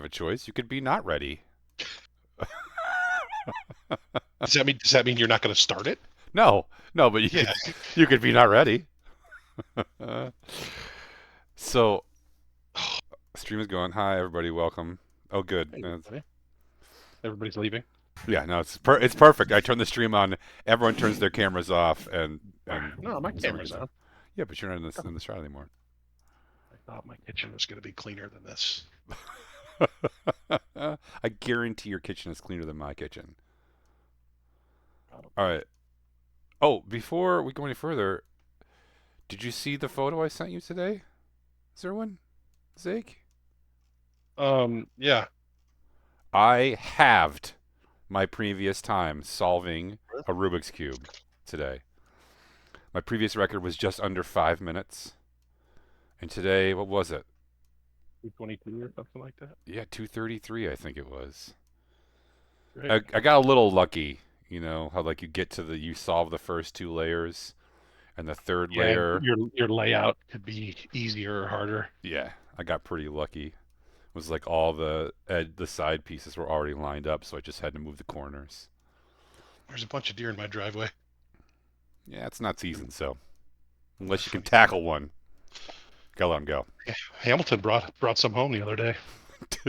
a choice. You could be not ready. Does that mean you're not going to start it? No, no, but Yeah. you could be not ready. Uh, so stream is going. Hi everybody, welcome. Oh good. Hey, everybody. Everybody's leaving. Yeah, no, it's perfect. I turn the stream on. Everyone turns their cameras off, and No, my someone camera's gets on. on. Yeah, but you're not in the shot anymore. I thought my kitchen was going to be cleaner than this. I guarantee your kitchen is cleaner than my kitchen. Probably. All right. Oh, before we go any further, did you see the photo I sent you today, Zerwin? Zeke? Yeah. I halved my previous time solving a Rubik's Cube today. My previous record was just under 5 minutes. And today, what was it? 222 or something like that. Yeah, 2:33, I think it was. Great. I got a little lucky, you know, how like you solve the first two layers and the third Yeah, layer. your layout could be easier or harder. Yeah, I got pretty lucky. It was like all the side pieces were already lined up, so I just had to move the corners. There's a bunch of deer in my driveway. Yeah, it's not season, so unless you can Funny. tackle one, gotta let them go. Yeah. Hamilton brought some home the other day.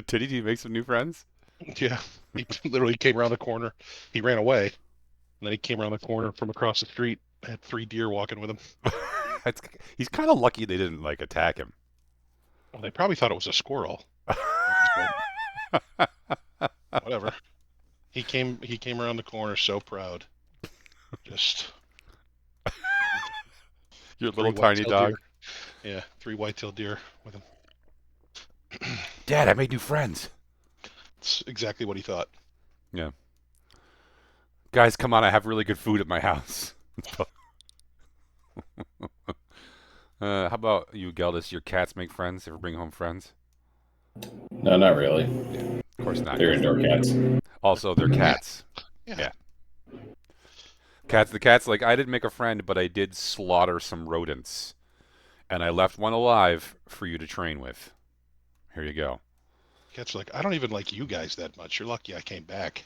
Did he make some new friends? Yeah, he literally came around the corner. He ran away, and then he came around the corner from across the street. Had 3 deer walking with him. It's, he's kind of lucky they didn't like attack him. Well, they probably thought it was a squirrel. Whatever. He came around the corner so proud. Just Your three little tiny white-tailed deer. dog. Yeah, 3 white-tailed deer with him. Dad, I made new friends. It's exactly what he thought. Yeah. Guys, come on, I have really good food at my house. How about you, Geldis? Your cats make friends? Ever bring home friends? No, not really. Of course not. They're indoor cats. Also, they're cats. Yeah. Yeah. Cats. The cat's like, I didn't make a friend, but I did slaughter some rodents. And I left one alive for you to train with. Here you go. Cats are like, I don't even like you guys that much. You're lucky I came back.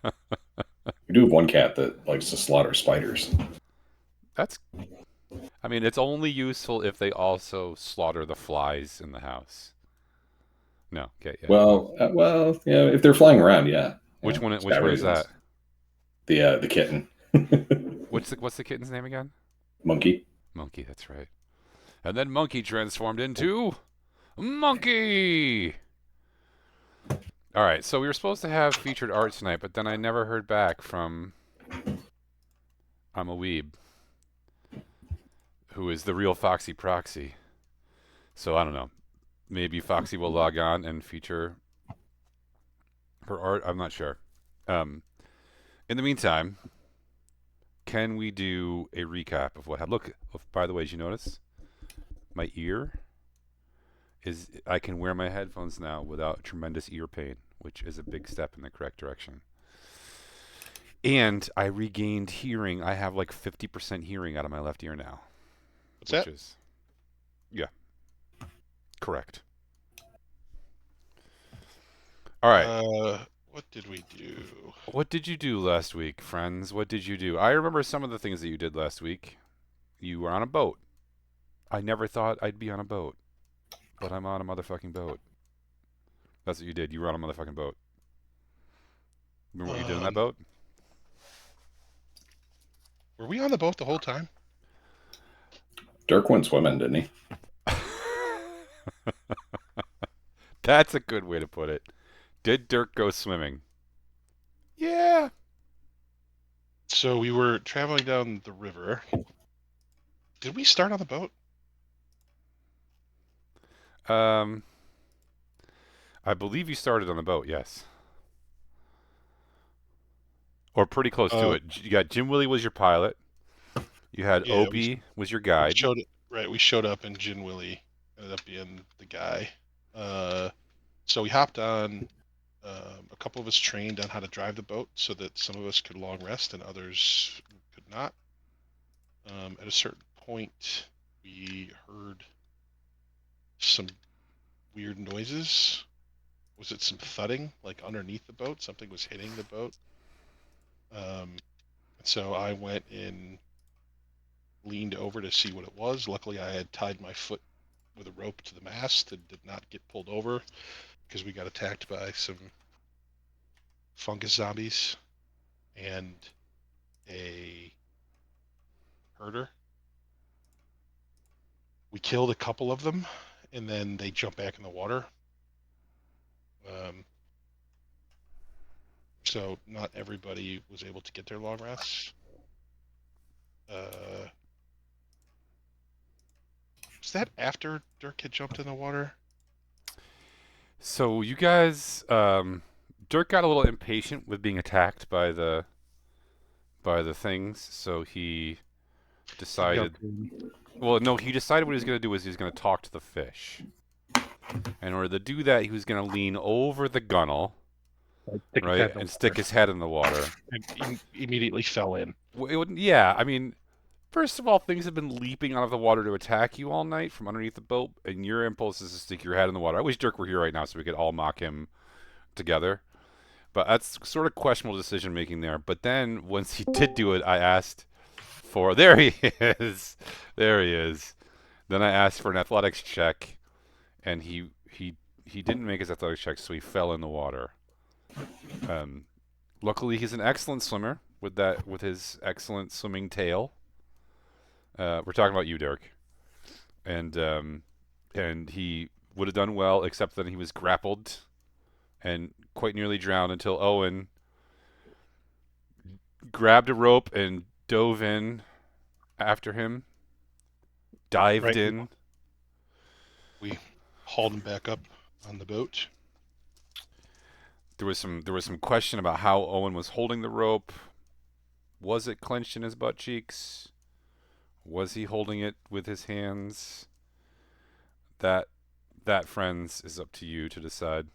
We do have one cat that likes to slaughter spiders. That's. I mean, it's only useful if they also slaughter the flies in the house. No. Okay. Yeah. Well, yeah. If they're flying around, yeah. Which Yeah, one? it's Which got one is reasons. that? The kitten. What's the kitten's name again? Monkey. Monkey. That's right. And then Monkey transformed into Monkey. All right. So we were supposed to have featured art tonight, but then I never heard back from I'm a Weeb, who is the real Foxy Proxy. So I don't know. Maybe Foxy will log on and feature her art. I'm not sure. In the meantime, can we do a recap of what happened? Look, by the way, did you notice? My ear is, I can wear my headphones now without tremendous ear pain, which is a big step in the correct direction. And I regained hearing. I have like 50% hearing out of my left ear now. What's which that? is, yeah, correct. All right. What did we do? What did you do last week, friends? What did you do? I remember some of the things that you did last week. You were on a boat. I never thought I'd be on a boat, but I'm on a motherfucking boat. That's what you did. You were on a motherfucking boat. Remember what you did on that boat? Were we on the boat the whole time? Dirk went swimming, didn't he? That's a good way to put it. Did Dirk go swimming? Yeah. So we were traveling down the river. Did we start on the boat? I believe you started on the boat, yes. Or pretty close to it. You got Jim Willie was your pilot. You had Opie was your guide. We showed up and Jim Willie ended up being the guy. So we hopped on. A couple of us trained on how to drive the boat so that some of us could long rest and others could not. At a certain point, we heard some weird noises was it some thudding like underneath the boat? Something was hitting the boat. So I went and leaned over to see what it was. Luckily, I had tied my foot with a rope to the mast and did not get pulled over because we got attacked by some fungus zombies and a herder. We killed a couple of them, and then they jumped back in the water. So not everybody was able to get their long rests. Was that after Dirk had jumped in the water? So you guys, Dirk got a little impatient with being attacked by the things, so he decided. Well, no, he decided what he was going to do was he was going to talk to the fish. In order to do that, he was going to lean over the gunnel, right, and stick his head in the water. And he immediately fell in. Well, yeah, I mean, first of all, things have been leaping out of the water to attack you all night from underneath the boat, and your impulse is to stick your head in the water. I wish Dirk were here right now so we could all mock him together. But that's sort of questionable decision making there. But then once he did do it, I asked for. There he is. There he is. Then I asked for an athletics check, and he didn't make his athletics check, so he fell in the water. Luckily, he's an excellent swimmer with his excellent swimming tail. We're talking about you, Dirk, and he would have done well, except that he was grappled and quite nearly drowned until Owen grabbed a rope and dove in after him, dived in. We hauled him back up on the boat. There was some question about how Owen was holding the rope. Was it clenched in his butt cheeks? Was he holding it with his hands? That, friends, is up to you to decide.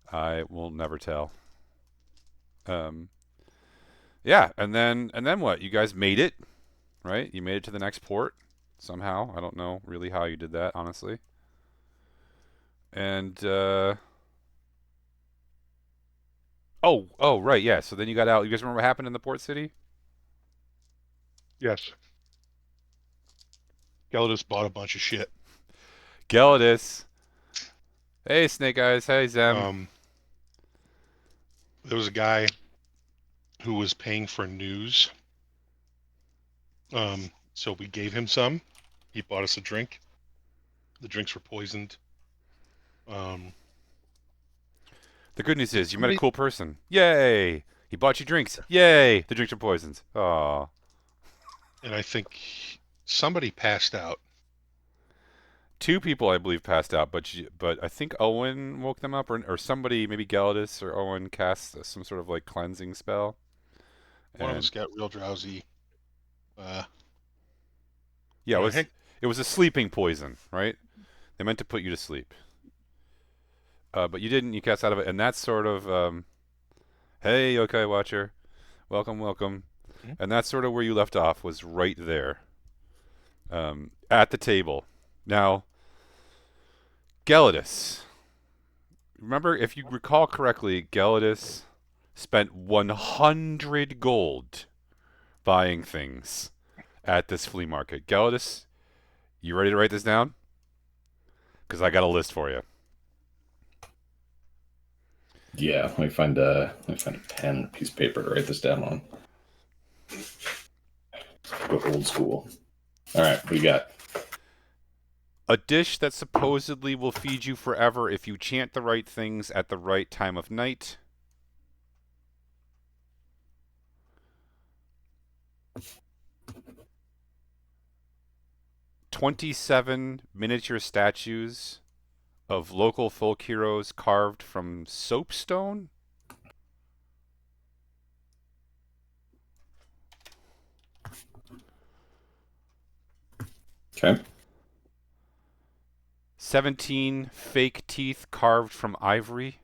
I will never tell. Yeah, and then what? You guys made it, right? You made it to the next port somehow. I don't know really how you did that, honestly. And oh, right, yeah. So then you got out. You guys remember what happened in the port city? Yes. Gelidus bought a bunch of shit. Gelidus. Hey, Snake Eyes. Hey, Zem. There was a guy who was paying for news. So we gave him some. He bought us a drink. The drinks were poisoned. The good news is you met a cool person. Yay! He bought you drinks. Yay! The drinks are poisoned. Aw. And I think somebody passed out. 2 people, I believe, passed out, but I think Owen woke them up, or somebody, maybe Gelidus or Owen, cast some sort of like cleansing spell. One of us got real drowsy. Yeah, it was a sleeping poison, right? They meant to put you to sleep, but you didn't. You cast out of it, and that's sort of, hey, Yokai Watcher, welcome. Mm-hmm. And that's sort of where you left off, was right there, at the table. Now, Gelidus. Remember, if you recall correctly, Gelidus spent 100 gold buying things at this flea market. Gelidus, you ready to write this down? Because I got a list for you. Yeah, let me find a pen, a piece of paper to write this down on. Go old school. All right, what do you got? A dish that supposedly will feed you forever if you chant the right things at the right time of night. "27 miniature statues of local folk heroes carved from soapstone." Okay. 17 fake teeth carved from ivory.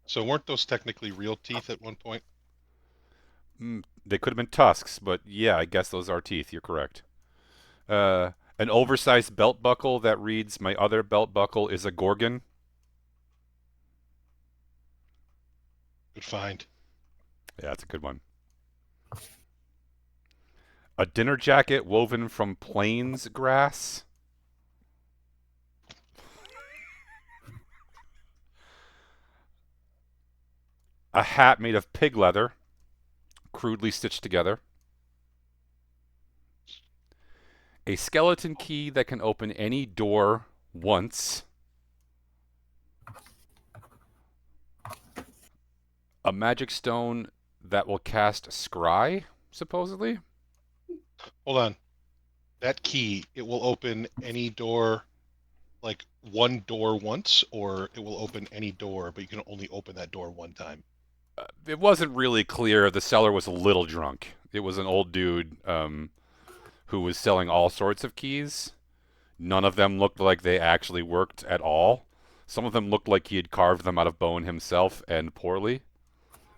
So weren't those technically real teeth at one point? They could have been tusks, but yeah, I guess those are teeth. You're correct. An oversized belt buckle that reads, "My other belt buckle is a gorgon." Good find. Yeah, that's a good one. A dinner jacket woven from plains grass. A hat made of pig leather, crudely stitched together. A skeleton key that can open any door once. A magic stone that will cast scry, supposedly. Hold on. That key, it will open any door, like one door once, or it will open any door, but you can only open that door one time. It wasn't really clear. The seller was a little drunk. It was an old dude who was selling all sorts of keys. None of them looked like they actually worked at all. Some of them looked like he had carved them out of bone himself and poorly.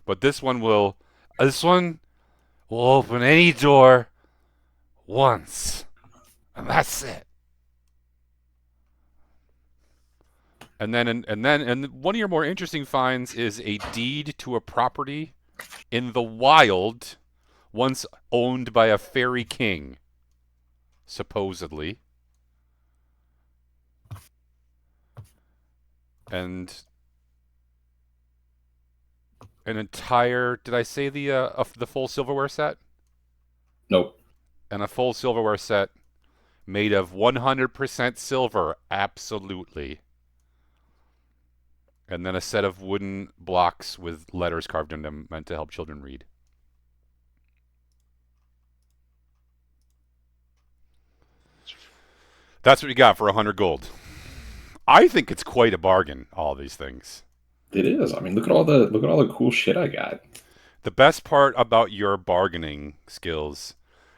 But this one will open any door once, and that's it. And one of your more interesting finds is a deed to a property in the wild, once owned by a fairy king, supposedly. And an entire, did I say the full silverware set? Nope. And a full silverware set made of 100% silver, absolutely. And then a set of wooden blocks with letters carved in them meant to help children read. That's what you got for 100 gold. I think it's quite a bargain, all these things. It is. I mean, look at all the cool shit I got. The best part about your bargaining skills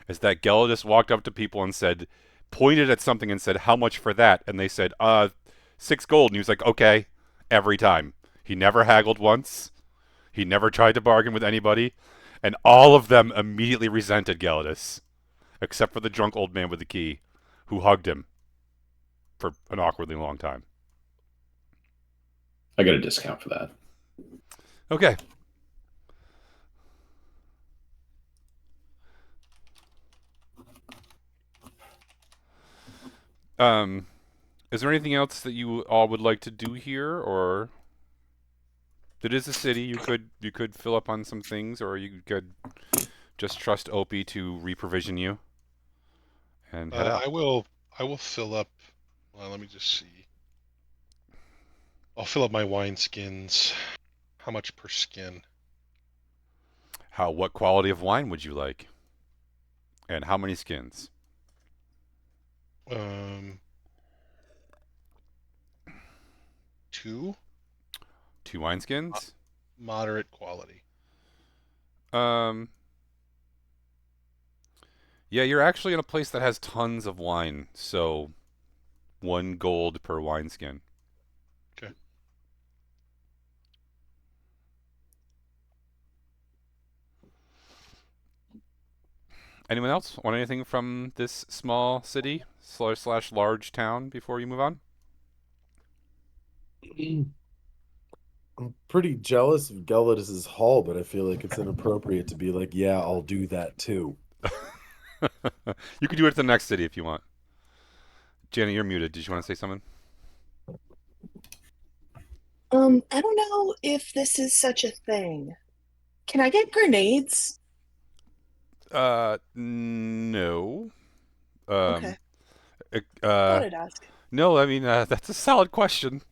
is that Gelidus walked up to people and said, pointed at something and said, "How much for that?" And they said, 6 gold. And he was like, "Okay," every time. He never haggled once. He never tried to bargain with anybody. And all of them immediately resented Gelidus, except for the drunk old man with the key, who hugged him for an awkwardly long time. I got a discount for that. Okay. Um, is there anything else that you all would like to do here, or it is a city? You could fill up on some things, or you could just trust Opie to reprovision you and head out. I will fill up. Well, let me just see. I'll fill up my wine skins. How much per skin? What quality of wine would you like, and how many skins? Um, two. 2 wineskins. Moderate quality. Um, yeah, you're actually in a place that has tons of wine, so 1 gold per wineskin. Okay. Anyone else want anything from this small city slash large town before you move on? I'm pretty jealous of Gelidus's haul, but I feel like it's inappropriate to be like, yeah, I'll do that too. You could do it at the next city if you want. Jenny, you're muted. Did you want to say something? I don't know if this is such a thing. Can I get grenades? No. Okay, Um, thought I'd ask. no. I mean, that's a solid question.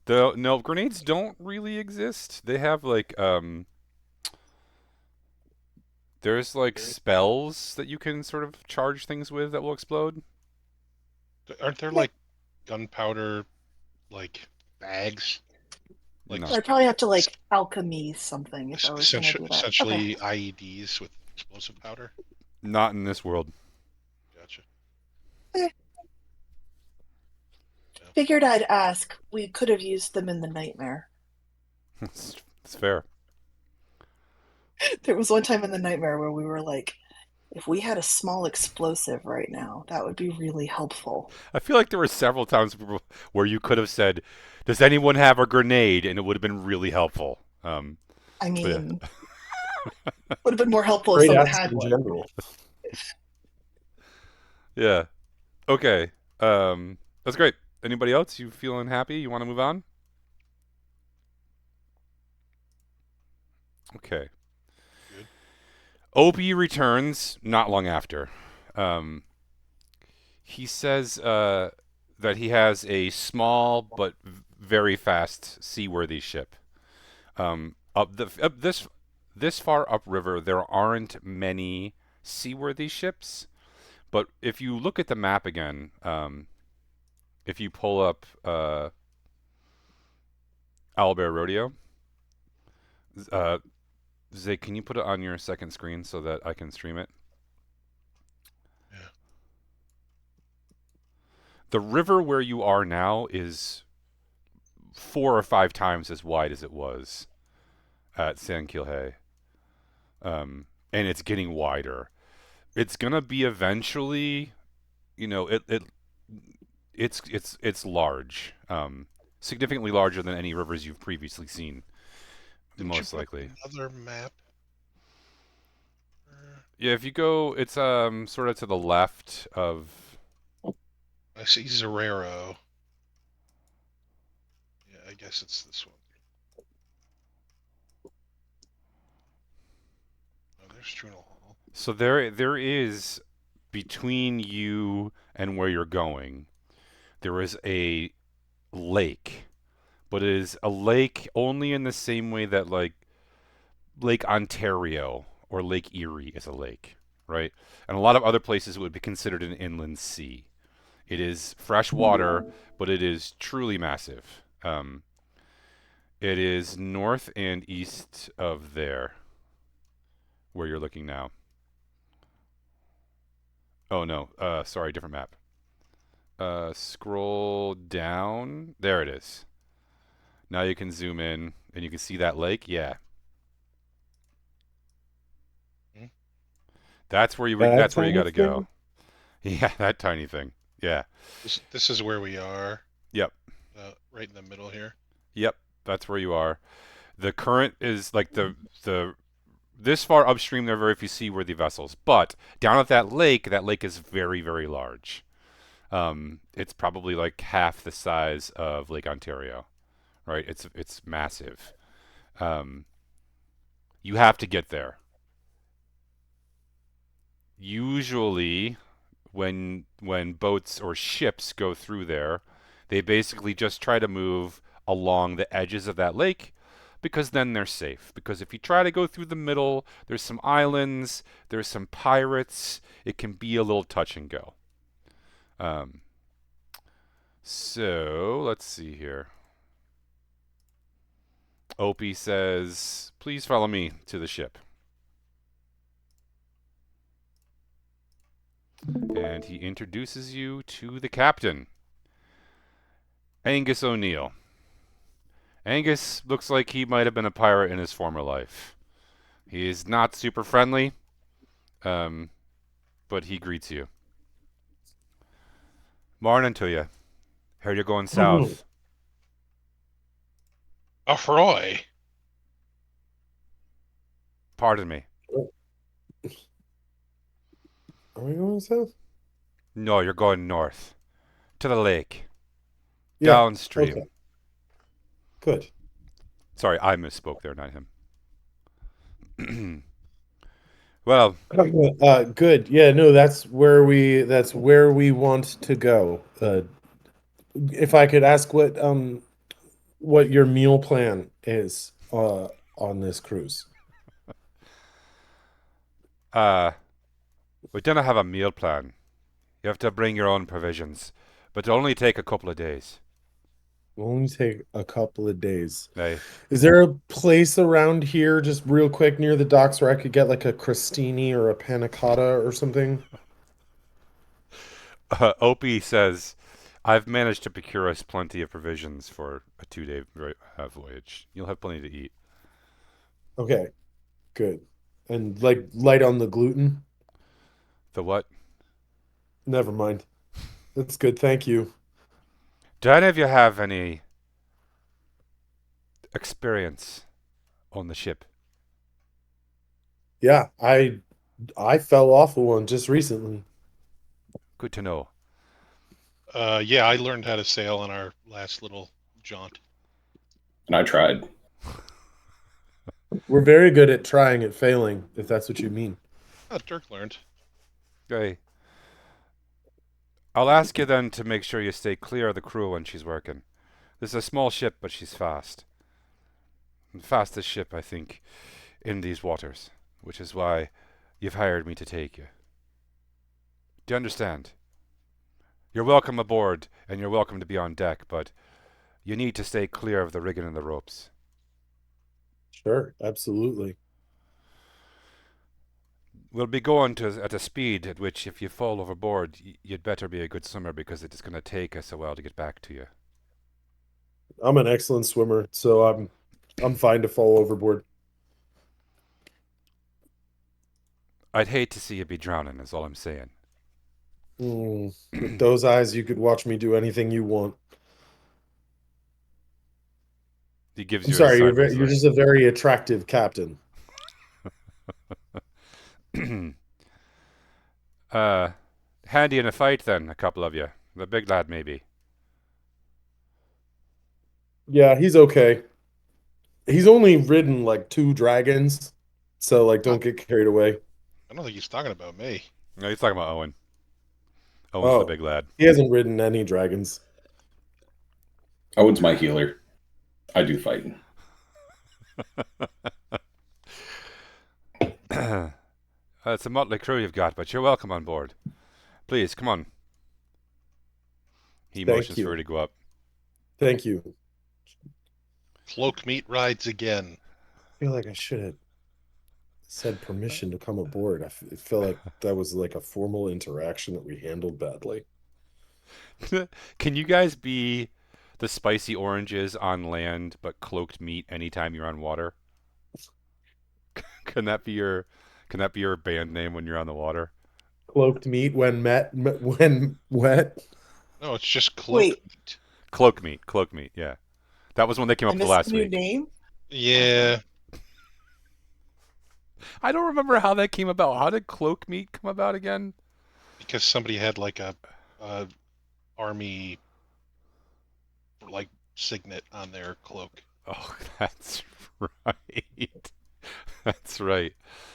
No, grenades don't really exist. They have there's like spells that you can sort of charge things with that will explode. Aren't there Okay, like gunpowder, like bags, like No, so I probably have to like alchemy something if I was gonna essentially, do that. Okay, essentially IEDs with explosive powder? not in this world. Gotcha. okay. Yeah. Figured I'd ask. We could have used them in the nightmare. It's fair. There was one time in the nightmare where we were like if we had a small explosive right now, that would be really helpful. I feel like there were several times where you could have said, "Does anyone have a grenade?" and it would have been really helpful. I But mean, would have been more helpful if Great someone ask had in one. general. yeah. Okay. That's great. Anybody else? You feeling happy? You want to move on? Okay. Good. Opie returns not long after. Um, he says that he has a small but very fast seaworthy ship. Up this far upriver, there aren't many seaworthy ships. But if you look at the map again, if you pull up Owlbear Rodeo, uh, Zay, can you put it on your second screen so that I can stream it? Yeah. The river where you are now is 4 or 5 times as wide as it was at San Kilhe, and it's getting wider. It's gonna be eventually, it's large, significantly larger than any rivers you've previously seen, Didn't you most put likely. another map? Yeah, if you go, it's sort of to the left of. I see Zerrero. Yeah, I guess it's this one. Oh, there's Trunel Hall. So there is between you and where you're going, there is a lake, but it is a lake only in the same way that like Lake Ontario or Lake Erie is a lake, right? And a lot of other places would be considered an inland sea. It is fresh water, but it is truly massive. It is north and east of there, where you're looking now. Oh no, sorry, different map. Scroll down. There it is. Now you can zoom in and you can see that lake. Yeah, Hmm? that's where you That that's where you tiny got to go. thing? Yeah, that tiny thing. Yeah. This is where we are. Yep. Right in the middle here. Yep. That's where you are. The current is like the this far upstream. There are very few seaworthy vessels, but down at that lake is very very large. It's probably like half the size of Lake Ontario, right? It's massive. Um, you have to get there. Usually, when boats or ships go through there, they basically just try to move along the edges of that lake because then they're safe. Because if you try to go through the middle, there's some islands, there's some pirates. It can be a little touch and go. Um, so let's see here. Opie says, "Please follow me to the ship." And he introduces you to the captain, Angus O'Neill. Angus looks like he might have been a pirate in his former life. He is not super friendly, um, but he greets you. Morning to you. Heard you're going south. Ahoy! Pardon me. Are we going south? No, you're going north. To the lake. Yeah. Downstream. Okay. Good. Sorry, I misspoke there, not him. Well, Good. Yeah, no, that's where we want to go. If I could ask what your meal plan is on this cruise. we don't have a meal plan. You have to bring your own provisions, but it'll only take a couple of days. Will only take a couple of days. Hey, Is there a place around here, just real quick near the docks, where I could get like a crostini or a panna cotta or something? Opie says, "I've managed to procure us plenty of provisions for a 2-day voyage. You'll have plenty to eat." Okay, good. And like light on the gluten? The what? Never mind. That's good. Thank you. Do any of you have any experience on the ship? Yeah, I fell off of one just recently. Good to know. Yeah, I learned how to sail on our last little jaunt. And I tried. We're very good at trying and failing, if that's what you mean. Oh, Dirk learned. Okay. I'll ask you then to make sure you stay clear of the crew when she's working. This is a small ship, but she's fast. The fastest ship, I think, in these waters, which is why you've hired me to take you. Do you understand? You're welcome aboard, and you're welcome to be on deck, but you need to stay clear of the rigging and the ropes. Sure, absolutely. We'll be going at a speed at which, if you fall overboard, you'd better be a good swimmer because it is going to take us a while to get back to you. I'm an excellent swimmer, so I'm fine to fall overboard. I'd hate to see you be drowning, is all I'm saying. With those eyes, you could watch me do anything you want. He gives I'm you sorry, a sideways you're look. just a very attractive captain. Handy in a fight then, a couple of you. The big lad, maybe. Yeah, he's okay. He's only ridden like 2 dragons, so like I don't get carried away. don't think he's talking about me. No, he's talking about Owen. Owen's the Oh, big lad. he hasn't ridden any dragons. Owen's my healer. I do fighting. It's a motley crew you've got, but you're welcome on board. Please, come on. He Thank motions you. for her to go up. Thank you. Cloak meat rides again. I feel like I should have said permission to come aboard. I feel like that was like a formal interaction that we handled badly. Can you guys be the spicy oranges on land, but cloaked meat anytime you're on water? Can that be your band name when you're on the water? Cloaked meat when when wet. No, it's just cloak Wait. meat. Cloak meat. Yeah, that was when they came I up with missed last the new week. name. Yeah, I don't remember how that came about. How did cloak meat come about again? because somebody had like a army like signet on their cloak. Oh, that's right. That's right.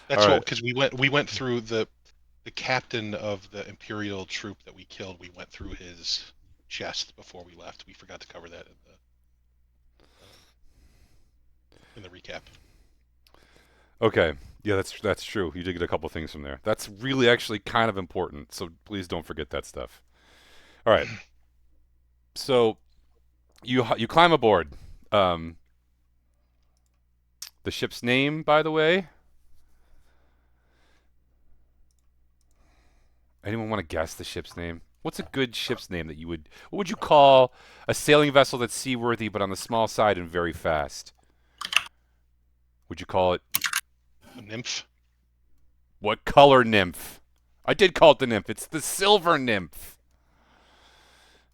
That's All what right. because we went through the captain of the Imperial troop that we killed. We went through his chest before we left. We forgot to cover that in the recap. Okay. Yeah, that's true. You did get a couple things from there. That's really actually kind of important. So please don't forget that stuff. All right. So you climb aboard. Um, the ship's name, by the way. Anyone want to guess the ship's name? What's a good ship's name that what would you call a sailing vessel that's seaworthy but on the small side and very fast? Would you call it A nymph. what color nymph? I did call it the nymph. It's the silver nymph.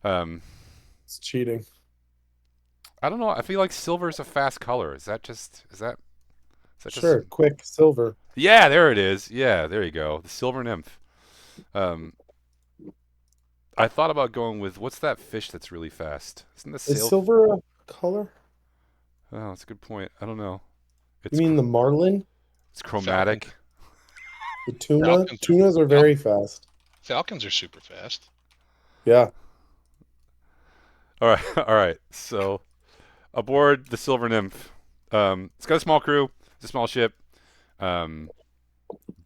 It's cheating. I don't know. I feel like silver is a fast color. Is that just Sure, just quick silver. Yeah, there it is. Yeah, there you go. The silver nymph. Um I thought about going with what's that fish that's really fast? Isn't the Is sail silver a color? Oh, that's a good point. I don't know. You It's mean the marlin? it's chromatic. The tuna? Falcons are- Tunas are very fast. Falcons are super fast. Yeah. All right, all right. So, aboard the Silver Nymph, it's got a small crew. It's a small ship, um,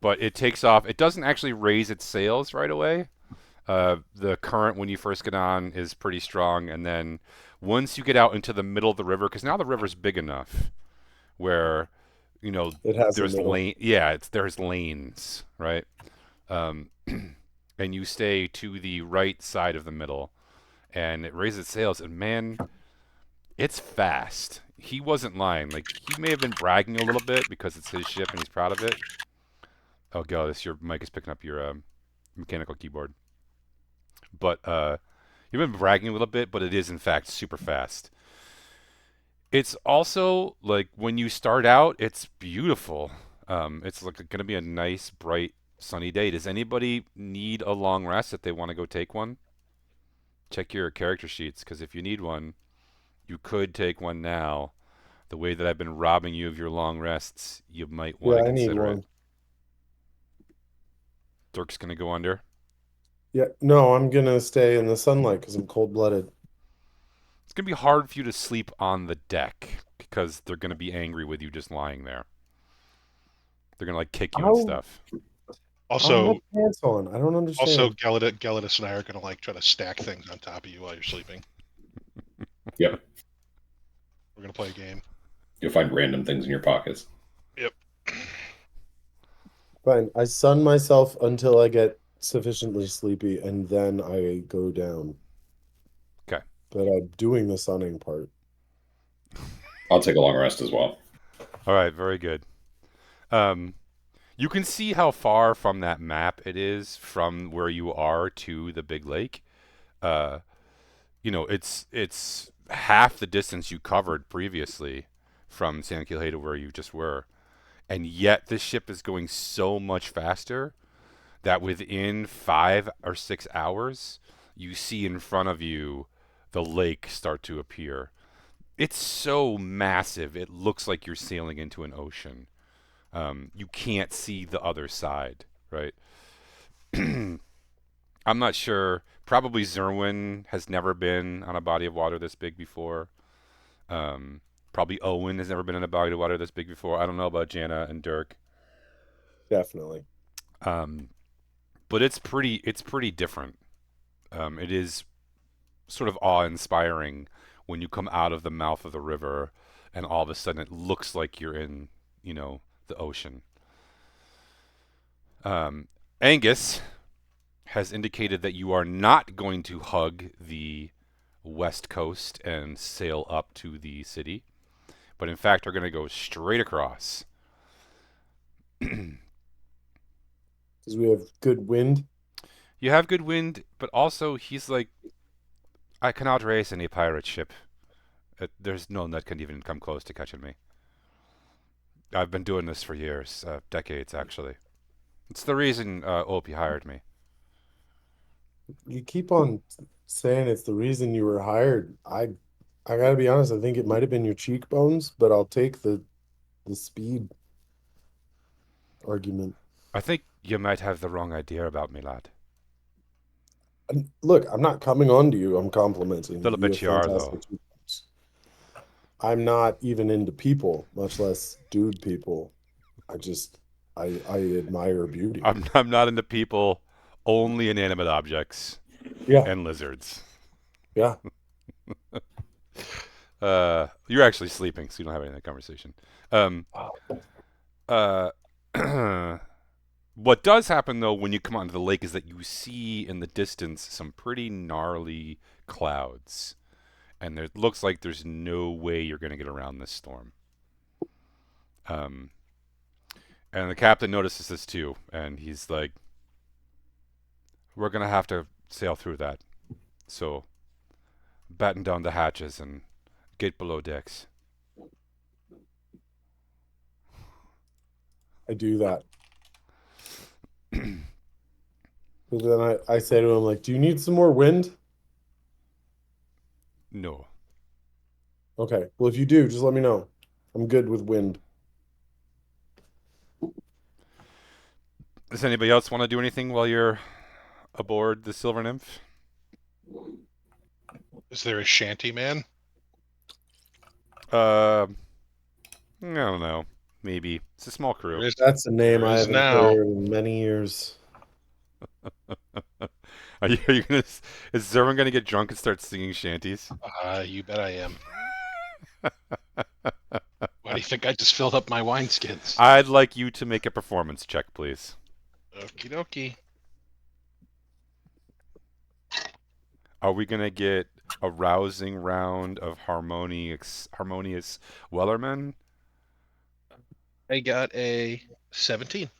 but it takes off. It doesn't actually raise its sails right away. The current when you first get on is pretty strong, and then once you get out into the middle of the river, because now the river's big enough where It has a there's middle. lane. Yeah, there's lanes, right? Um, and you stay to the right side of the middle, and it raises sails, and man, it's fast. He wasn't lying. Like, he may have been bragging a little bit because it's his ship and he's proud of it. Oh god, your mic is picking up your mechanical keyboard. But you've been bragging a little bit, but it is in fact super fast. It's also like when you start out, it's beautiful. It's like going to be a nice, bright, sunny day. Does anybody need a long rest if they want to go take one? Check your character sheets, because if you need one, you could take one now. The way that I've been robbing you of your long rests, you might want Yeah, to I need consider it. one. Dirk's going to go under. Yeah, no, I'm gonna stay in the sunlight because I'm cold-blooded. It's going to be hard for you to sleep on the deck because they're going to be angry with you just lying there. They're going to like kick you and How stuff. I'll Also, have pants on. I don't also, understand. Gelidus and I are gonna like try to stack things on top of you while you're sleeping. Yep. We're gonna play a game. You'll find random things in your pockets. Yep. Fine. I sun myself until I get sufficiently sleepy, and then I go down. Okay. But I'm doing the sunning part. I'll take a long rest as well. All right, very good. You can see how far from that map it is from where you are to the big lake. It's half the distance you covered previously from San Quilhé to where you just were. And yet this ship is going so much faster that within 5 or 6 hours, you see in front of you the lake start to appear. It's so massive, it looks like you're sailing into an ocean. You can't see the other side, right? I'm not sure. Probably Zerwin has never been on a body of water this big before. Probably Owen has never been in a body of water this big before. I don't know about Jana and Dirk. Definitely. But it's pretty different. It is sort of awe-inspiring when you come out of the mouth of the river and all of a sudden it looks like you're in, the ocean. Angus has indicated that you are not going to hug the west coast and sail up to the city, but in fact are going to go straight across. Because we have good wind. You have good wind, but also he's like, I cannot race any pirate ship. There's none that can even come close to catching me. I've been doing this for years, decades actually. It's the reason Opie hired me. You keep on saying it's the reason you were hired. I gotta be honest, I think it might have been your cheekbones, but I'll take the speed argument. I think you might have the wrong idea about me, lad. And look, I'm not coming on to you. I'm complimenting A little you. You bit have you are, fantastic though. cheekbones. I'm not even into people, much less dude people. I admire beauty. I'm not into people, only inanimate objects Yeah, and lizards. yeah. You're actually sleeping, so you don't have any of that conversation. Uh, what does happen though when you come onto the lake is that you see in the distance some pretty gnarly clouds, and it looks like there's no way you're going to get around this storm. And the captain notices this too, and he's like, "We're going to have to sail through that. So, batten down the hatches and get below decks." I do that. But then I say to him, like, do you need some more wind? No. Okay. Well, if you do, just let me know. I'm good with wind. Does anybody else want to do anything while you're aboard the Silver Nymph? Is there a shanty man? I don't know. Maybe it's a small crew. There is, That's a name there I is haven't now. heard in many years. Are you gonna? Is Zerwin gonna get drunk and start singing shanties? You bet I am. Why do you think I just filled up my wineskins? I'd like you to make a performance check, please. Okie dokie. Are we gonna get a rousing round of harmonious Wellerman? I got a 17.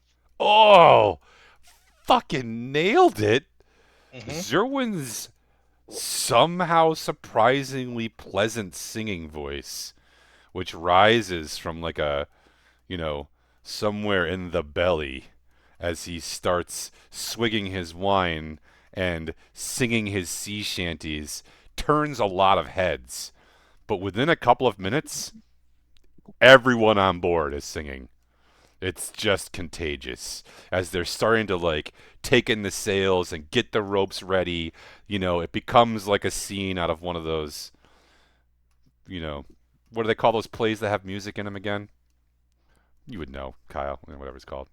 Oh, fucking nailed it. Mm-hmm. Zerwin's somehow surprisingly pleasant singing voice, which rises from like a, you know, somewhere in the belly as he starts swigging his wine and singing his sea shanties, turns a lot of heads. But within a couple of minutes, everyone on board is singing. It's just contagious as they're starting to like take in the sails and get the ropes ready. It becomes like a scene out of one of those, what do they call those plays that have music in them again? You would know, Kyle, whatever it's called.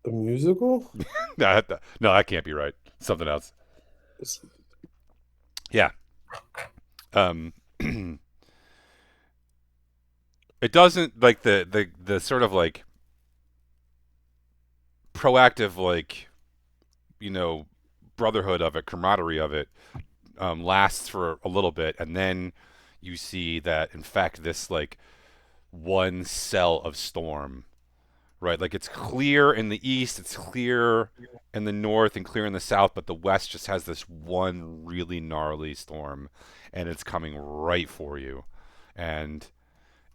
A musical? No, that can't be right. Something else. Yeah. Um, it doesn't like the sort of like proactive like brotherhood of it, camaraderie of it, lasts for a little bit, and then you see that in fact this like one cell of storm, right? Like it's clear in the east, it's clear in the north, and clear in the south, but the west just has this one really gnarly storm, and it's coming right for you. And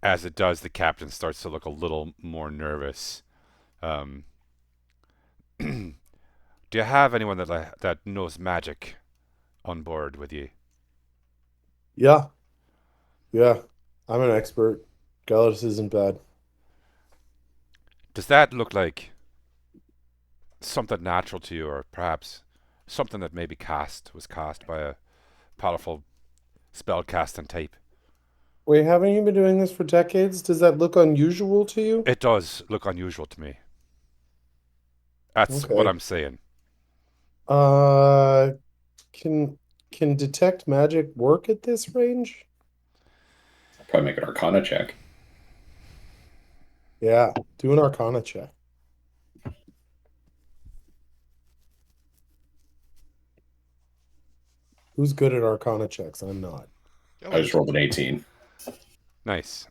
as it does, the captain starts to look a little more nervous. Um, do you have anyone that knows magic on board with you? Yeah, yeah. I'm an expert. Gallus isn't bad. Does that look like something natural to you, or perhaps something that maybe was cast by a powerful spell casting type? Wait, haven't you been doing this for decades? Does that look unusual to you? It does look unusual to me. That's what Okay. I'm saying. Uh, can can detect magic work at this range? Probably make an Arcana check. Yeah, do an Arcana check. Who's good at Arcana checks? I'm not. I just rolled an 18. Nice.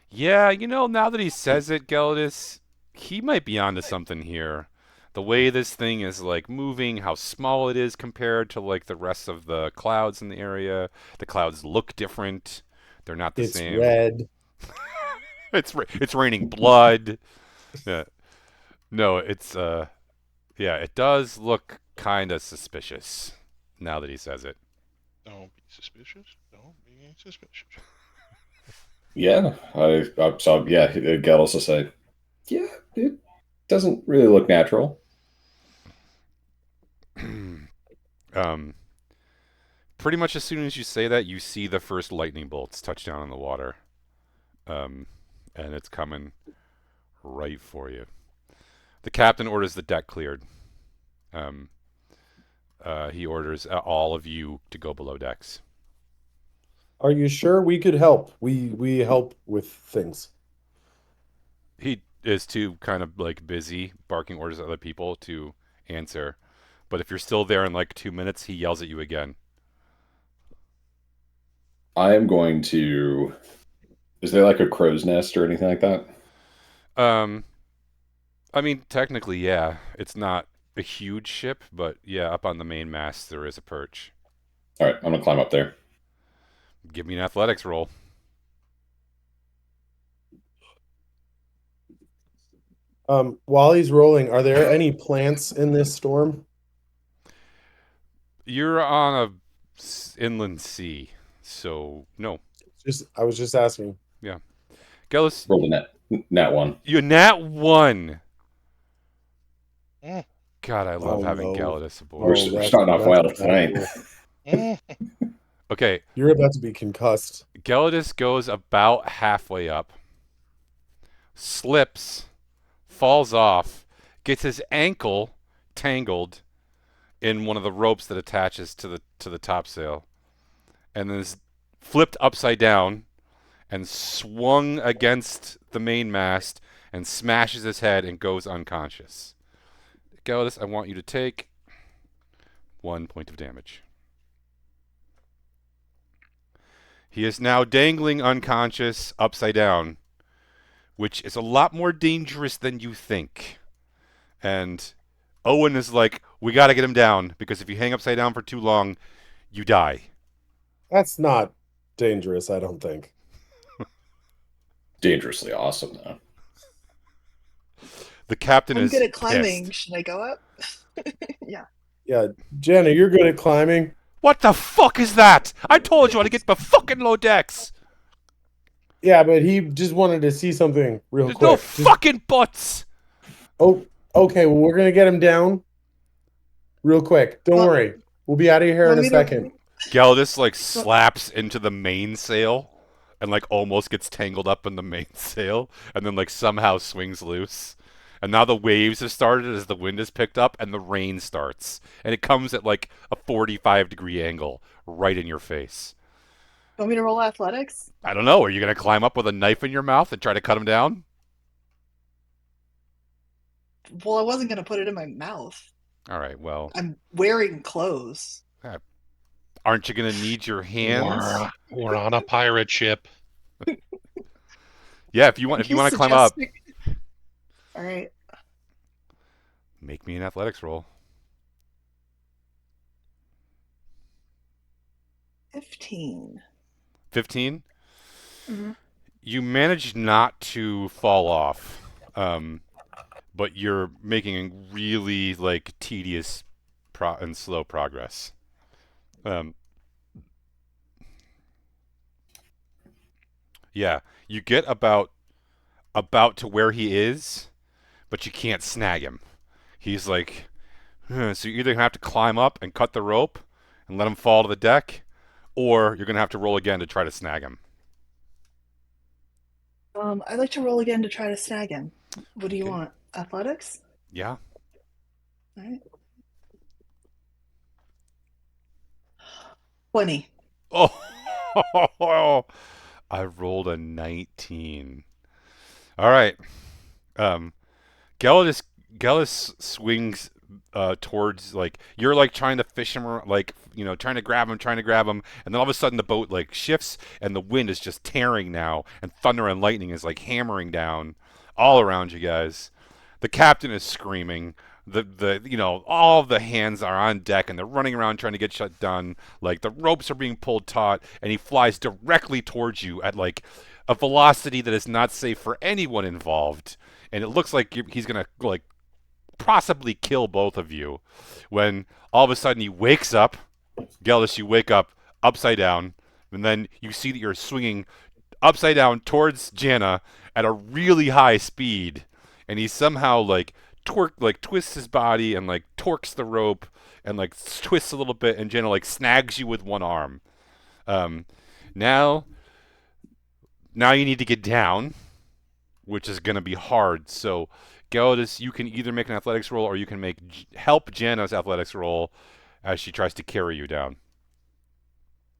Yeah, now that he says it, Geldis, he might be onto something here. The way this thing is like moving, how small it is compared to like the rest of the clouds in the area. The clouds look different. They're not the It's same. red. It's raining blood. Yeah. No, yeah, it does look kind of suspicious now that he says it. Don't be suspicious. Don't be suspicious. Yeah, I saw. Yeah, Gallus will say, yeah, it doesn't really look natural. Pretty much as soon as you say that, you see the first lightning bolts touch down on the water. And it's coming right for you. The captain orders the deck cleared. Um, he orders all of you to go below decks. Are you sure we could help? We help with things. He is too kind of like busy barking orders at other people to answer. But if you're still there in like 2 minutes, he yells at you again. I am going to. Is there like a crow's nest or anything like that? I mean, technically, yeah. It's not a huge ship, but yeah, up on the main mast there is a perch. All right, I'm gonna climb up there. Give me an athletics roll. While he's rolling, are there any plants in this storm? You're on a inland sea, so no. I was just asking. Yeah. Gellus, Rolled a nat one. you're nat 1. Mm. God, I love Oh, having no. Gellus Oh, aboard. We're starting off well that's tonight. Mm. Okay, You're about to be concussed. Gelidus goes about halfway up, slips, falls off, gets his ankle tangled in one of the ropes that attaches to the topsail, and then is flipped upside down and swung against the mainmast and smashes his head and goes unconscious. Gelidus, I want you to take 1 point of damage. He is now dangling unconscious upside down, which is a lot more dangerous than you think. and Owen is like, we got to get him down because if you hang upside down for too long, you die. That's not dangerous, I don't think. Dangerously awesome, though. The captain I'm is good at climbing. pissed. Should I go up? Yeah. Yeah, Jenna, you're good at climbing. What the fuck is that? I told you how to get the fucking low decks. Yeah, but he just wanted to see something real There's quick. no fucking butts. Oh, okay. Well, we're gonna get him down real quick. Don't Well- worry. We'll be out of here in Want a me to- second. Geldis like slaps into the mainsail and like almost gets tangled up in the mainsail and then like somehow swings loose. And now the waves have started as the wind has picked up and the rain starts. And it comes at like a 45-degree angle right in your face. Want me to roll athletics? I don't know. Are you going to climb up with a knife in your mouth and try to cut him down? Well, I wasn't going to put it in my mouth. All right, well, I'm wearing clothes. aren't you going to need your hands? We're on a pirate ship. Yeah, if you want to climb up, All right. make me an athletics roll. 15. 15? Mm-hmm. You managed not to fall off, but you're making really like tedious and slow progress. Yeah, you get about to where he is, but you can't snag him. He's like, so you're either gonna have to climb up and cut the rope and let him fall to the deck, or you're gonna have to roll again to try to snag him. I'd like to roll again to try to snag him. What do you want? Athletics? Yeah. All right. 20. Oh, I rolled a 19. All right. Gellis swings towards, like, you're like trying to fish him, like, trying to grab him, and then all of a sudden the boat like shifts and the wind is just tearing now, and thunder and lightning is like hammering down all around you guys. The captain is screaming. All the hands are on deck and they're running around trying to get shut done. Like the ropes are being pulled taut, and he flies directly towards you at like a velocity that is not safe for anyone involved. And it looks like he's gonna like possibly kill both of you. When all of a sudden he wakes up, Geldis, you wake up upside down, and then you see that you're swinging upside down towards Jana at a really high speed, and he somehow like twists his body and like torques the rope and like twists a little bit, and Jana like snags you with one arm. Now you need to get down, which is going to be hard. So, Geldis, you can either make an athletics roll or you can help Jana's athletics roll as she tries to carry you down.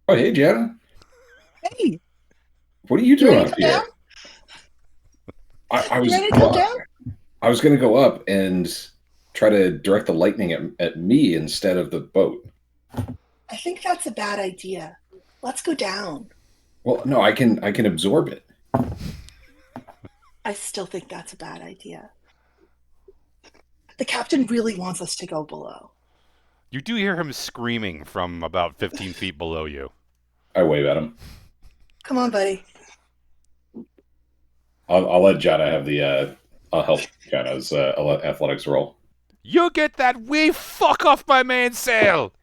Oh, hey, Jana. Hey, What are you doing ready to up come here? down? I was Ready to come down? I was going to go up and try to direct the lightning at me instead of the boat. I think that's a bad idea. Let's go down. Well, no, I can absorb it. I still think that's a bad idea. The captain really wants us to go below. You do hear him screaming from about 15 feet below you. I wave at him. Come on, buddy. I'll let Jana have the. I'll help Jana's athletics roll. You get that wee fuck off my mainsail!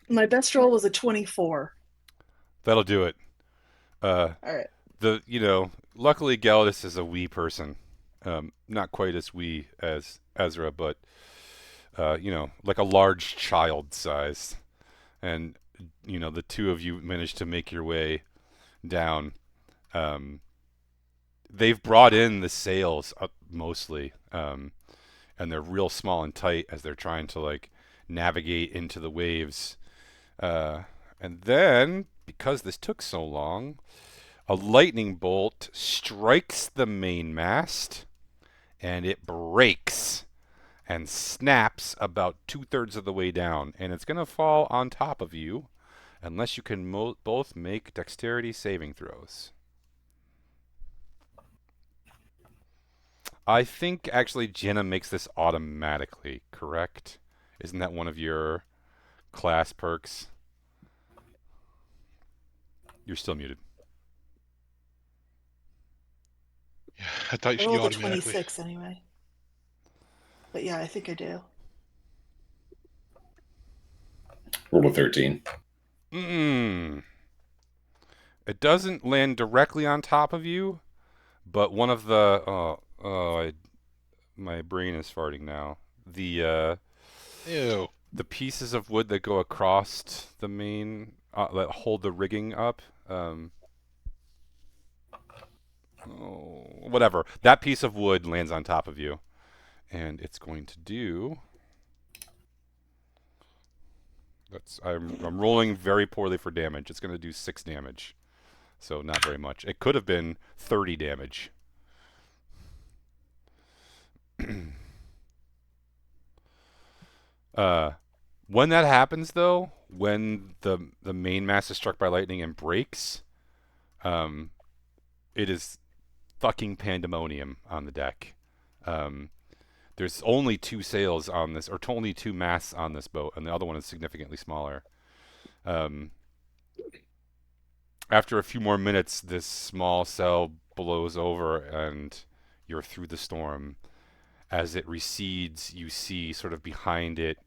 My best roll was a 24. That'll do it. All right. Luckily Geldis is a wee person. Not quite as wee as Ezra, but like a large child size. And the two of you managed to make your way down. They've brought in the sails up mostly, and they're real small and tight as they're trying to like navigate into the waves. And then, because this took so long, a lightning bolt strikes the mainmast, and it breaks and snaps about 2/3 of the way down, and it's going to fall on top of you unless you can both make dexterity saving throws. I think actually Jenna makes this automatically, correct? Isn't that one of your class perks? You're still muted. Yeah, I thought I you rolled a automatically. 26 anyway. But yeah, I think I do. Rolled a 13. Mm. It doesn't land directly on top of you, but one of the my brain is farting now. Ew. The pieces of wood that go across the main that hold the rigging up. Whatever. That piece of wood lands on top of you, and it's going to do. I'm rolling very poorly for damage. It's going to do 6 damage, so not very much. It could have been 30 damage. When that happens, though, when the main mast is struck by lightning and breaks, it is fucking pandemonium on the deck. Um, there's only 2 sails on this, or only 2 masts on this boat, and the other one is significantly smaller. After a few more minutes, this small sail blows over, and you're through the storm. As it recedes, you see sort of behind it,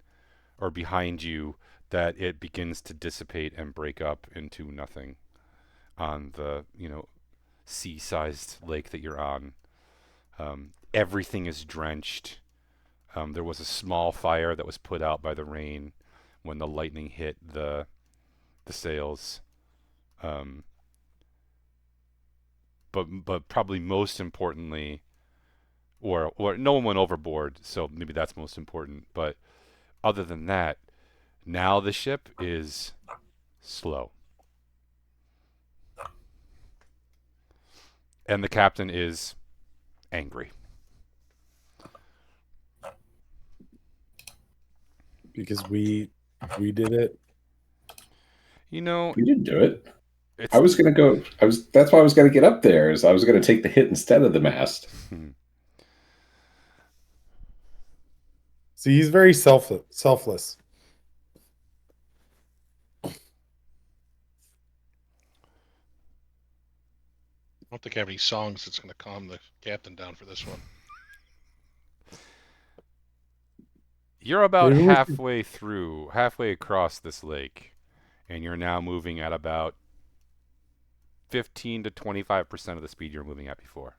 or behind you, that it begins to dissipate and break up into nothing on the, sea-sized lake that you're on. Everything is drenched. There was a small fire that was put out by the rain when the lightning hit the sails. But probably most importantly, or no one went overboard, so maybe that's most important. But other than that, now the ship is slow, and the captain is angry. Because we did it. You know, We didn't do it. it's. I was gonna go. That's why I was gonna get up there. Is I was gonna take the hit instead of the mast. See, he's very selfless. I don't think I have any songs that's going to calm the captain down for this one. You're about Maybe we should- halfway across this lake, and you're now moving at about 15 to 25% of the speed you're moving at before.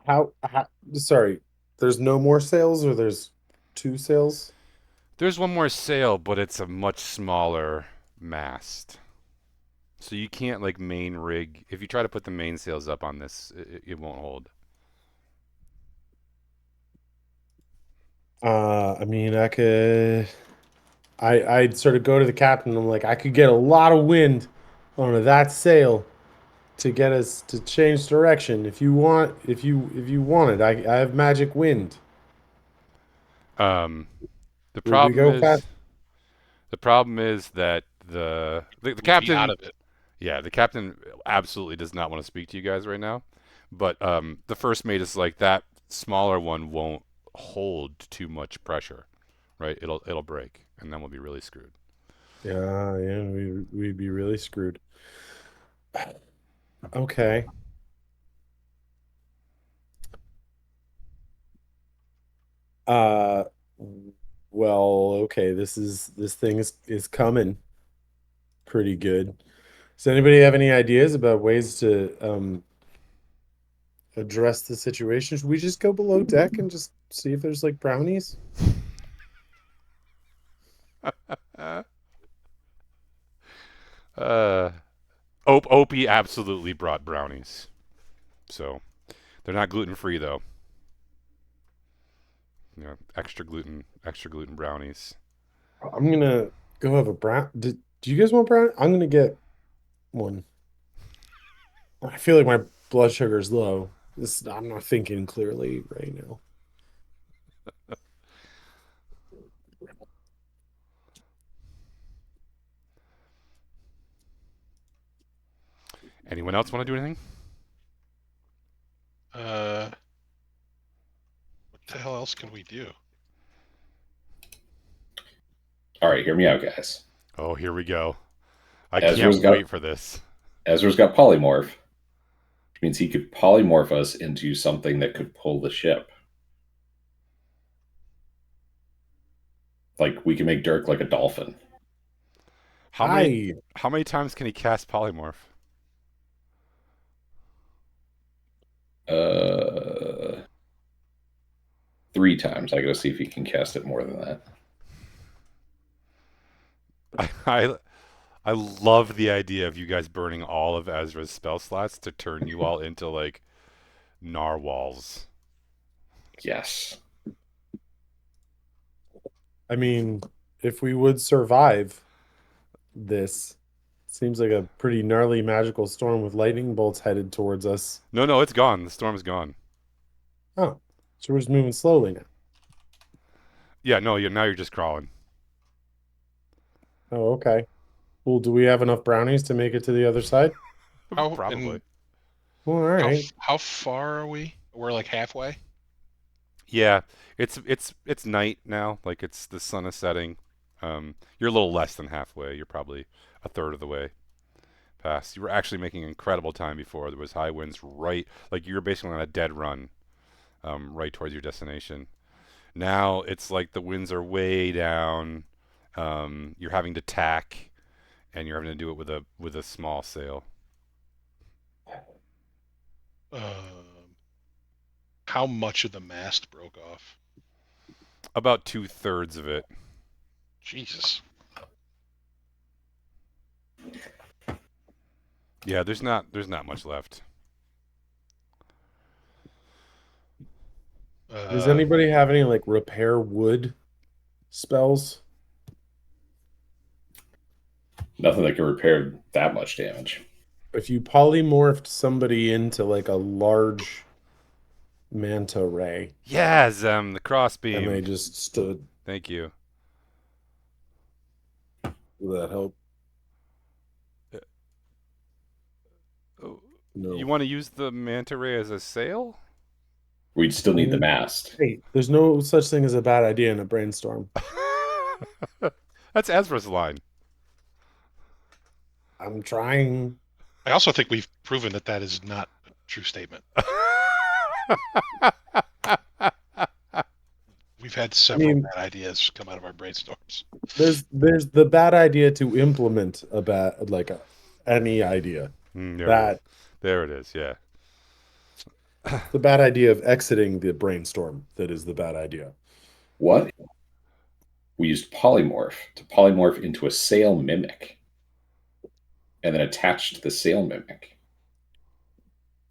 how sorry, there's no more sales, or there's 2 sales? There's one more sail, but it's a much smaller mast. So you can't like main rig. If you try to put the main sails up on this, it won't hold. I mean, I'd sort of go to the captain and I'm like, I could get a lot of wind on that sail to get us to change direction. If you want it, I have magic wind. Um, the Would we problem go is fast? the problem is that the We'd be out captain. of it. Yeah, the captain absolutely does not want to speak to you guys right now. But the first mate is like, that smaller one won't hold too much pressure, right? It'll break, and then we'll be really screwed. Yeah, we'd be really screwed. Okay. Uh, well, okay. This thing is coming pretty good. Does anybody have any ideas about ways to address the situation? Should we just go below deck and just see if there's like brownies? Uh, Opie absolutely brought brownies, so they're not gluten free though. Extra gluten brownies. I'm gonna go have a brown. Do you guys want brown? I'm gonna get one. I feel like my blood sugar is low. I'm not thinking clearly right now. Anyone else want to do anything? the hell else can we do? All right, hear me out, guys. Oh, here we go. I Ezra's can't got wait for this. polymorph, which means he could polymorph us into something that could pull the ship. Like we can make Dirk like a dolphin. How many times can he cast polymorph? Uh, 3 times. I gotta see if he can cast it more than that. I love the idea of you guys burning all of Ezra's spell slots to turn you all into like narwhals. Yes. I mean, if we would survive this, seems like a pretty gnarly magical storm with lightning bolts headed towards us. No, it's gone. The storm's gone. Oh, so we're just moving slowly now. Yeah, no, now you're just crawling. Oh, okay. Well, do we have enough brownies to make it to the other side? Probably. Well, all right. How far are we? We're like halfway. Yeah, it's night now. Like it's the sun is setting. You're a little less than halfway. You're probably a third of the way past. You were actually making incredible time before. There was high winds right, like you were basically on a dead run, right towards your destination. Now it's like the winds are way down. You're having to tack, and you're having to do it with a small sail. How much of the mast broke off? About 2/3 of it. Jesus. Yeah, there's not much left. Does anybody have any like repair wood spells? Nothing that can repair that much damage. If you polymorphed somebody into like a large manta ray Yeah, Zem, the crossbeam. and they just stood, Thank you. will that help? No. You want to use the manta ray as a sail? We'd still need the mast. Hey, there's no such thing as a bad idea in a brainstorm. That's Ezra's line. I'm trying. I also think we've proven that that is not a true statement. We've had several bad ideas come out of our brainstorms. There's the bad idea to implement a bad any idea. There it is. Yeah. The bad idea of exiting the brainstorm that is the bad idea. What? We used polymorph to polymorph into a sail mimic, and then attached the sail mimic.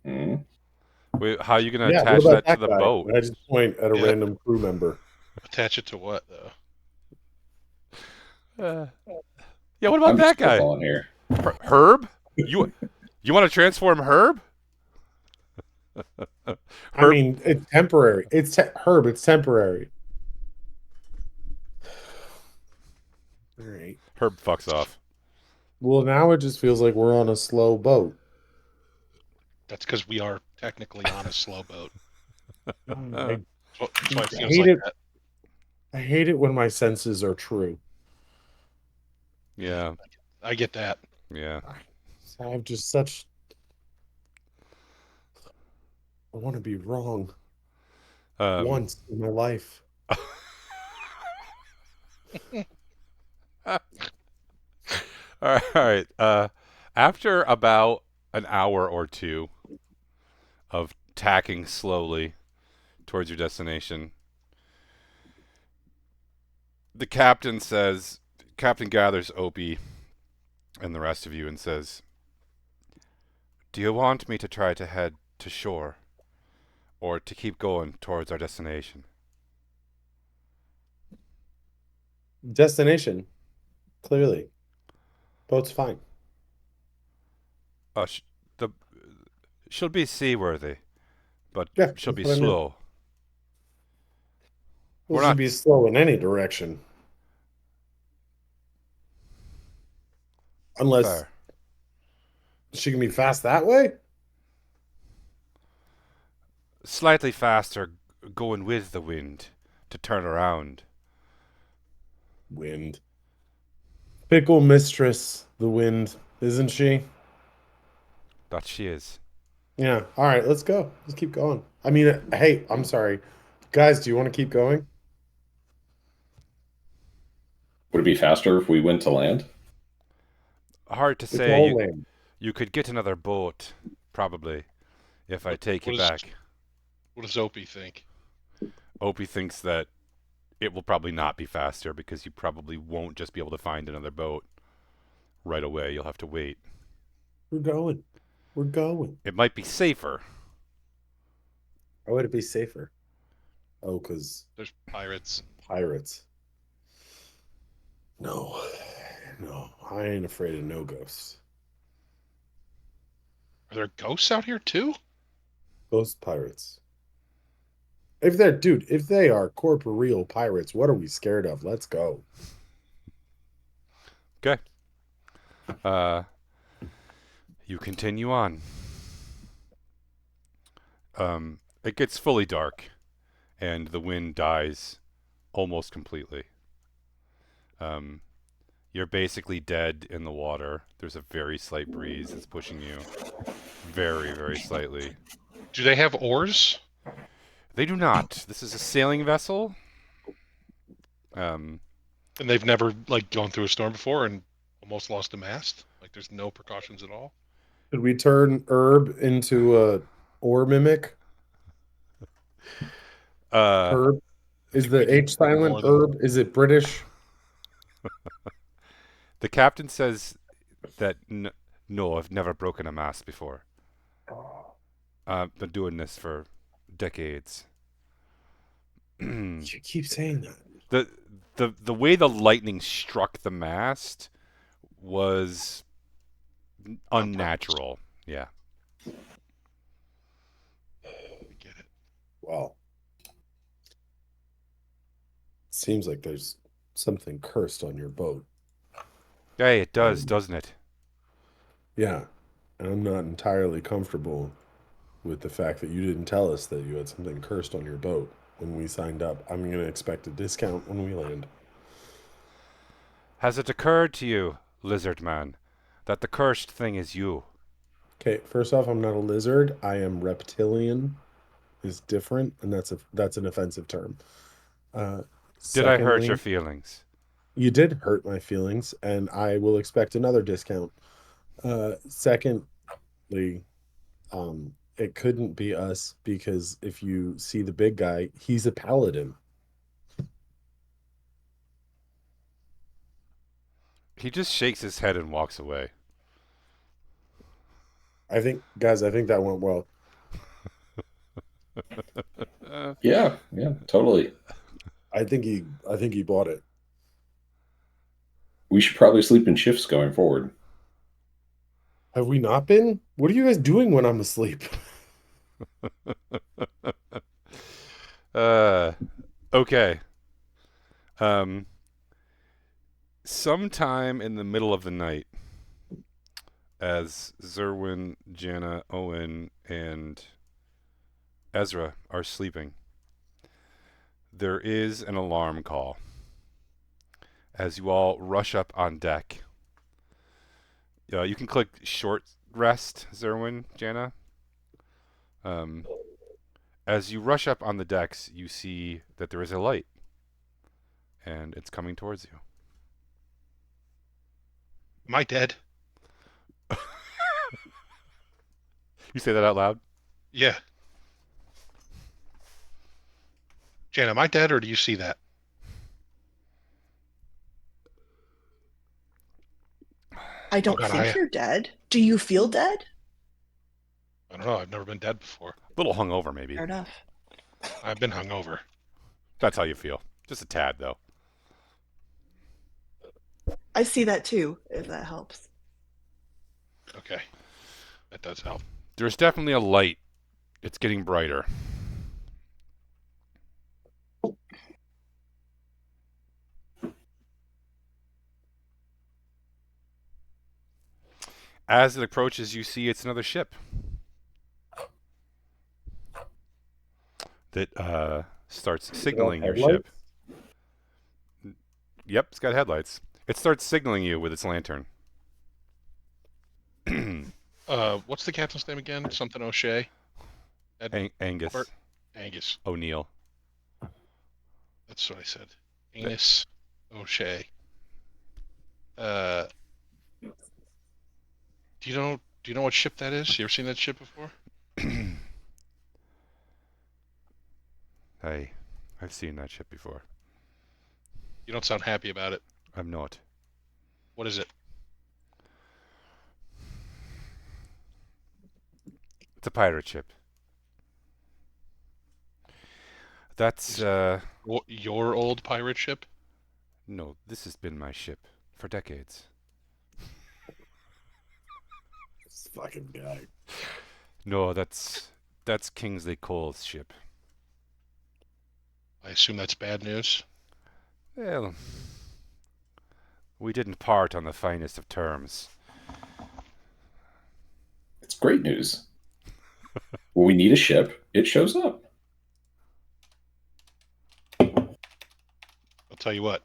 Wait, how are you going to attach that to the boat? I just point at a random crew member. Attach it to what, though? Yeah, what about that guy? Here. Herb? You want to transform Herb? Herb? I mean, it's temporary. Herb, it's temporary. All right. Herb fucks off. Well, now it just feels like we're on a slow boat. That's because we are technically on a slow boat. I hate it when my senses are true. Yeah. I get that. Yeah. I have just such... I want to be wrong. Once in my life. All right. After about an hour or two of tacking slowly towards your destination, the captain gathers Opie and the rest of you and says, "Do you want me to try to head to shore, or to keep going towards our destination?" Destination. Clearly. Boat's fine. She'll be seaworthy, but she'll be slow. Well, she'll be slow in any direction. Unless she can be fast that way? Slightly faster going with the wind to turn around. Wind. Fickle mistress, the wind, isn't she? That she is. Yeah. All right, let's go. Let's keep going. I mean, hey, I'm sorry. Guys, do you want to keep going? Would it be faster if we went to land? Hard to It's say. all land. You could get another boat, probably, if I take you what does- back. What does Opie think? Opie thinks that it will probably not be faster because you probably won't just be able to find another boat right away. You'll have to wait. We're going. We're going. It might be safer. How would it be safer? Oh, because There's pirates. pirates. No. No, I ain't afraid of no ghosts. Are there ghosts out here too? Ghost pirates. If they're, dude, if they are corporeal pirates, what are we scared of? Let's go. Okay. You continue on. It gets fully dark, and the wind dies almost completely. You're basically dead in the water. There's a very slight breeze that's pushing you. Very, very slightly. Do they have oars? They do not. This is a sailing vessel. And they've never like gone through a storm before and almost lost a mast? Like there's no precautions at all? Could we turn herb into a ore mimic? Herb? Is think we the can H silent more than- herb? Is it British? The captain says that no, I've never broken a mast before. I've been doing this for decades. You keep saying that. The way the lightning struck the mast was unnatural. Yeah. I get it. Well, seems like there's something cursed on your boat. Hey, it does, doesn't it? Yeah, and I'm not entirely comfortable with the fact that you didn't tell us that you had something cursed on your boat when we signed up. I'm going to expect a discount when we land. Has it occurred to you, lizard man, that the cursed thing is you? Okay, first off, I'm not a lizard. I am reptilian. Is different, and that's an offensive term. Did I hurt Secondly, your feelings? you did hurt my feelings, and I will expect another discount. Secondly, it couldn't be us because if you see the big guy, he's a paladin. He just shakes his head and walks away. I think, guys, I think that went well. Yeah, totally. I think he bought it. We should probably sleep in shifts going forward. Have we not been? What are you guys doing when I'm asleep? Okay. Sometime in the middle of the night, as Zerwin, Jana, Owen, and Ezra are sleeping, there is an alarm call. As you all rush up on deck, you can click short rest, Zerwin, Jana. As you rush up on the decks, you see that there is a light, and it's coming towards you. Am I dead? You say that out loud? Yeah. Jan, am I dead or do you see that? I don't God, think you're dead. Do you feel dead? I don't know. I've never been dead before. A little hungover, maybe. Fair enough. I've been hungover. That's how you feel. Just a tad, though. I see that too, if that helps. Okay. That does help. There's definitely a light. It's getting brighter. As it approaches, you see it's another ship. that starts Is it all signaling your ship. headlights? Yep, it's got headlights. It starts signaling you with its lantern. What's the captain's name again? Something O'Shea? Angus Albert? Angus. O'Neill. That's what I said. Anus O'Shea. Uh, do you know what ship that is? You ever seen that ship before? Hey, I've seen that ship before. You don't sound happy about it. I'm not. What is it? It's a pirate ship. That's, Your old pirate ship? no, this has been my ship for decades. This fucking guy. No, that's Kingsley Cole's ship. I assume that's bad news. Well, we didn't part on the finest of terms. It's great news. When we need a ship, it shows up. I'll tell you what.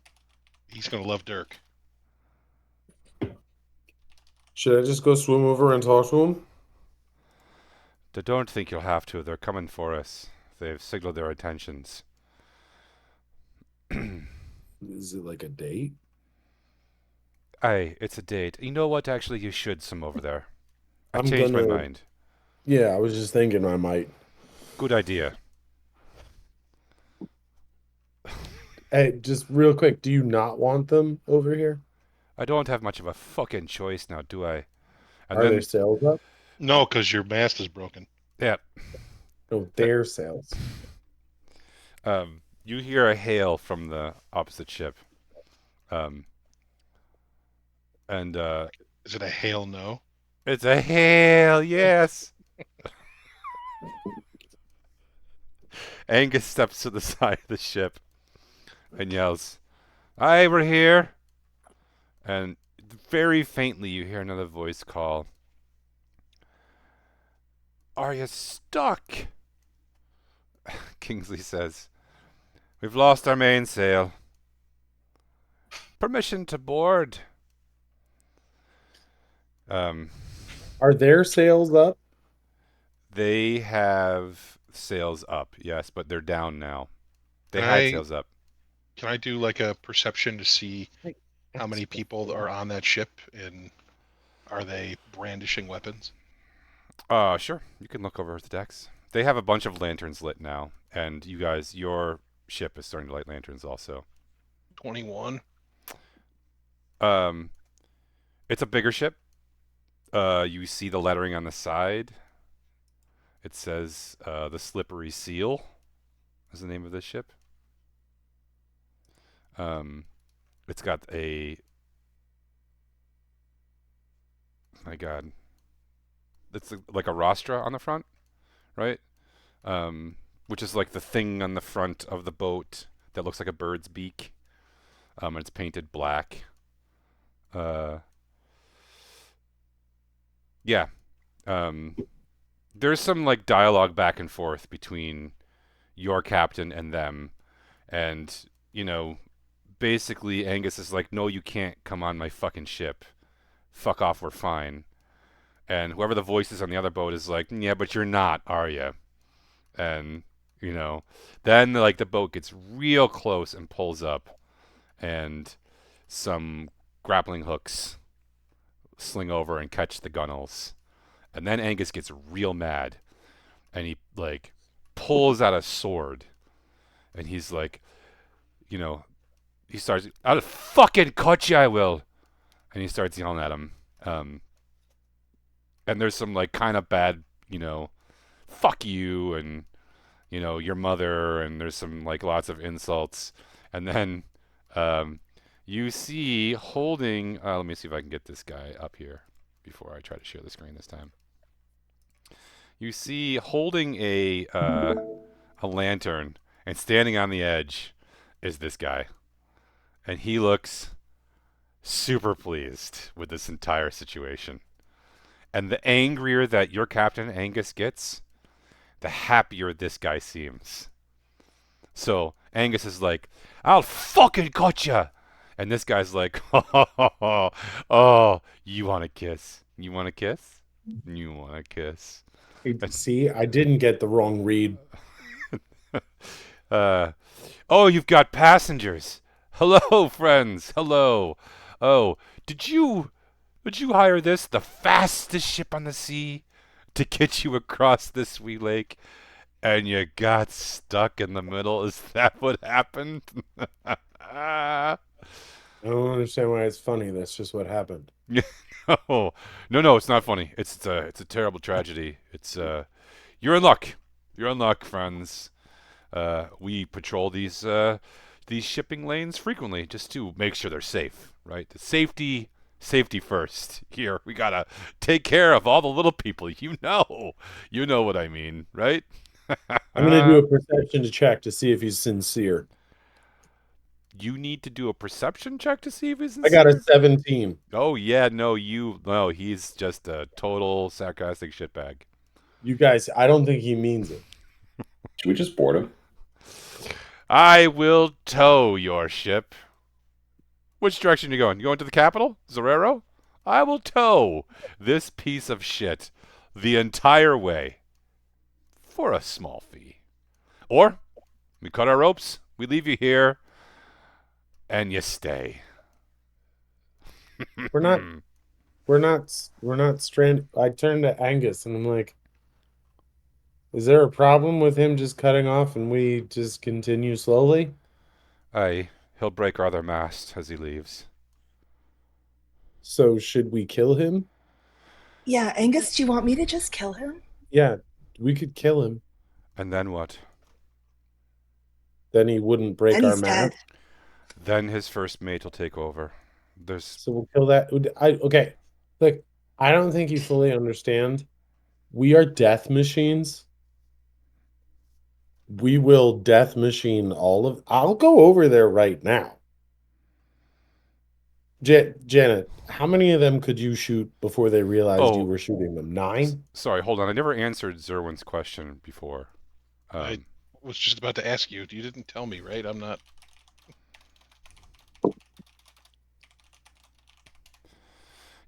He's gonna love Dirk. Should I just go swim over and talk to him? Don't think you'll have to. They're coming for us. They've signaled their intentions. Is it like a date? Aye, it's a date. You know what? Actually, you should swim over there. I I'm changed my gonna- mind. Yeah, I was just thinking I might. Good idea. Hey, just real quick, do you not want them over here? I don't have much of a fucking choice now, do I? And Are then, their sails up? No, because your mast is broken. yeah, No, their sails. you hear a hail from the opposite ship. And Is it a hail no? it's a hail, yes. Angus steps to the side of the ship and yells, "Aye, we're here." And very faintly you hear another voice call, "Are you stuck?" Kingsley says, "We've lost our mainsail. Permission to board." Are their sails up? They have sails up, yes, but they're down now. They Can had I- sails up. Can I do like a perception to see how many people are on that ship and are they brandishing weapons? Sure. You can look over the decks. They have a bunch of lanterns lit now, and you guys, your ship is starting to light lanterns also. 21. It's a bigger ship. You see the lettering on the side. It says the Slippery Seal is the name of this ship. It's got a, my God, it's like a rostra on the front, right? Which is like the thing on the front of the boat that looks like a bird's beak. And it's painted black. Yeah. There's some like dialogue back and forth between your captain and them, and you know, basically Angus is like, "No, you can't come on my fucking ship. Fuck off, we're fine." And whoever the voice is on the other boat is like, "Yeah, but you're not, are you?" And you know, then like the boat gets real close and pulls up, and some grappling hooks sling over and catch the gunnels. And then Angus gets real mad, and he like pulls out a sword, and he's like, you know, he starts, "I'll fucking cut you, I will," and he starts yelling at him. And there's some like kind of bad, you know, "fuck you" and you know, "your mother," and there's some like lots of insults, and then you see holding. Let me see if I can get this guy up here before I try to share the screen this time. You see holding a lantern and standing on the edge is this guy, and he looks super pleased with this entire situation. And the angrier that your captain Angus gets, the happier this guy seems. So Angus is like, I'll fucking cut ya. And this guy's like, oh, you want a kiss? You want a kiss? You want a kiss? See, I didn't get the wrong read. Uh, oh, you've got passengers. Hello, friends. Hello. Oh, did you hire this, the fastest ship on the sea, to get you across this wee lake? And you got stuck in the middle. Is that what happened? I don't understand why it's funny. That's just what happened. No, no, it's not funny. It's a terrible tragedy. It's you're in luck. You're in luck, friends. We patrol these shipping lanes frequently just to make sure they're safe. Right, the safety first. Here, we gotta take care of all the little people. You know what I mean, right? I'm gonna do a perception check to see if he's sincere. You need to do a perception check to see if he's I got a sincere? 17. Oh yeah, no, he's just a total sarcastic shitbag. You guys, I don't think he means it. Should we just board him? I will tow your ship. Which direction you going? You going to the capital, Zerrero? I will tow this piece of shit the entire way for a small fee. Or we cut our ropes, we leave you here, and you stay. We're not we're not stranded. I turned to Angus and I'm like, is there a problem with him just cutting off and we just continue slowly? Aye, he'll break our other mast as he leaves. So should we kill him? Yeah, Angus, do you want me to just kill him? Yeah, we could kill him. And then what? Then he wouldn't break And our he's mast. dead. Then his first mate will take over. There's So we'll kill that. Okay. Look, I don't think you fully understand. We are death machines. We will death machine all of. I'll go over there right now. Janet, how many of them could you shoot before they realized you were shooting them? 9? Sorry, hold on. I never answered Zerwin's question before. I was just about to ask you. You didn't tell me, right? I'm not.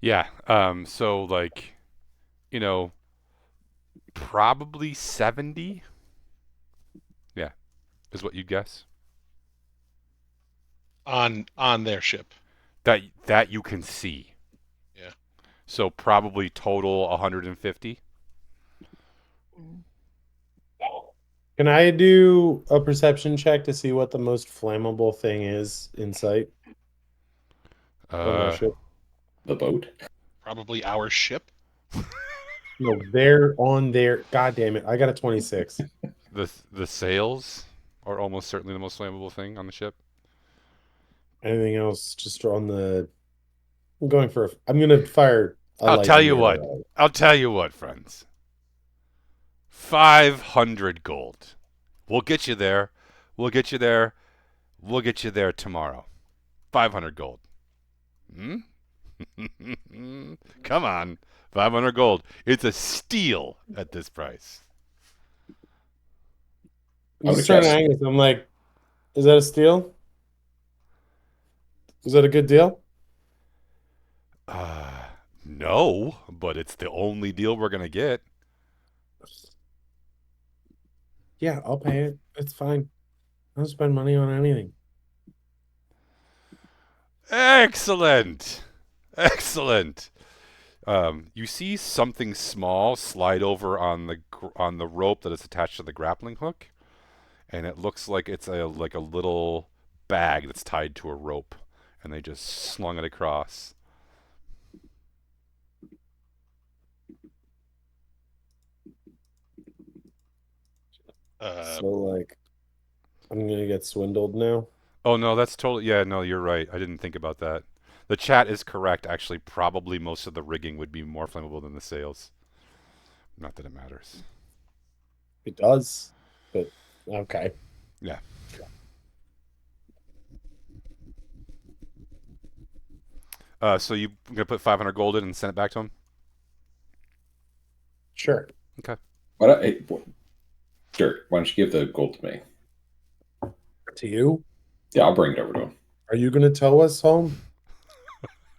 Yeah. So like, probably 70. Yeah, is what you guess. On their ship. That you can see. Yeah. So probably total 150. Can I do a perception check to see what the most flammable thing is in sight on our ship? The boat? Probably our ship. No, they're on their. God damn it! I got a 26. The sails are almost certainly the most flammable thing on the ship. Anything else? Just on the. I'm going for. I'm gonna fire. I'll tell you what, friends. 500 gold. We'll get you there. We'll get you there. We'll get you there tomorrow. 500 gold. Hmm? Come on. 500 gold. It's a steal at this price. I'm just trying to Angus. I'm like, is that a steal? Is that a good deal? No, but it's the only deal we're gonna get. Yeah, I'll pay it. It's fine. I don't spend money on anything. Excellent. Excellent. You see something small slide over on the rope that is attached to the grappling hook, and it looks like it's a little bag that's tied to a rope, and they just slung it across. So like, I'm gonna get swindled now. Oh no, that's totally no. You're right. I didn't think about that. The chat is correct. Actually, probably most of the rigging would be more flammable than the sails. Not that it matters. It does, but okay. Yeah. So you gonna put 500 gold in and send it back to him? Sure. Okay. Sure. Why don't you give the gold to me? To you? Yeah, I'll bring it over to him. Are you going to tow us home?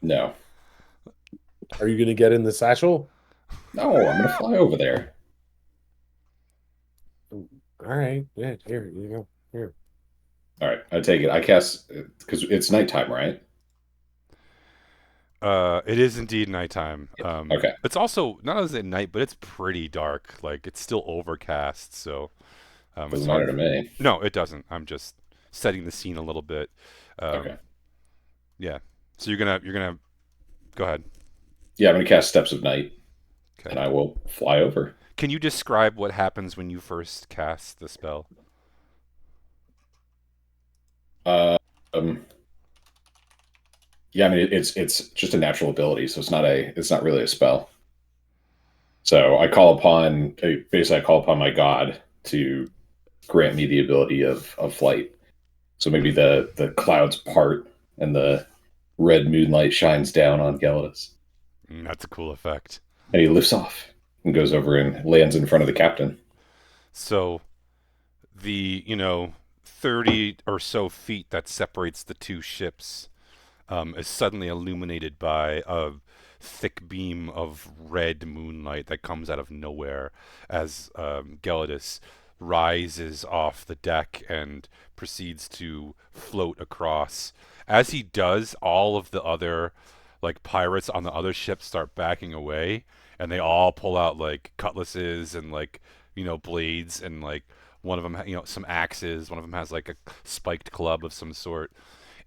No. Are you going to get in the satchel? No, I'm going to fly over there. All right. Yeah, here you go. Here. All right, I take it. I cast, because it's nighttime, right? It is indeed nighttime. Okay. It's also not as at night, but it's pretty dark. Like it's still overcast, so it's Doesn't matter to me. No, it doesn't. I'm just setting the scene a little bit. Okay. Yeah. So you're gonna go ahead. Yeah, I'm going to cast Steps of Night, Okay. and I will fly over. Can you describe what happens when you first cast the spell? Yeah, I mean it's just a natural ability, so it's not really a spell. So I call upon basically I call upon my god to grant me the ability of flight. So maybe the clouds part and the red moonlight shines down on Gelidus, That's a cool effect. and he lifts off and goes over and lands in front of the captain. So the 30 or so feet that separates the two ships is suddenly illuminated by a thick beam of red moonlight that comes out of nowhere as Gelidus rises off the deck and proceeds to float across. As he does, all of the other like pirates on the other ships start backing away, and they all pull out like cutlasses and like blades, and like one of them some axes. One of them has like a spiked club of some sort,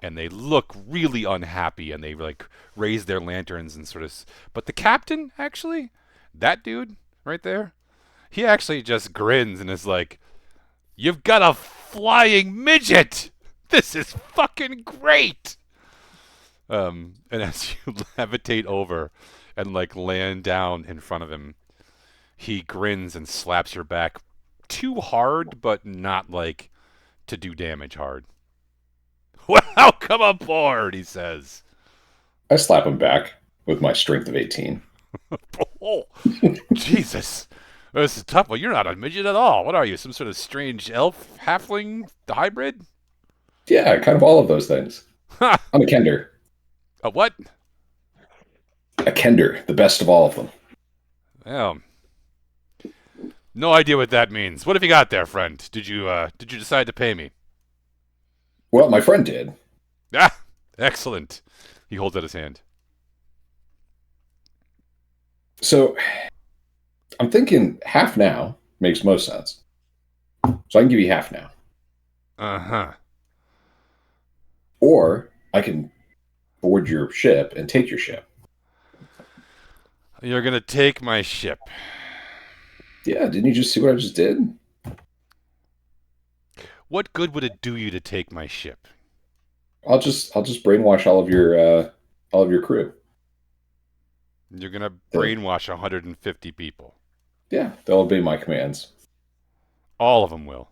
and they look really unhappy, and they like raise their lanterns and sort of. But the captain, actually, that dude right there, he actually just grins and is like, "You've got a flying midget. This is fucking great." And as you levitate over and like land down in front of him, he grins and slaps your back too hard, but not like to do damage hard. "Welcome aboard," he says. I slap him back with my strength of 18. Oh, Jesus. This is tough. Well, you're not a midget at all. What are you, some sort of strange elf, halfling, hybrid? Yeah, kind of all of those things. Ha! I'm a Kender. A what? A Kender, the best of all of them. Well, no idea what that means. What have you got there, friend? Did you decide to pay me? Well, my friend did. Ah, excellent. He holds out his hand. So I'm thinking half now makes most sense. So I can give you half now. Uh-huh. Or I can board your ship and take your ship. You're gonna take my ship. Yeah, didn't you just see what I just did? What good would it do you to take my ship? I'll just brainwash all of your crew. You're gonna brainwash 150 people. Yeah, they'll obey my commands. All of them will.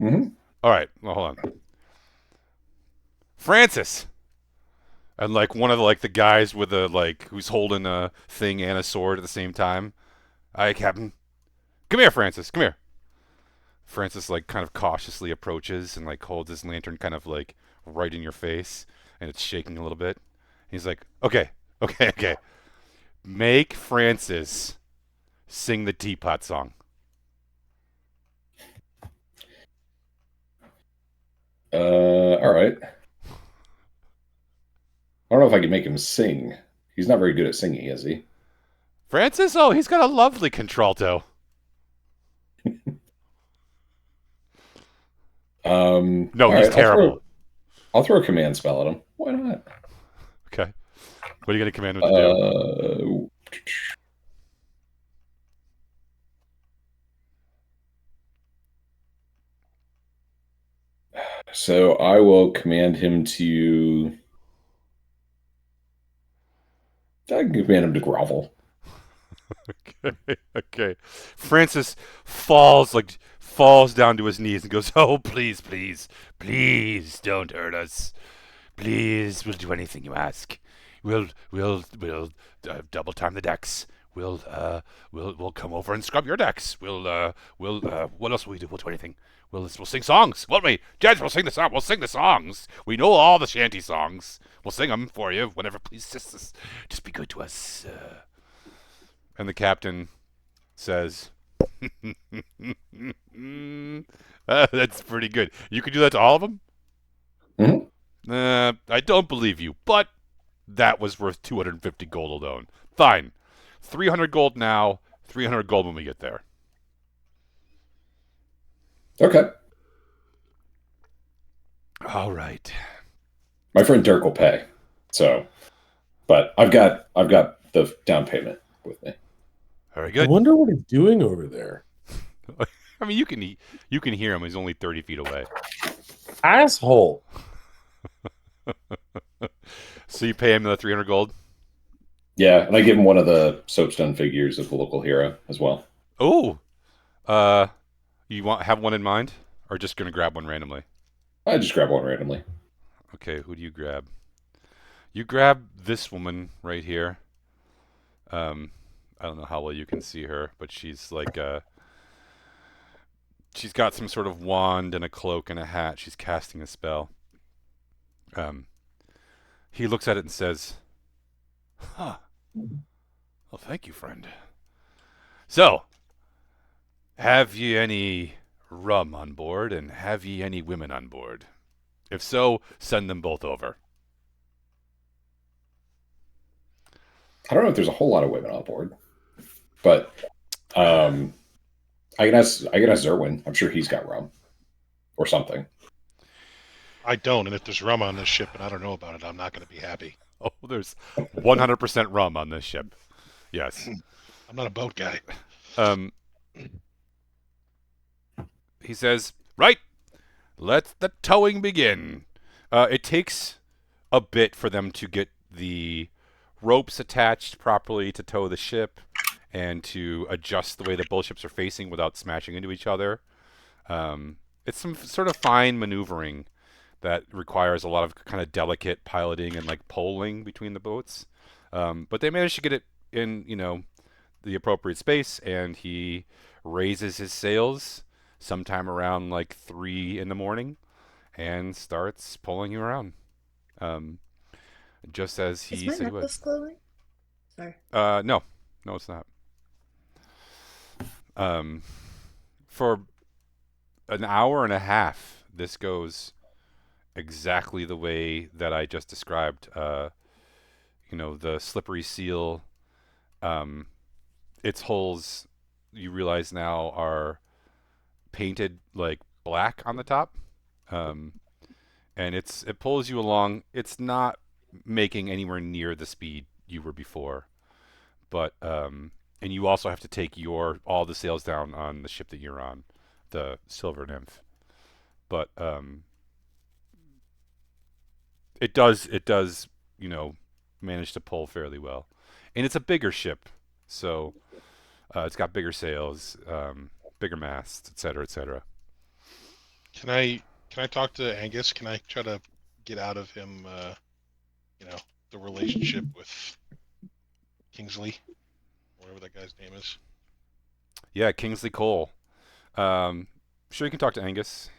Mm-hmm. All right. Well, hold on. Francis. And like one of the guys with a who's holding a thing and a sword at the same time. Aye, Captain. Come here, Francis. Come here. Francis like kind of cautiously approaches and like holds his lantern kind of like right in your face, and it's shaking a little bit. He's like, okay. Make Francis sing the teapot song. All right. I don't know if I can make him sing. He's not very good at singing, is he? Francis? Oh, he's got a lovely contralto. No, he's right, terrible. I'll throw a command spell at him. Why not? Okay. What are you going to command him to do? So I will command him to. I can command him to grovel. Okay. Francis falls down to his knees and goes, "Oh, please, don't hurt us. Please, we'll do anything you ask. We'll double time the decks. we'll come over and scrub your decks. What else will we do? We'll do anything. We'll sing songs, won't we? Judge, we'll sing the song. We'll sing the songs. We know all the shanty songs. We'll sing them for you whenever pleases us. Just be good to us. And the captain says, "That's pretty good. You can do that to all of them." I don't believe you, but that was worth 250 gold alone. Fine. 300 gold now, 300 gold when we get there. Okay. All right. My friend Dirk will pay. So, but I've got the down payment with me. Very I good. wonder what he's doing over there. I mean, you can hear him. He's only 30 feet away. Asshole. So you pay him the 300 gold? Yeah, and I give him one of the soapstone figures of the local hero as well. Oh. You have one in mind? Or just going to grab one randomly? I just grab one randomly. Okay, who do you grab? You grab this woman right here. I don't know how well you can see her, but she's like she's got some sort of wand and a cloak and a hat. She's casting a spell. He looks at it and says, "Huh. Well, thank you, friend. So, have ye any rum on board, and have ye any women on board? If so, send them both over." I don't know if there's a whole lot of women on board, but I can ask Zerwin. I'm sure he's got rum or something. I don't, and if there's rum on this ship and I don't know about it, I'm not going to be happy. Oh, there's 100% rum on this ship. Yes. I'm not a boat guy. He says, "Right, let the towing begin." It takes a bit for them to get the ropes attached properly to tow the ship and to adjust the way that both ships are facing without smashing into each other. It's some sort of fine maneuvering that requires a lot of kind of delicate piloting and like poling between the boats. But they managed to get it in, the appropriate space, and he raises his sails sometime around like 3 in the morning and starts pulling you around. Just as he Is my said he would. necklace glowing? Sorry. No, it's not. For an hour and a half, this goes exactly the way that I just described. The slippery seal. Its holes, you realize now, are painted like black on the top, and it pulls you along. It's not making anywhere near the speed you were before, but and you also have to take all the sails down on the ship that you're on, the Silver Nymph. But it does manage to pull fairly well, and it's a bigger ship, so it's got bigger sails, bigger masts, etc., etc. Can I talk to Angus? Can I try to get out of him, the relationship with Kingsley, whatever that guy's name is? Yeah, Kingsley Cole. Sure, you can talk to Angus.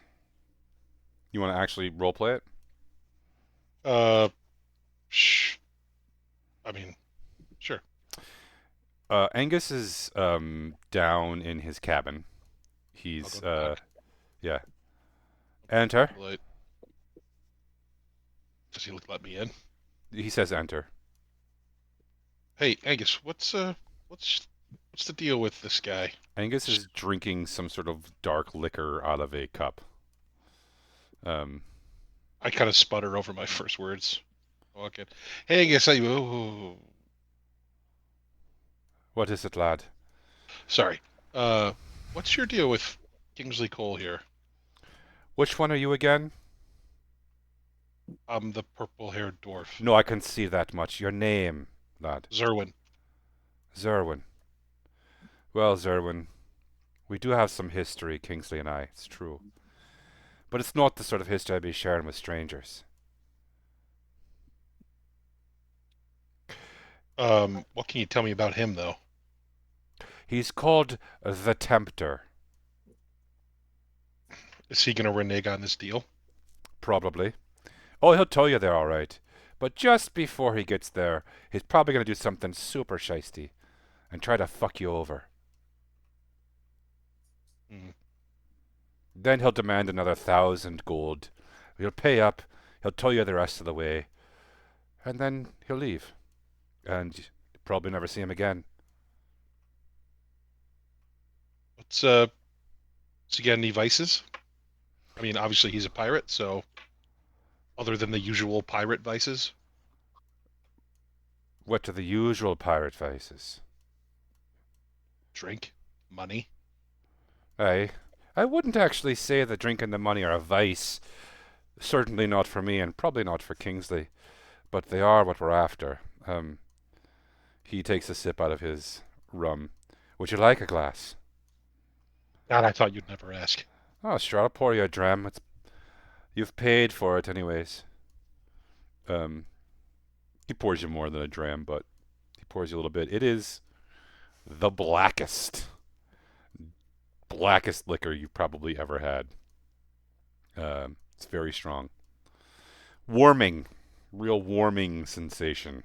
You want to actually roleplay it? I mean, sure. Angus is down in his cabin. He's yeah. Enter. Does he let me in? He says enter. Hey, Angus, what's the deal with this guy? Angus is drinking some sort of dark liquor out of a cup. I kind of sputter over my first words. Okay. Hey, Angus, What is it, lad? sorry. What's your deal with Kingsley Cole here? Which one are you again? I'm the purple-haired dwarf. No, I can see that much. Your name, lad. Zerwin. Zerwin. Well, Zerwin, we do have some history, Kingsley and I. It's true. But it's not the sort of history I'd be sharing with strangers. What can you tell me about him, though? He's called the Tempter. Is he going to renege on this deal? Probably. Oh, he'll tell you they're all right. But just before he gets there, he's probably going to do something super shisty and try to fuck you over. Mm. Then he'll demand another 1,000 gold. He'll pay up. He'll tell you the rest of the way. And then he'll leave. And you'll probably never see him again. Does he got any vices? I mean, obviously he's a pirate, so other than the usual pirate vices, What are the usual pirate vices? drink, money. I wouldn't actually say that drink and the money are a vice. Certainly not for me, and probably not for Kingsley. But they are what we're after. He takes a sip out of his rum. Would you like a glass? God, I thought you'd never ask. Oh, sure, I'll pour you a dram. You've paid for it anyways. He pours you more than a dram, but he pours you a little bit. It is the blackest liquor you've probably ever had. It's very strong. Warming. Real warming sensation.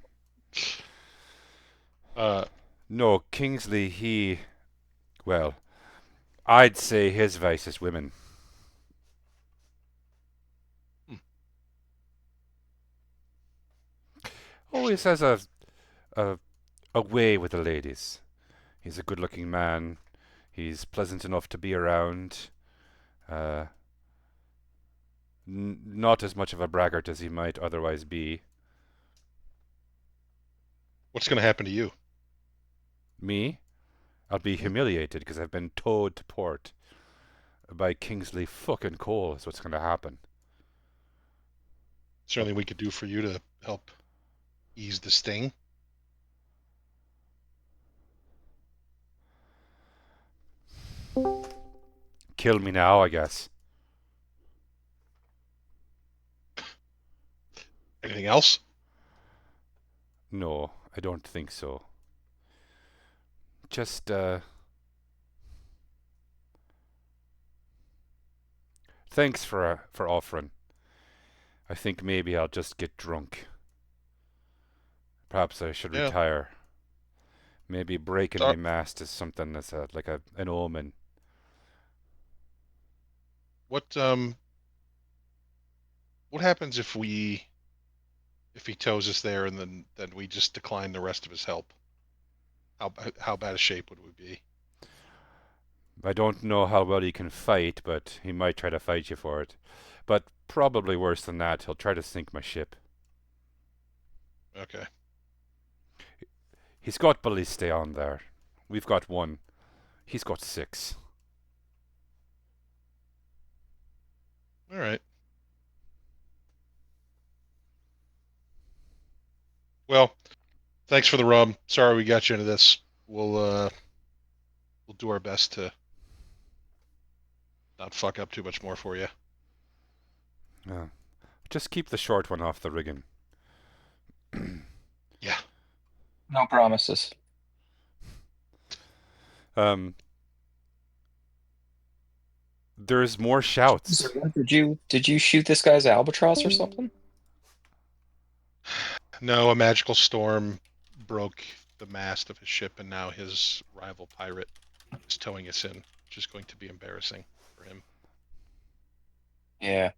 No, Kingsley, well, I'd say his vice is women. Always has a way with the ladies. He's a good-looking man. He's pleasant enough to be around. Not as much of a braggart as he might otherwise be. What's going to happen to you? Me? I'll be humiliated because I've been towed to port by Kingsley fucking Cole is what's going to happen. Is there anything we could do for you to help ease the sting? Kill me now, I guess. Anything else? No, I don't think so. Just, thanks for offering. I think maybe I'll just get drunk. Perhaps I should retire. Maybe breaking my mast is something that's like an omen. What happens if he tows us there and then we just decline the rest of his help? How bad a shape would we be? I don't know how well he can fight, but he might try to fight you for it. But probably worse than that, he'll try to sink my ship. Okay. He's got ballista on there. We've got 1. He's got 6. All right. Well, thanks for the rum. Sorry we got you into this. We'll do our best to not fuck up too much more for you. Just keep the short one off the rigging. Yeah. No promises. There's more shouts. Did you shoot this guy's albatross or something? No, a magical storm broke the mast of his ship, and now his rival pirate is towing us in, which is going to be embarrassing for him. Yeah.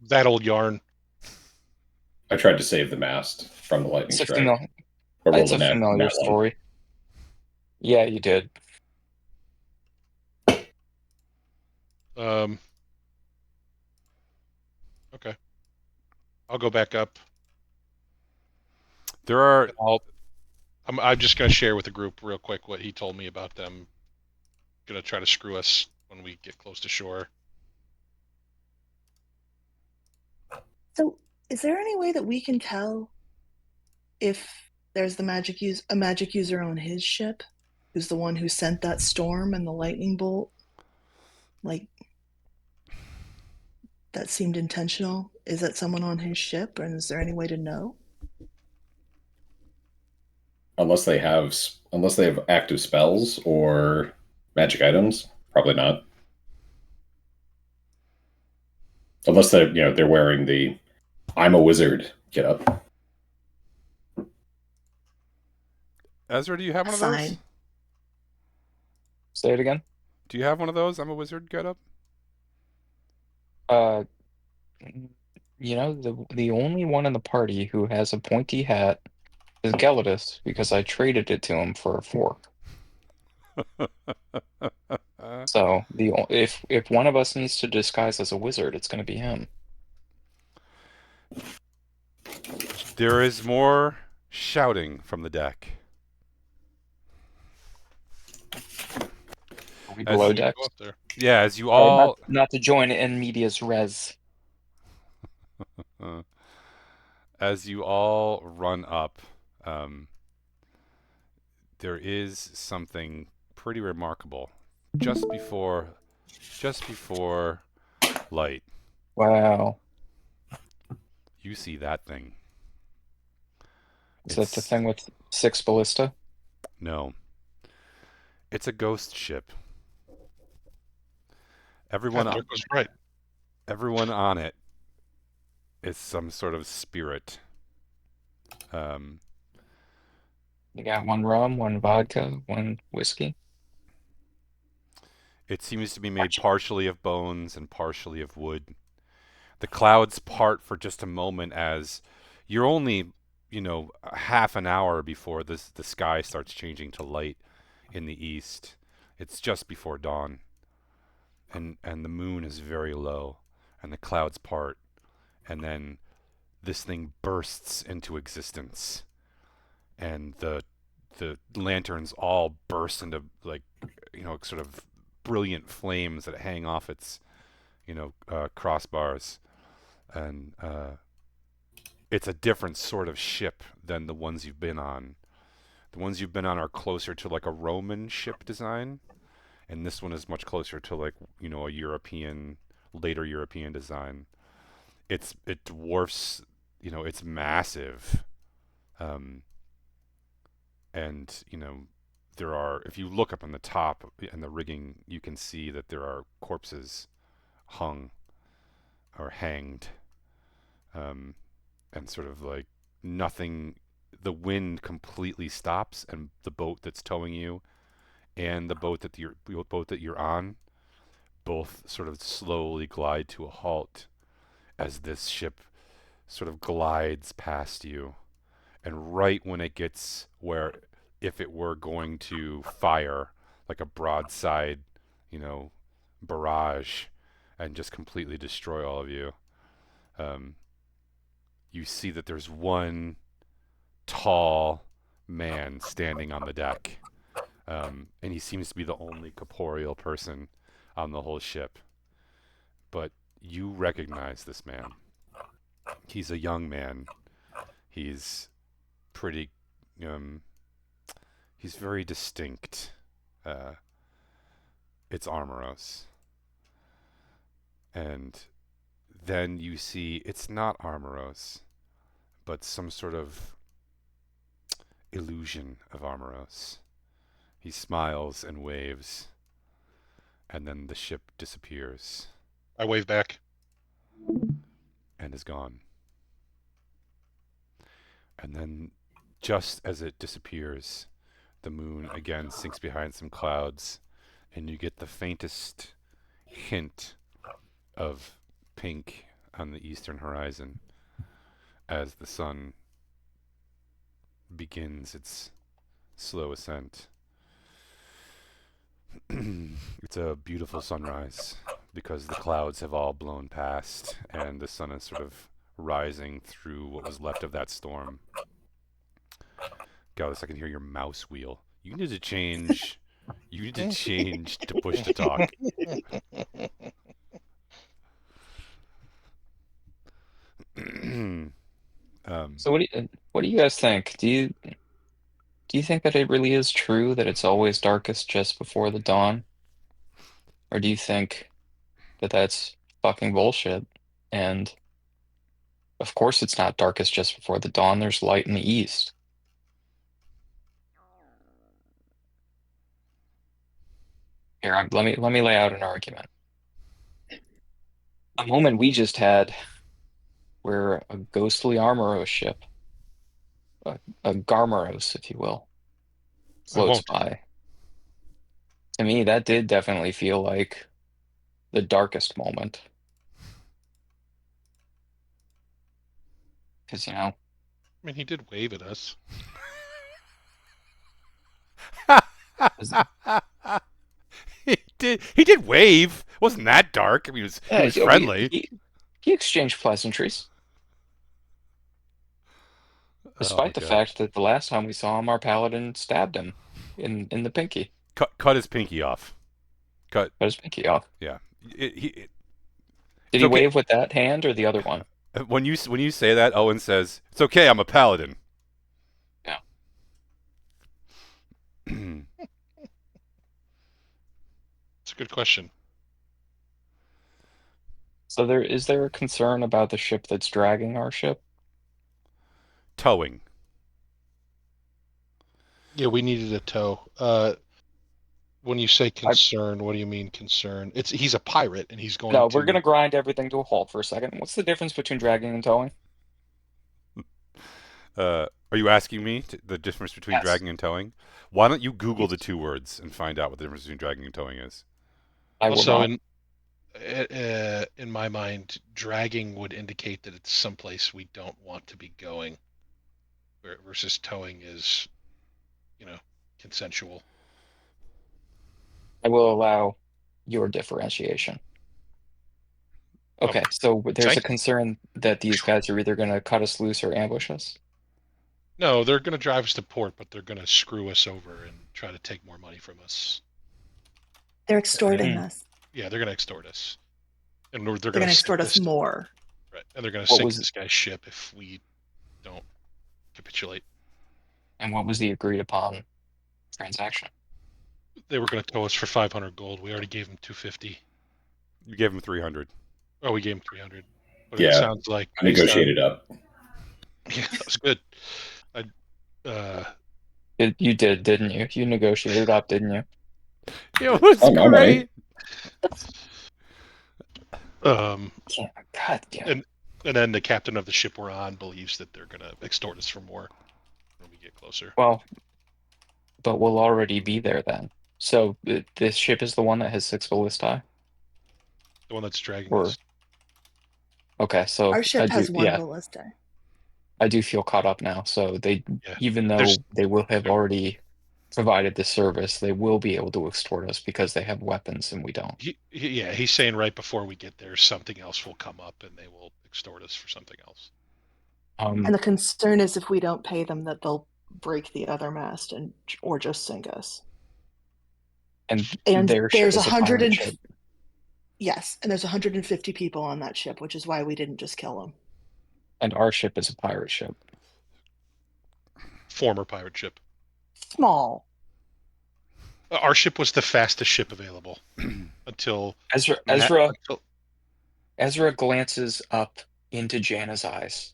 That old yarn. I tried to save the mast from the lightning It's a, strike. famil- Or rolled it's a nat familiar 1. story. Yeah, you did. Okay. I'll go back up. There are. I'm just going to share with the group real quick what he told me about them going to try to screw us when we get close to shore. So, is there any way that we can tell if there's a magic user on his ship, who's the one who sent that storm and the lightning bolt? Like, that seemed intentional. Is that someone on his ship, and is there any way to know? unless they have active spells or magic items, probably not. Unless they're wearing the "I'm a wizard" get up. Ezra, do you have one of those? Fine. Say it again. Do you have one of those? I'm a wizard get up. Uh, the only one in the party who has a pointy hat is Gelidus because I traded it to him for a fork. So if one of us needs to disguise as a wizard, it's going to be him. There is more shouting from the deck. Are we As below you decks? Go up there. Yeah, as you all Not to join in medias res. as you all run up, there is something pretty remarkable just before light. Wow. You see that thing. Is that the It's- thing with 6 ballista? No. It's a ghost ship. Everyone God, Dirk was right. everyone on it is some sort of spirit. You got 1 rum, 1 vodka, 1 whiskey. It seems to be made partially of bones and partially of wood. The clouds part for just a moment as you're only, half an hour before the sky starts changing to light in the east. It's just before dawn. And the moon is very low and the clouds part, and then this thing bursts into existence, and the lanterns all burst into, like, sort of brilliant flames that hang off its crossbars, and it's a different sort of ship than the ones you've been on. The ones you've been on are closer to like a Roman ship design, and this one is much closer to, like, a later European design. It dwarfs, it's massive, and there are, if you look up on the top and the rigging, you can see that there are corpses hung or hanged, and sort of like nothing. The wind completely stops, and the boat that's towing you and the boat that you're on both sort of slowly glide to a halt as this ship sort of glides past you. And right when it gets where, if it were going to fire like a broadside, barrage and just completely destroy all of you, you see that there's one tall man standing on the deck. And he seems to be the only corporeal person on the whole ship. But you recognize this man. He's a young man. He's pretty, he's very distinct. It's Armoros. And then you see it's not Armoros, but some sort of illusion of Armoros. He smiles and waves, and then the ship disappears I wave back. and is gone. And then, just as it disappears, the moon again sinks behind some clouds, and you get the faintest hint of pink on the eastern horizon as the sun begins its slow ascent. It's a beautiful sunrise because the clouds have all blown past and the sun is sort of rising through what was left of that storm. God, I can hear your mouse wheel. You need to change. You need to change to push to talk. So what do you guys think? Do you think that it really is true that it's always darkest just before the dawn? Or do you think that that's fucking bullshit? And of course it's not darkest just before the dawn. There's light in the east. Here, let me lay out an argument. A moment we just had where a ghostly Armoros ship, a Garmaros, if you will, I floats won't. by. To me, that did definitely feel like the darkest moment. Because, you know, I mean, he did wave at us. He did wave. Wasn't that dark? I mean, he yeah, was friendly. he exchanged pleasantries, Oh my despite the gosh. fact that the last time we saw him, our paladin stabbed him in the pinky. Cut his pinky off. Cut. Cut his pinky off. Yeah. Did It's he okay. wave with that hand or the other one? When you say that, Owen says, "It's okay. I'm a paladin." Yeah. It's a good question. So is there a concern about the ship that's dragging our ship? Towing. Yeah, we needed a tow. When you say concern, what do you mean concern? He's a pirate and he's going No, to. we're gonna grind everything to a halt for a second. What's the difference between dragging and towing? Are you asking me the difference between Yes. dragging and towing? Why don't you Google Yes. the two words and find out what the difference between dragging and towing is? I will Also, not. in my mind, dragging would indicate that it's someplace we don't want to be going, versus towing is, consensual. I will allow your differentiation. Okay, so there's a Thank you. concern that these guys are either gonna cut us loose or ambush us. No, they're going to drive us to port, but they're going to screw us over and try to take more money from us. They're extorting Mhm. us. Yeah, they're going to extort us, and they're They're going going to to extort us more. Right, and they're going to What sink was this guy's ship if we don't capitulate. and what was the agreed upon transaction? They were going to tow us for 500 gold. We already gave them 250. You gave him 300. Oh, we gave them 300. But Yeah. it sounds like I negotiated up. Yeah, that was good. You did, didn't you? You negotiated up, didn't you? It was Oh, my money. great. Yeah, God, yeah. And then the captain of the ship we're on believes that they're going to extort us for more when we get closer. Well, but we'll already be there then. So this ship is the one that has 6 ballistae? The one that's dragging Or us. okay, so Our ship has one ballista. I do feel caught up now. So Yeah. even though they will have already provided the service, they will be able to extort us because they have weapons and we don't. He's saying right before we get there, something else will come up and they will extort us for something else. And the concern is if we don't pay them, that they'll break the other mast or just sink us. And there's ship is a 100 pirate ship. Yes, and there's 150 people on that ship, which is why we didn't just kill them. And our ship is a pirate ship. Former pirate ship. Small. Our ship was the fastest ship available until Ezra glances up into Janna's eyes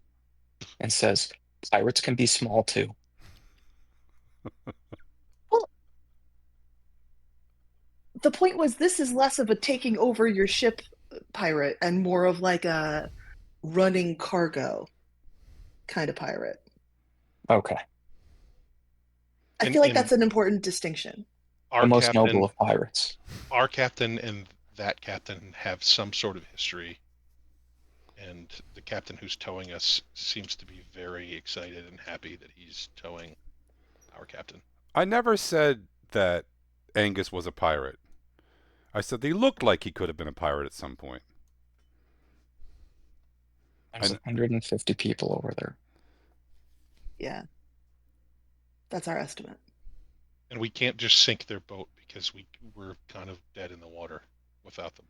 and says, "Pirates can be small too." Well, the point was, this is less of a taking over your ship pirate and more of like a running cargo kind of pirate. Okay. I feel like that's an important distinction. The most noble of pirates. Our captain and that captain have some sort of history, and the captain who's towing us seems to be very excited and happy that he's towing our captain. I never said that Angus was a pirate. I said they looked like he could have been a pirate at some point. There's 150 people over there. Yeah. That's our estimate. And we can't just sink their boat because we're kind of dead in the water without them.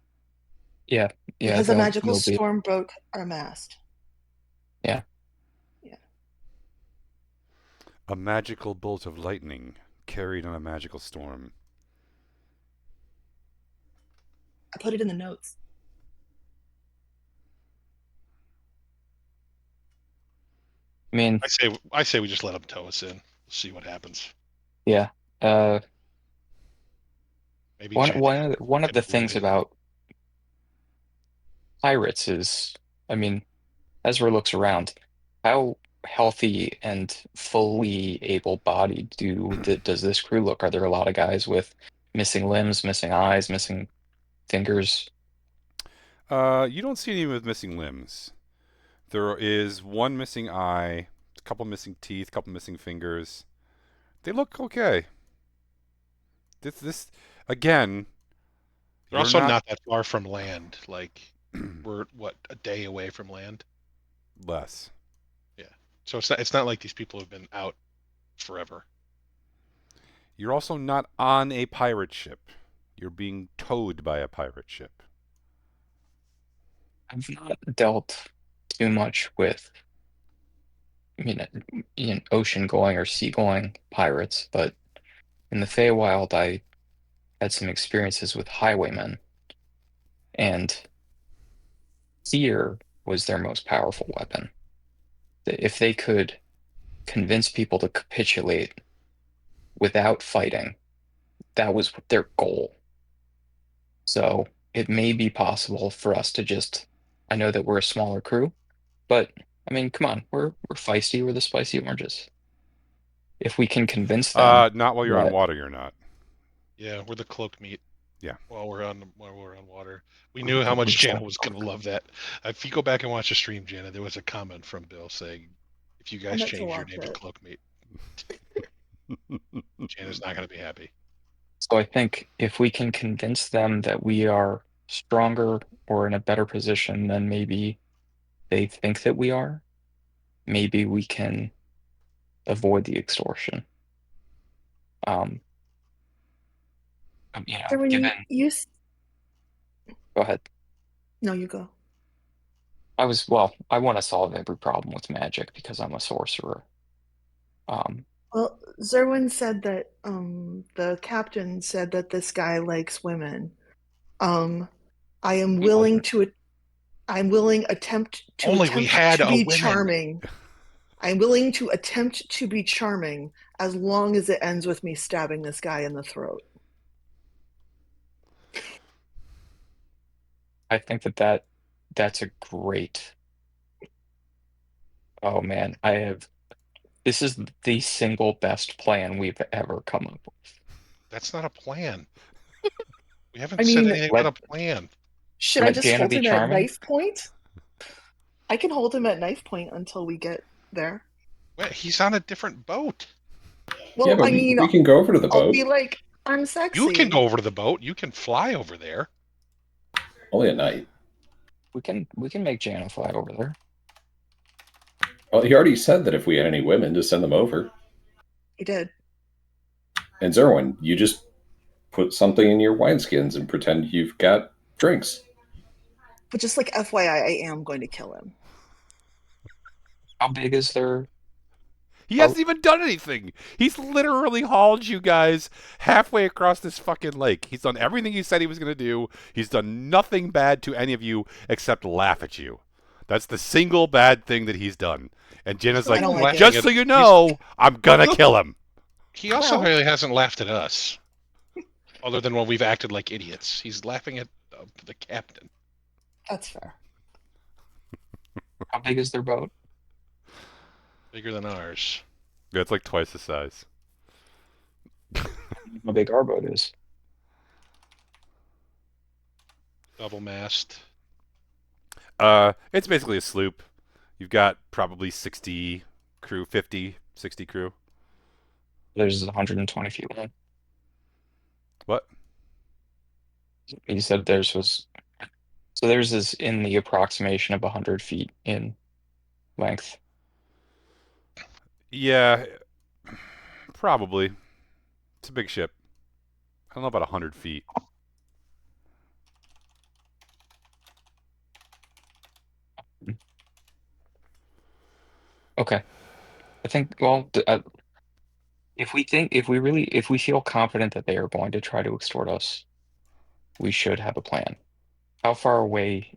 Yeah. Because a magical storm broke our mast. Yeah. Yeah. A magical bolt of lightning carried on a magical storm. I put it in the notes. I mean, I say we just let them tow us in. See what happens. Yeah. Maybe One Janet one of can the avoid things it. about pirates is, I mean, Ezra looks around, how healthy and fully able-bodied does this crew look? Are there a lot of guys with missing limbs, missing eyes, missing fingers? You don't see anyone with missing limbs. There is one missing eye, a couple missing teeth, a couple missing fingers. They look okay. This again. They're You're also not not that far from land. Like we're what, a day away from land. less. Yeah. So it's not like these people have been out forever. You're also not on a pirate ship. You're being towed by a pirate ship. I've not dealt too much with, I mean, ocean-going or sea-going pirates, but in the Feywild, I had some experiences with highwaymen, and fear was their most powerful weapon. If they could convince people to capitulate without fighting, that was their goal. So it may be possible for us to just, I know that we're a smaller crew, but I mean, come on, we're feisty, we're the spicy oranges. If we can convince them Not while you're on that, water. You're not. Yeah, we're the cloak meat. Yeah. While we're on water, we knew how much Jana was gonna love that. If you go back and watch the stream, Jana, there was a comment from Bill saying, "If you I guys meant to change your watch name to it. cloak meat, Jana's not gonna be happy." so I think if we can convince them that we are stronger or in a better position than maybe they think that we are, maybe we can avoid the extortion. Um, So when given, go ahead. no, you go. I want to solve every problem with magic because I'm a sorcerer. Well, Zerwin said that the captain said that this guy likes women. I am We like willing it. to. I'm willing to Only we attempt had to a be women. charming. I'm willing to attempt to be charming as long as it ends with me stabbing this guy in the throat. I think that's a great. Oh man, this is the single best plan we've ever come up with. That's not a plan. We haven't I said mean, anything Let about a plan. should I let just Jana hold be him at charming. knife point? I can hold him at knife point until we get there. Wait, he's on a different boat. Yeah, Well, but I mean, we can go over to the I'll be boat like, I'm You can go sexy. over to the boat. You can fly over there. only at night. We can make Jana fly over there. Well, he already said that if we had any women, to send them over. He did. And Zerwin, you just put something in your wineskins and pretend you've got drinks. But just like FYI, I am going to kill him. How big is their He boat? hasn't even done anything. He's literally hauled you guys halfway across this fucking lake. He's done everything he said he was going to do. He's done nothing bad to any of you except laugh at you. That's the single bad thing that he's done. And Jenna's I like, don't like it. just so you know, I'm going to kill him. He also Well- really hasn't laughed at us, other than when we've acted like idiots. He's laughing at the captain. That's fair. How big is their boat? Bigger than ours. Yeah, it's like twice the size. How big our boat is? Double mast. It's basically a sloop. You've got probably 60 crew, 50, 60 crew. There's 120 feet long. What? You said theirs was. So theirs is in the approximation of 100 feet in length. Yeah, probably. It's a big ship. I don't know about 100 feet. Okay. I think, well, if we feel confident that they are going to try to extort us, we should have a plan. How far away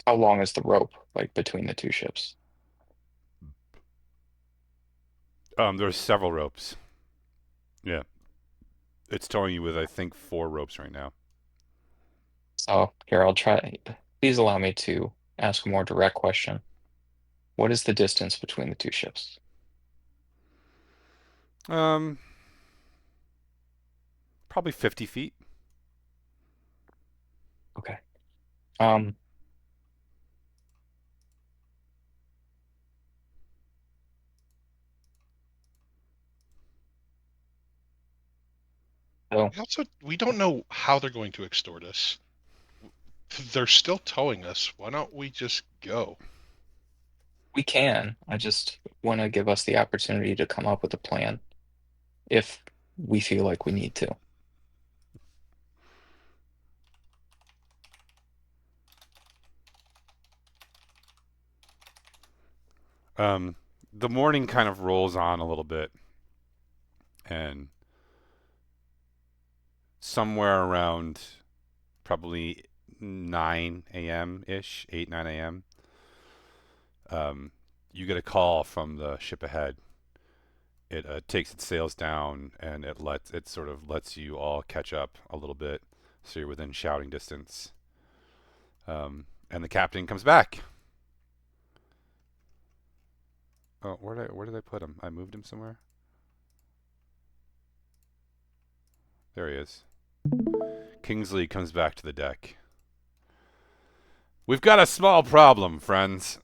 how long is the rope, like between the two ships? There's several ropes. Yeah. It's towing you with, I think, 4 ropes right now. So here, I'll try. Please allow me to ask a more direct question. What is the distance between the two ships? Um, Probably 50 feet. Okay. Um, so We don't know how they're going to extort us. They're still towing us. Why don't we just go? we can. I just want to give us the opportunity to come up with a plan if we feel like we need to. Um, the morning kind of rolls on a little bit, and somewhere around probably 9 a.m. ish, 8, 9 a.m. You get a call from the ship ahead. It takes its sails down, and it sort of lets you all catch up a little bit, so you're within shouting distance. And the captain comes back. Oh, where did I put him? I moved him somewhere. There he is. Kingsley comes back to the deck. We've got a small problem, friends.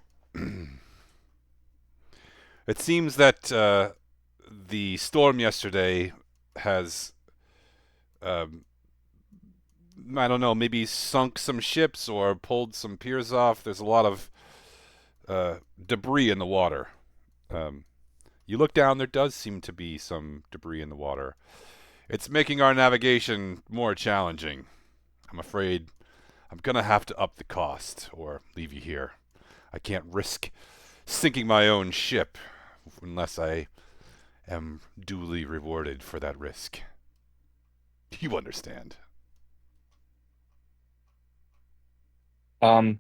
It seems that the storm yesterday has, um, I don't know, maybe sunk some ships or pulled some piers off. There's a lot of debris in the water. You look down, there does seem to be some debris in the water. It's making our navigation more challenging. I'm afraid I'm going to have to up the cost or leave you here. I can't risk sinking my own ship unless I am duly rewarded for that risk. You understand. Um,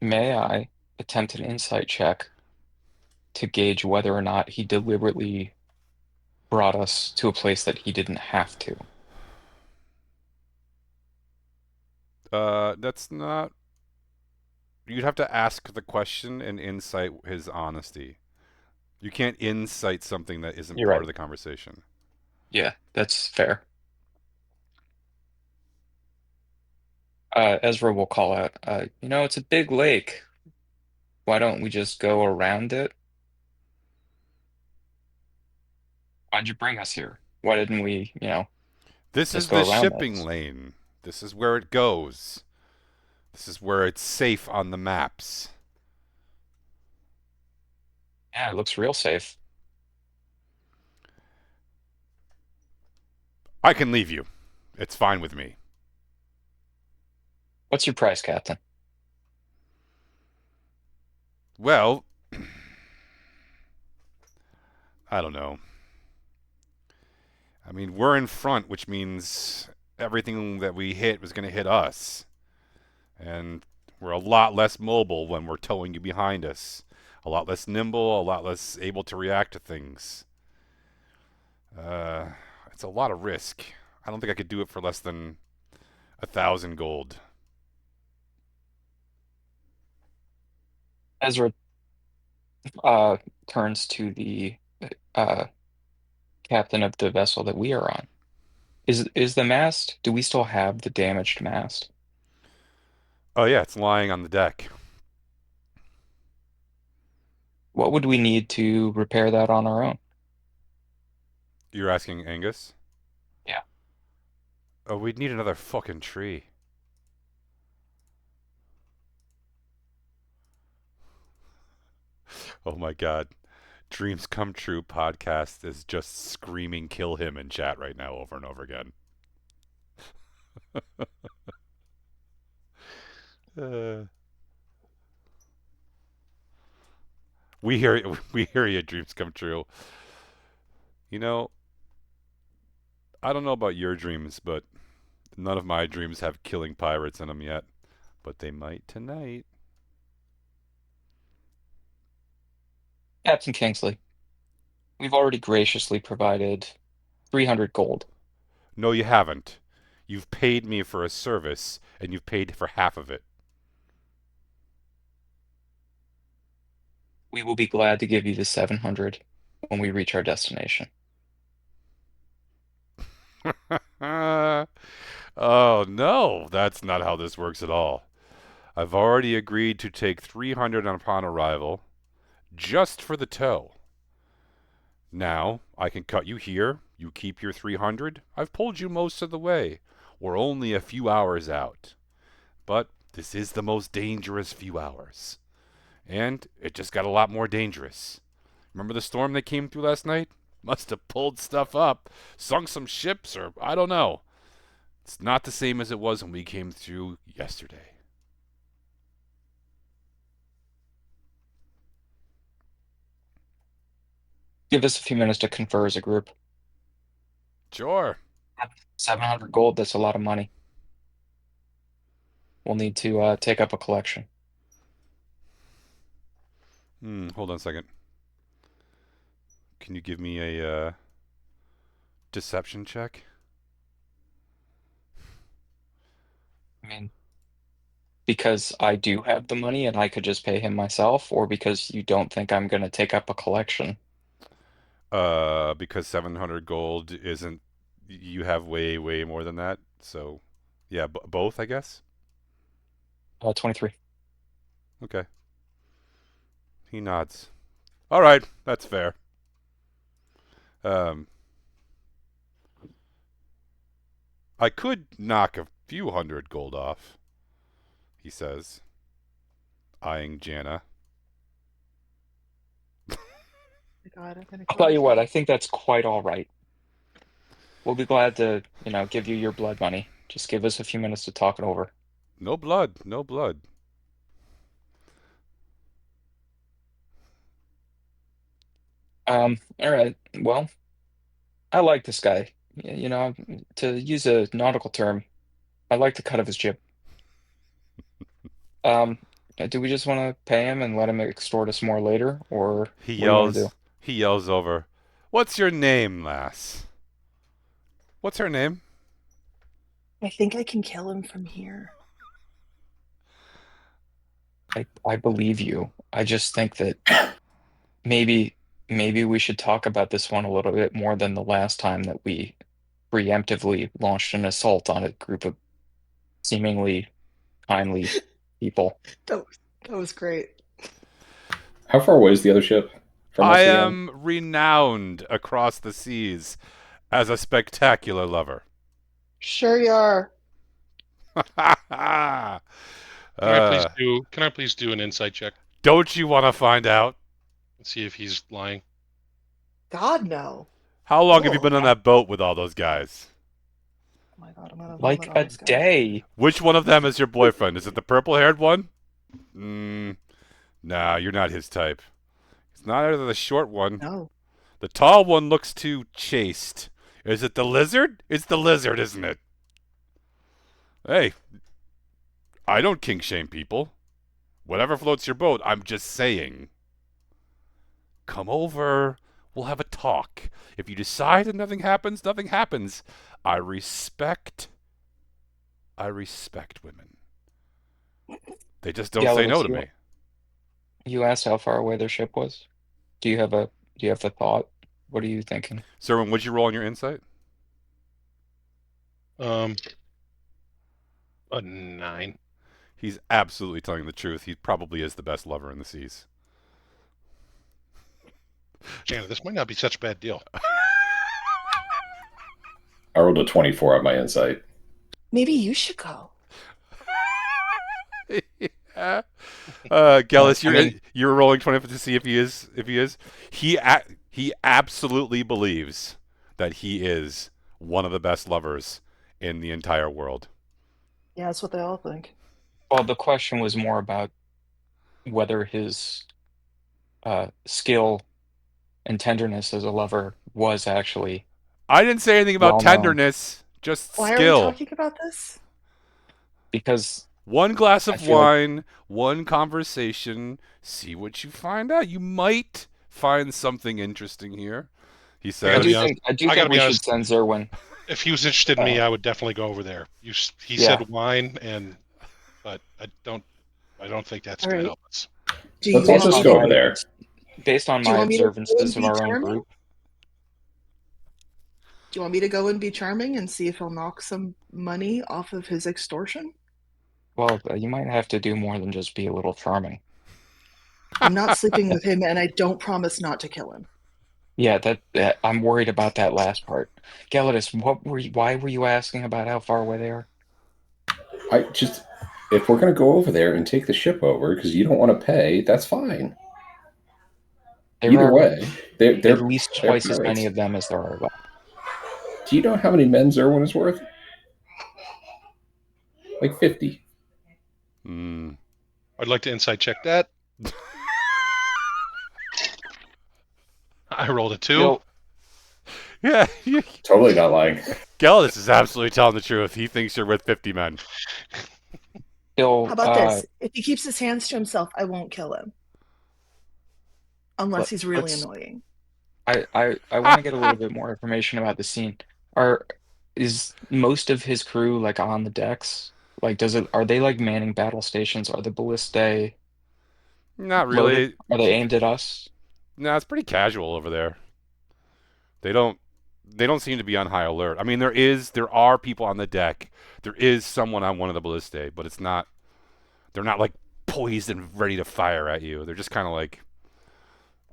may I attempt an insight check to gauge whether or not he deliberately brought us to a place that he didn't have to? That's not. You'd have to ask the question and incite his honesty. You can't incite something that isn't You're part right. of the conversation. Yeah, that's fair. Ezra will call out, it's a big lake. Why don't we just go around it? Why'd you bring us here? Why didn't we, This just is go the around shipping this? lane. This is where it goes. This is where it's safe on the maps. Yeah, it looks real safe. I can leave you. It's fine with me. What's your price, Captain? Well, I don't know. I mean, we're in front, which means everything that we hit was going to hit us. And we're a lot less mobile when we're towing you behind us. A lot less nimble, a lot less able to react to things. Uh, it's a lot of risk. I don't think I could do it for less than 1,000 gold. Ezra turns to the uh, captain of the vessel that we are on. Is the mast? Do we still have the damaged mast? Oh yeah, it's lying on the deck. What would we need to repair that on our own? You're asking Angus? Yeah. Oh, we'd need another fucking tree. Oh my god. Dreams Come True podcast is just screaming kill him in chat right now over and over again. Uh, we hear you, Dreams Come True. You know, I don't know about your dreams, but none of my dreams have killing pirates in them yet. But they might tonight. Captain Kingsley, we've already graciously provided 300 gold. No, you haven't. You've paid me for a service, and you've paid for half of it. We will be glad to give you the 700 when we reach our destination. Oh, no, that's not how this works at all. I've already agreed to take 300 upon arrival, just for the tow. Now, I can cut you here, you keep your 300. I've pulled you most of the way. We're only a few hours out. But this is the most dangerous few hours. And it just got a lot more dangerous. Remember the storm that came through last night? Must have pulled stuff up, sunk some ships, or I don't know. It's not the same as it was when we came through yesterday. Give us a few minutes to confer as a group. Sure. 700 gold, that's a lot of money. We'll need to take up a collection. Hold on a second. Can you give me a deception check? I mean, because I do have the money and I could just pay him myself, or because you don't think I'm going to take up a collection? Because 700 gold isn't. You have way, way more than that. So, yeah, both, I guess. 23. Okay. He nods. All right, that's fair. I could knock a few hundred gold off, he says, eyeing Jana. God, I'm gonna I'll kill tell you what, I myself. think that's quite all right. We'll be glad to, give you your blood money. Just give us a few minutes to talk it over. No blood, no blood. All right. Well, I like this guy. To use a nautical term, I like the cut of his jib. Do we just want to pay him and let him extort us more later, or He what do you want to do? yells over. What's your name, lass? What's her name? I think I can kill him from here. I believe you. I just think that maybe we should talk about this one a little bit more than the last time that we preemptively launched an assault on a group of seemingly kindly people. That was great. How far away is the other ship from I us again? am renowned across the seas as a spectacular lover. Sure you are. Can I please do an insight check Don't you want to find out? and see if he's lying? God, no. How long have you Ugh. been on that boat with all those guys? Oh my God, I'm gonna Like vomit on a this guy. day. Which one of them is your boyfriend? Is it the purple-haired one? Nah, you're not his type. It's not either the short one. No. The tall one looks too chaste. Is it the lizard? It's the lizard, isn't it? Hey, I don't kink shame people. Whatever floats your boat, I'm just saying. Come over. We'll have a talk. If you decide and nothing happens, nothing happens. I respect women. They just don't say no to me. You asked how far away their ship was. Do you have a thought? What are you thinking? Serwin, would you roll on your insight? A 9. He's absolutely telling the truth. He probably is the best lover in the seas. Jana, this might not be such a bad deal. I rolled a 24 on my insight. Maybe you should go. Yeah. Gellis, you're rolling 20 to see if he is. He absolutely believes that he is one of the best lovers in the entire world. Yeah, that's what they all think. Well, the question was more about whether his skill and tenderness as a lover was actually. I didn't say anything about tenderness, just Why skill. are we talking about this? Because one glass of feel like- wine, one conversation, see what you find out. You might find something interesting here, he I says. do think we should honest. send Zerwin. If he was interested in me, I would definitely go over there. He Yeah. said wine, but I don't think that's All going to right. help us. Do Let's you also want me just go to? over there. Based on Do you my want me to go and observances of be our own charming? group, Do you want me to go and be charming and see if he'll knock some money off of his extortion? well, you might have to do more than just be a little charming. I'm not sleeping with him, and I don't promise not to kill him. Yeah, that I'm worried about that last part. Gelidus, why were you asking about how far away they are? If we're going to go over there and take the ship over because you don't want to pay, that's fine. There Either are way, at least they're twice as pirates. many of them as there are left. Do you know how many men Zerwin is worth? Like 50. Mm. I'd like to insight check that. I rolled a 2. Bill, Yeah, Totally not lying. Gellis is absolutely telling the truth. He thinks you're with 50 men. Bill, How about this? If he keeps his hands to himself, I won't kill him. Unless he's really annoying. I want to get a little bit more information about the scene. Is most of his crew like on the decks? Like, are they like manning battle stations? Are the ballistae Not loaded? really. Are they aimed at us? No, it's pretty casual over there. They don't seem to be on high alert. I mean, there are people on the deck. There is someone on one of the ballistae, but they're not like poised and ready to fire at you. They're just kind of like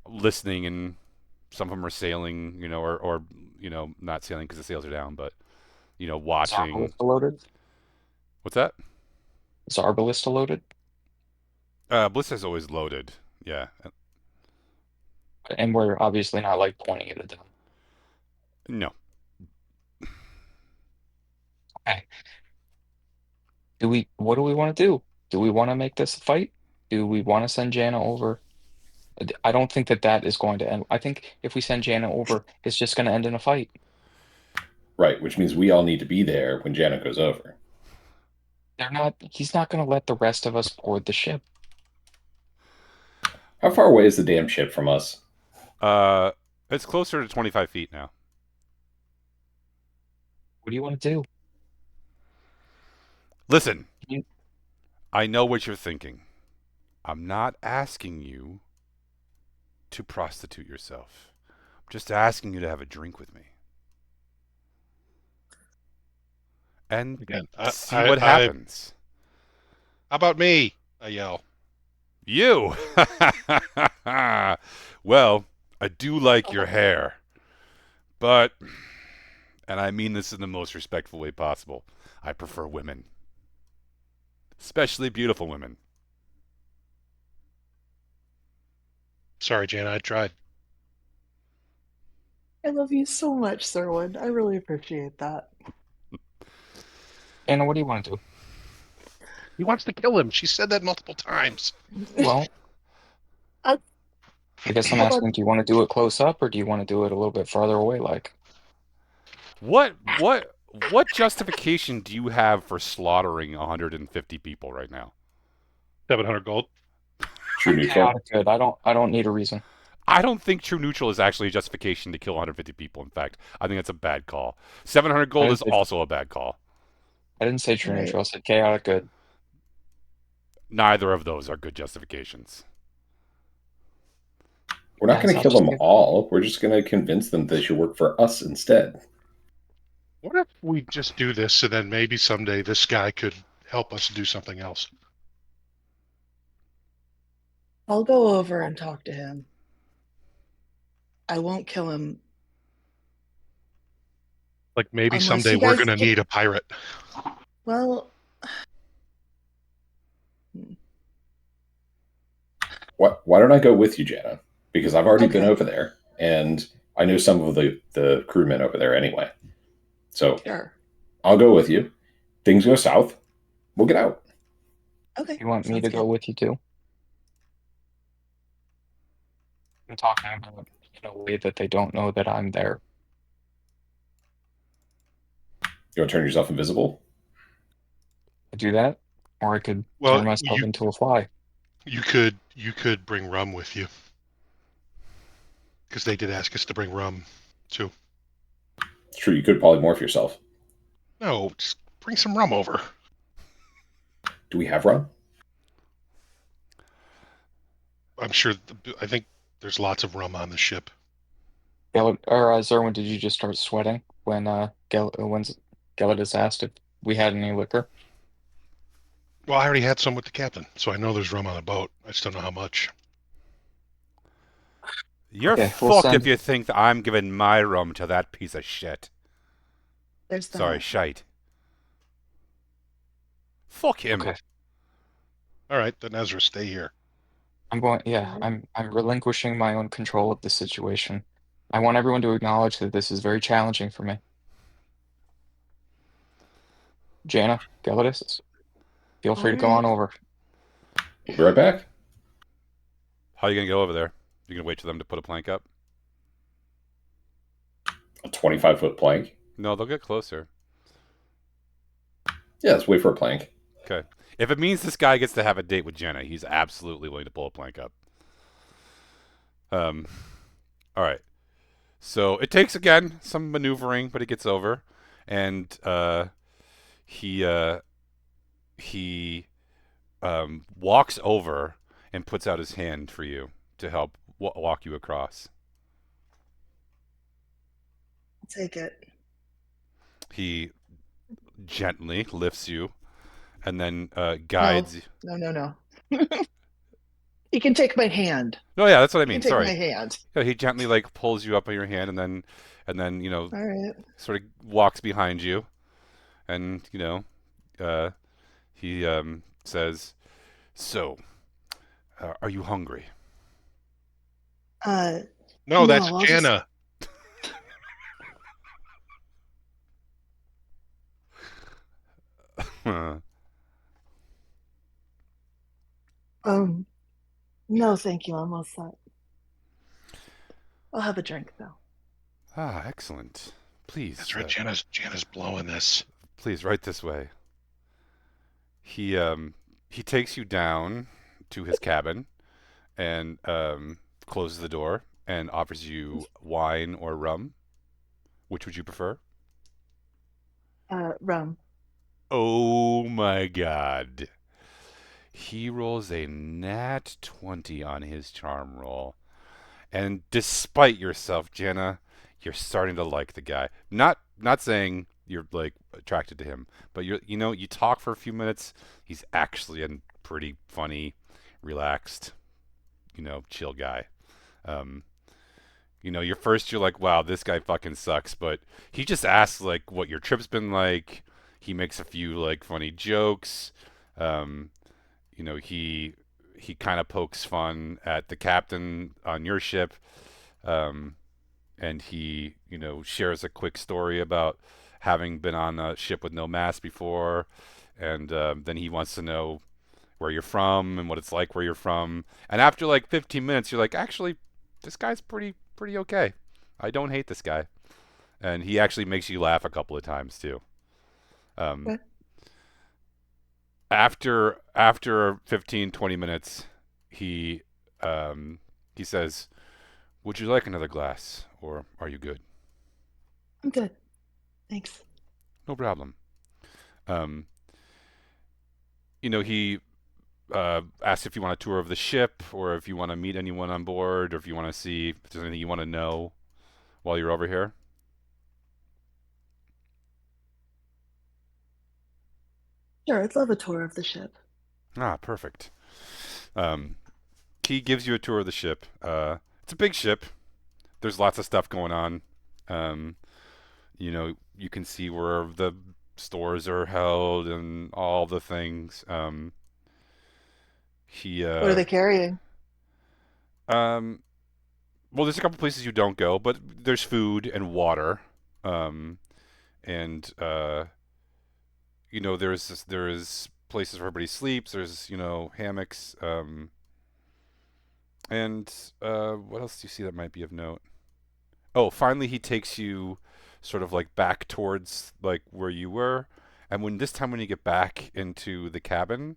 listening, and some of them are sailing, or not sailing because the sails are down, but Is our watching. ballista loaded? What's that? Is our ballista loaded? Ballista's always loaded. Yeah. And we're obviously not like pointing it at them. No. Okay. What do we want to do? Do we want to make this a fight? Do we want to send Jana over? I don't think that is going to end. I think if we send Jana over, it's just going to end in a fight. Right, which means we all need to be there when Janet goes over. He's not going to let the rest of us board the ship. How far away is the damn ship from us? It's closer to 25 feet now. What do you want to do? Listen, I know what you're thinking. I'm not asking you to prostitute yourself. I'm just asking you to have a drink with me. And Again, see what happens. How about me? I yell. You! Well, I do like your hair. But, and I mean this in the most respectful way possible, I prefer women. Especially beautiful women. Sorry, Jana, I tried. I love you so much, Sirwin. I really appreciate that. Anna, what do you want to do? He wants to kill him. She said that multiple times. Well, I guess I'm asking, do you want to do it close up or do you want to do it a little bit farther away, like? What justification do you have for slaughtering 150 people right now? 700 gold. True neutral. Good. I don't need a reason. I don't think true neutral is actually a justification to kill 150 people. In fact, I think that's a bad call. 700 gold is also a bad call. I didn't say true neutral. I said chaotic good. Neither of those are good justifications. We're not going to kill them all. We're just going to convince them they should work for us instead. What if we just do this and then maybe someday this guy could help us do something else? I'll go over and talk to him. I won't kill him. Like maybe Unless someday you we're guys going to need a pirate. Well, Why don't I go with you, Jana? Because I've already been Okay. over there, and I know some of the crewmen over there anyway. So sure. I'll go with you. Things go south, we'll get out. Okay. You want me sounds to good. go with you too? I'm talking about in a way that they don't know that I'm there. You want to turn yourself invisible? I do that, or I could Well, turn myself into a fly. You could bring rum with you. Because they did ask us to bring rum too. It's true. You could polymorph yourself. No, just bring some rum over. Do we have rum? I'm sure. I think there's lots of rum on the ship. Zerwin, did you just start sweating when when Gelidus asked if we had any liquor? Well, I already had some with the captain, so I know there's rum on the boat. I just don't know how much. You're Okay, we'll fucked send- if you think that I'm giving my rum to that piece of shit. There's that. Sorry, shite. Fuck him. Okay. All right, then Ezra, stay here. I'm going. Yeah, I'm relinquishing my own control of the situation. I want everyone to acknowledge that this is very challenging for me. Jana, Gelidus, feel free to go on over. We'll be right back. How are you gonna go over there? You gonna wait for them to put a plank up? A 25-foot plank. No, they'll get closer. Yeah, let's wait for a plank. Okay. If it means this guy gets to have a date with Jenna, he's absolutely willing to pull a plank up. All right. So it takes again some maneuvering, but it gets over, and he walks over and puts out his hand for you to help walk you across. I'll take it. He gently lifts you, and then guides. No. He can take my hand. No, yeah, that's what I He mean. can take Sorry. my hand. Yeah, he gently like pulls you up on your hand, and then All right. sort of walks behind you, and he says, "So, are you hungry?" No, No, that's I'll just- Jana. No, thank you. I'm all set. I'll have a drink though. Ah, excellent. Please, That's right. Jana's blowing this. please, right this way. He takes you down to his cabin, and closes the door and offers you wine or rum. Which would you prefer? Rum. Oh my God. He rolls a nat 20 on his charm roll. And despite yourself, Jenna, you're starting to like the guy. Not saying you're like attracted to him, but you talk for a few minutes. He's actually a pretty funny, relaxed, chill guy. You're like, wow, this guy fucking sucks, but he just asks like what your trip's been like. He makes a few like funny jokes. He kind of pokes fun at the captain on your ship, and he shares a quick story about having been on a ship with no mast before, and then he wants to know where you're from and what it's like where you're from. And after like 15 minutes, you're like, actually, this guy's pretty okay. I don't hate this guy, and he actually makes you laugh a couple of times too. Okay. After 15, 20 minutes, he says, "Would you like another glass, or are you good?" I'm good. Thanks. No problem. He asks if you want a tour of the ship, or if you want to meet anyone on board, or if you want to see if there's anything you want to know while you're over here. Sure, I'd love a tour of the ship. Ah, perfect. He gives you a tour of the ship. It's a big ship. There's lots of stuff going on. You can see where the stores are held and all the things. What are they carrying? Well, there's a couple places you don't go, but there's food and water. And there's places where everybody sleeps. There's hammocks. And what else do you see that might be of note? Oh, finally he takes you sort of like back towards like where you were, and when you get back into the cabin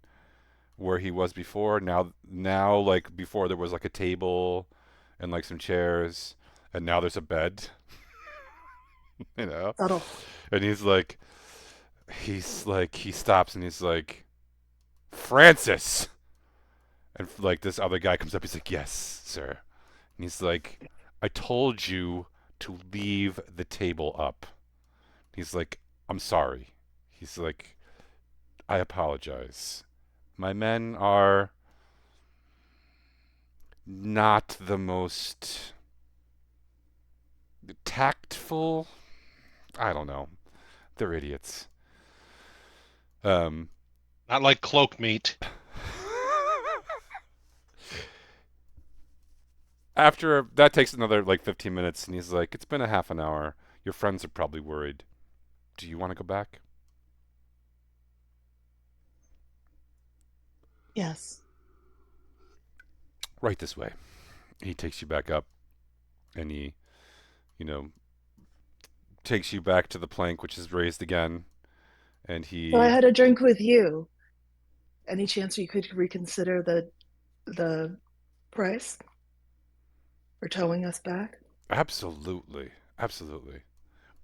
where he was before, now like before there was like a table and like some chairs, and now there's a bed. you know. Subtle. And he stops and he's like, Francis. And like this other guy comes up. He's like, yes, sir. And he's like, I told you to leave the table up. He's like, I'm sorry. He's like, I apologize. My men are not the most tactful. I don't know. They're idiots. Not like cloak meat. After that takes another like 15 minutes, and he's like, it's been a half an hour. Your friends are probably worried. Do you want to go back? Yes. Right this way. He takes you back up, and he, you know, takes you back to the plank, which is raised again, and So I he had a drink with you. Any chance you could reconsider the price for towing us back? absolutely, absolutely.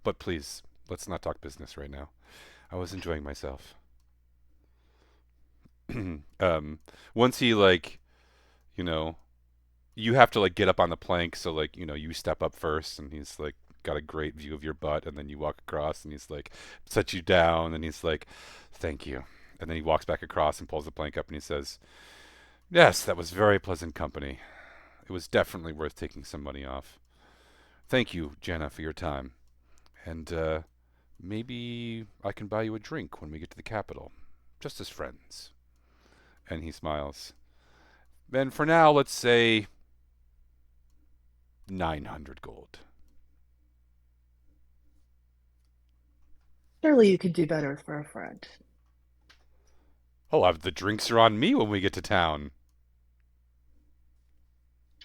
But please, let's not talk business right now. I was enjoying myself. um, once he like, you know, you have to like get up on the plank, so like, you step up first, and he's like got a great view of your butt, and then you walk across, and he's like sets you down, and he's like, thank you, and then he walks back across and pulls the plank up, and he says, yes, that was very pleasant company. It was definitely worth taking some money off. Thank you, Jenna, for your time, and maybe I can buy you a drink when we get to the capital, just as friends. And he smiles. Then for now, let's say 900 gold. Surely you could do better for a friend. Oh, the drinks are on me when we get to town.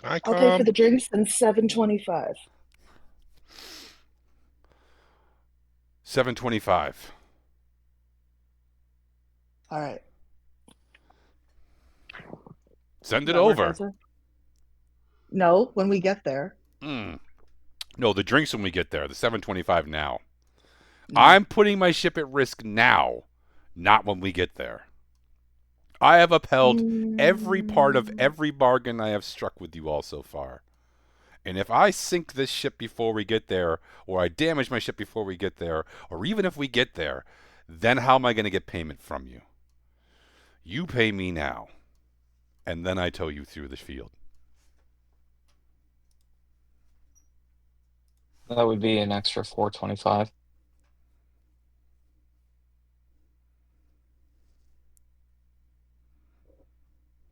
Can I I'll pay for come? the drinks and 725. 725. All right. Send Does it that work, over. Ezra? No, when we get there. No, the drinks when we get there. The 725 now. No. I'm putting my ship at risk now, not when we get there. I have upheld every part of every bargain I have struck with you all so far. And if I sink this ship before we get there, or I damage my ship before we get there, or even if we get there, then how am I going to get payment from you? You pay me now, and then I tow you through the field. That would be an extra 425.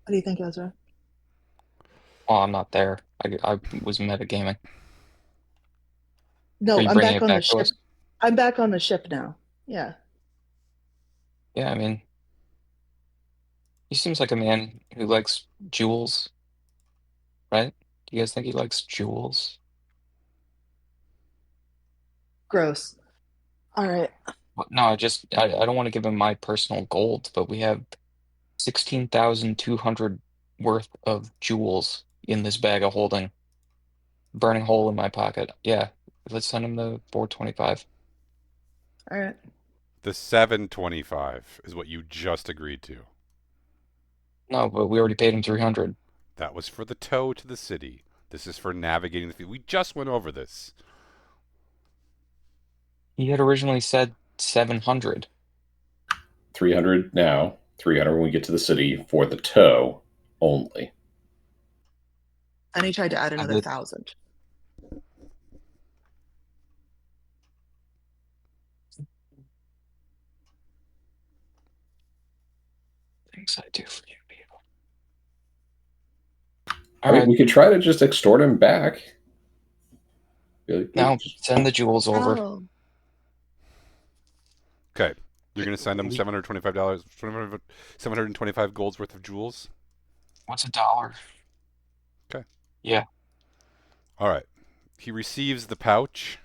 What do you think, Ezra? Oh, I'm not there. I was metagaming. No, Are you I'm bringing back it on the back to ship. us? I'm back on the ship now. Yeah. Yeah, I mean, he seems like a man who likes jewels, right? Do you guys think he likes jewels? Gross. All right. No, I don't want to give him my personal gold, but we have 16,200 worth of jewels in this bag of holding. Burning hole in my pocket. Yeah, let's send him the 425. All right. The 725 is what you just agreed to. No, but we already paid him 300. That was for the tow to the city. This is for navigating the field. We just went over this. He had originally said 700. 300 now, 300 when we get to the city for the tow only. And he tried to add another did- 1,000. Things I do for you people. I mean, we could try to just extort him back. No, send the jewels over. Oh. Okay. You're going to send him $725, 725 golds worth of jewels? What's a dollar? Okay. Yeah. All right. He receives the pouch.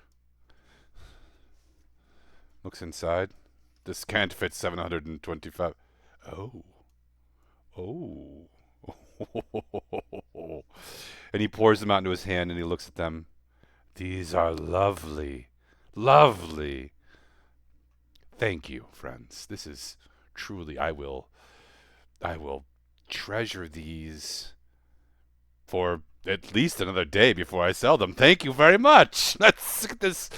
Looks inside. This can't fit 725. Oh. Oh. And he pours them out into his hand and he looks at them. These are lovely. Lovely. Thank you, friends. This is truly, I will treasure these for at least another day before I sell them. Thank you very much. Let's get this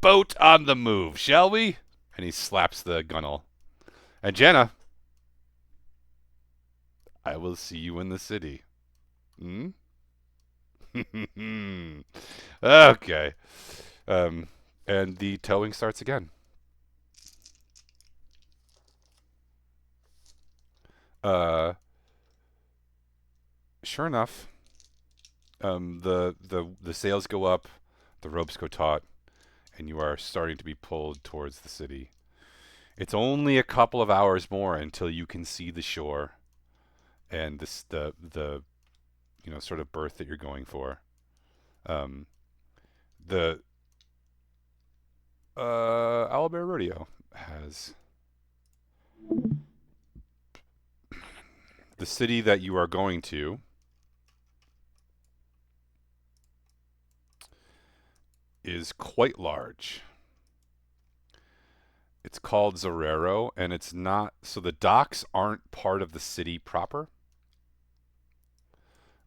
boat on the move, shall we? And he slaps the gunwale. And Jenna, I will see you in the city. Hmm? Okay. And the towing starts again. Sure enough, the sails go up, the ropes go taut, and you are starting to be pulled towards the city. It's only a couple of hours more until you can see the shore and the sort of berth that you're going for. Um, the Owlbear Rodeo has the city that you are going to is quite large. It's called Zorero, and it's not so the docks aren't part of the city proper.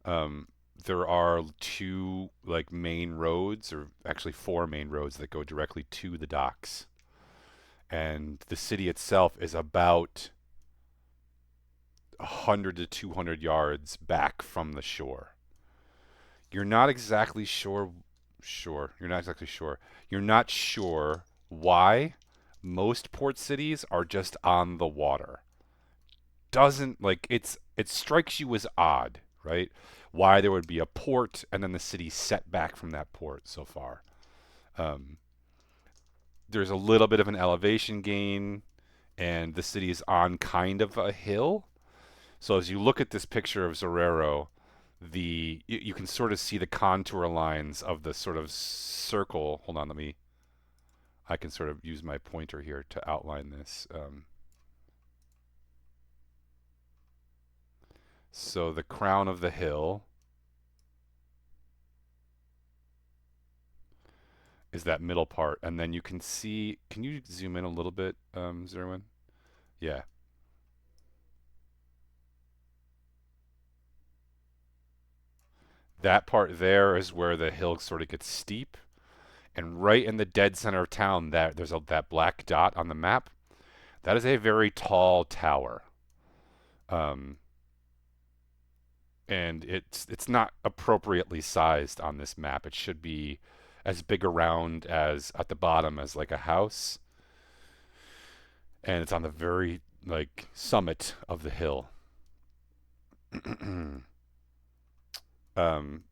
Um, there are two like main roads, or actually four main roads that go directly to the docks, and the city itself is about 100 to 200 yards back from the shore. You're not exactly sure. You're not exactly sure. You're not sure why most port cities are just on the water. Doesn't like it strikes you as odd, right? Why there would be a port and then the city set back from that port so far. Um, there's a little bit of an elevation gain, and the city is on kind of a hill. So as you look at this picture of Zorero, you can sort of see the contour lines of the sort of circle. Hold on, I can sort of use my pointer here to outline this. So the crown of the hill is that middle part, and then you can see. Can you zoom in a little bit, Zerwin? Yeah. That part there is where the hill sort of gets steep, and right in the dead center of town, that black dot on the map. That is a very tall tower. Um, and it's not appropriately sized on this map. It should be as big around as at the bottom as like a house, and it's on the very like summit of the hill. um,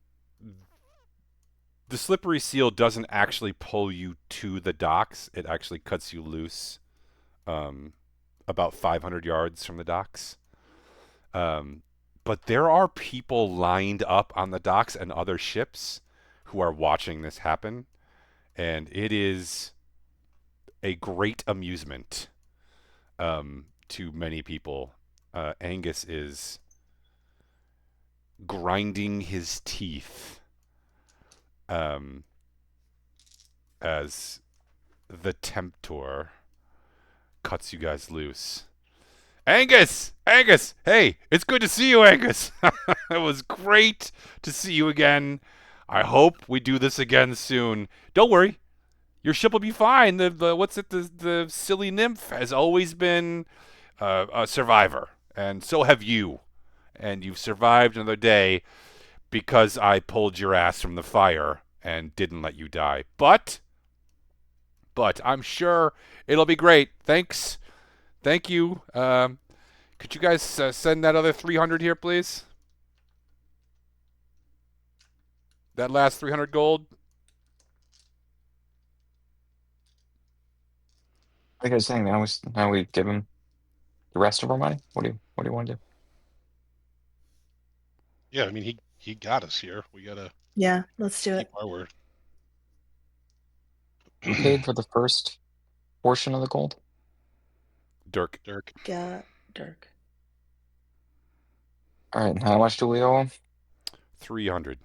the slippery seal doesn't actually pull you to the docks. It actually cuts you loose about 500 yards from the docks. Um, but there are people lined up on the docks and other ships who are watching this happen, and it is a great amusement to many people. Angus is grinding his teeth as the Temptor cuts you guys loose. Angus! Angus! Hey, it's good to see you, Angus. It was great to see you again. I hope we do this again soon. Don't worry, your ship will be fine. The silly nymph has always been a survivor, and so have you. And you've survived another day because I pulled your ass from the fire and didn't let you die. But I'm sure it'll be great. Thanks. Thank you. Could you guys send that other 300 here, please? That last 300 gold. What are you guys saying? Now we give him the rest of our money? What do you want to do? Yeah, I mean he got us here. We gotta Yeah, let's do keep it. our word. Who paid for the first portion of the gold? Dirk. Dirk, Yeah, Dirk. All right, and how much do we owe him? 300.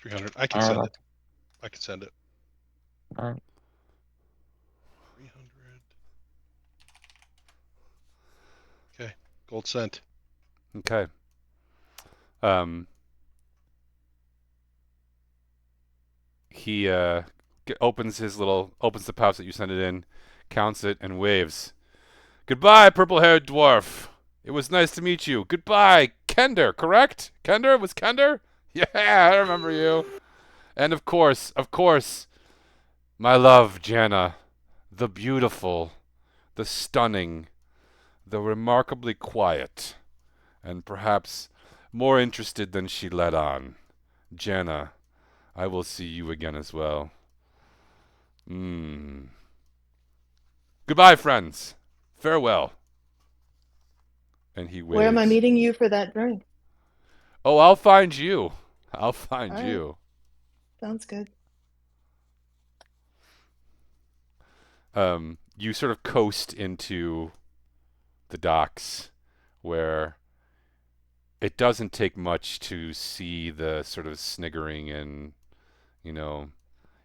300. I can All send right, it. I can send it. all right. Gold cent. Okay. He opens the pouch that you sent it in, counts it, and waves. Goodbye, purple-haired dwarf. It was nice to meet you. Goodbye, Kender. Correct? Kender? It was Kender? Yeah, I remember you. And of course, my love, Jana, the beautiful, the stunning, the remarkably quiet, and perhaps more interested than she let on. Jana, I will see you again as well. Goodbye, friends. Farewell. And he Where am I waves. meeting you for that drink? Oh, I'll find you. I'll find All right. you. Sounds good. You sort of coast into the docks where it doesn't take much to see the sort of sniggering and,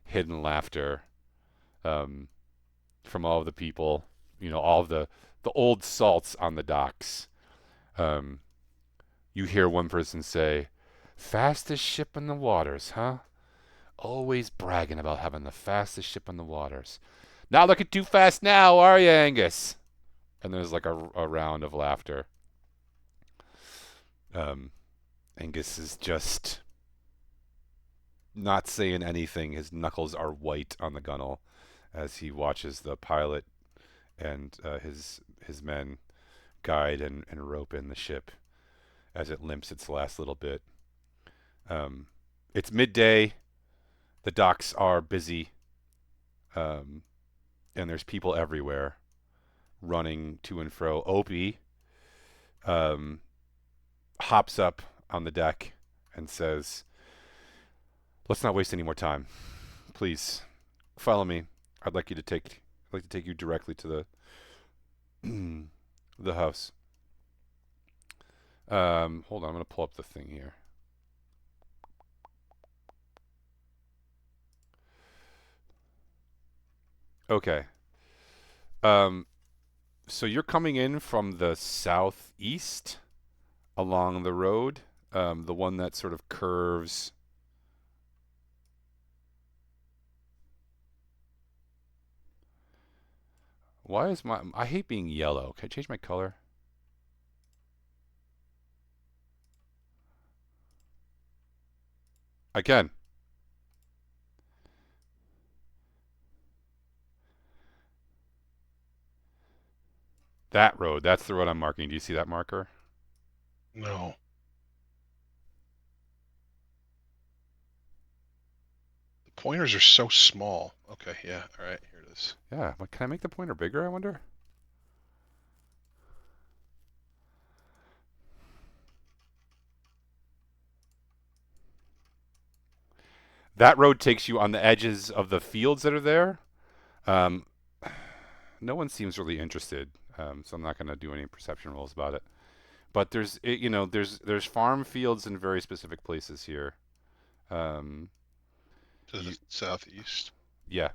hidden laughter from all of the people, all of the old salts on the docks. You hear one person say, "Fastest ship in the waters, huh? Always bragging about having the fastest ship in the waters. Not looking too fast now, are you, Angus?" And there's like a round of laughter. Angus is just not saying anything. His knuckles are white on the gunwale as he watches the pilot and his men guide and rope in the ship as it limps its last little bit. It's midday. The docks are busy, and there's people everywhere running to and fro. Opie hops up on the deck and says, "Let's not waste any more time. Please, follow me. I'd like to take you directly to the the house." Hold on, I'm gonna pull up the thing here. Okay. So you're coming in from the southeast along the road, the one that sort of curves. Why is I hate being yellow. Can I change my color? I can. That road, that's the road I'm marking. Do you see that marker? No. The pointers are so small. Okay, yeah. All right, here it is. Yeah. Can I make the pointer bigger, I wonder? That road takes you on the edges of the fields that are there. Um, no one seems really interested, so I'm not going to do any perception rolls about it. But there's farm fields in very specific places here. To the southeast. Yeah.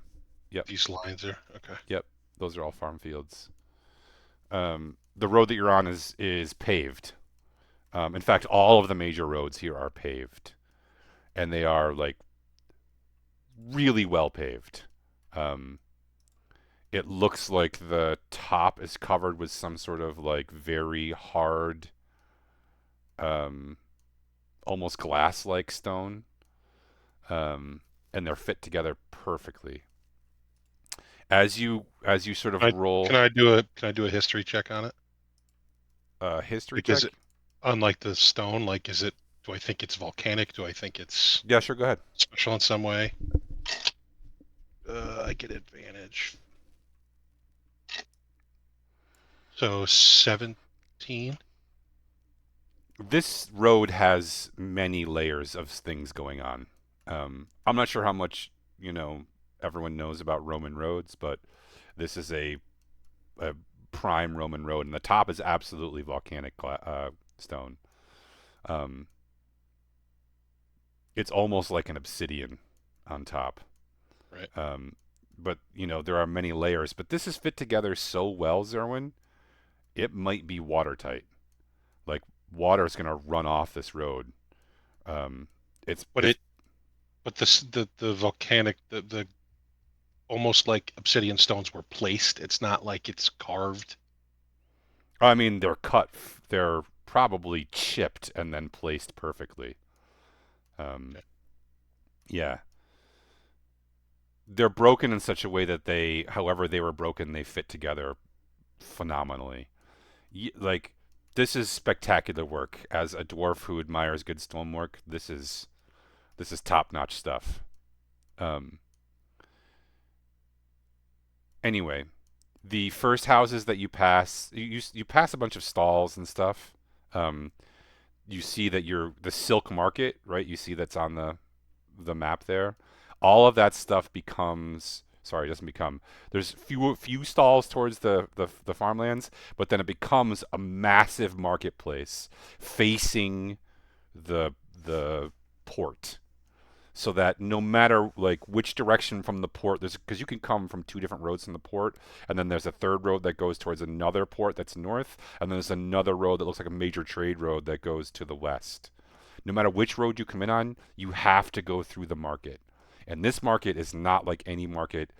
Yep. These lines are okay. Yep. Those are all farm fields. The road that you're on is paved. In fact, all of the major roads here are paved, and they are like really well paved. It looks like the top is covered with some sort of like very hard, almost glass-like stone, and they're fit together perfectly. As you sort of roll, Can I do a history check on it? history Because check. unlike the stone, like is it? Do I think it's volcanic? Do I think it's Yeah, sure. Go ahead. special in some way? I get advantage. So 17. This road has many layers of things going on. I'm not sure how much everyone knows about Roman roads, but this is a prime Roman road, and the top is absolutely volcanic stone. It's almost like an obsidian on top. Right. But there are many layers. But this is fit together so well, Zerwin. It might be watertight. Like water is gonna run off this road. Um, But it's the volcanic the almost like obsidian stones were placed. It's not like it's carved. I mean they're cut. They're probably chipped and then placed perfectly. Um, Okay. yeah, they're broken in such a way that they, however they were broken, they fit together phenomenally. Like this is spectacular work. As a dwarf who admires good stonework, this is top notch stuff. Um, anyway, the first houses that you pass, you pass a bunch of stalls and stuff. Um, you see that you're the silk market, right? You see that's on the map there. All of that stuff becomes, sorry, it doesn't become. There's few stalls towards the farmlands, but then it becomes a massive marketplace facing the port, so that no matter like which direction from the port, there's because you can come from two different roads from the port, and then there's a third road that goes towards another port that's north, and then there's another road that looks like a major trade road that goes to the west. No matter which road you come in on, you have to go through the market. And this market is not like any market.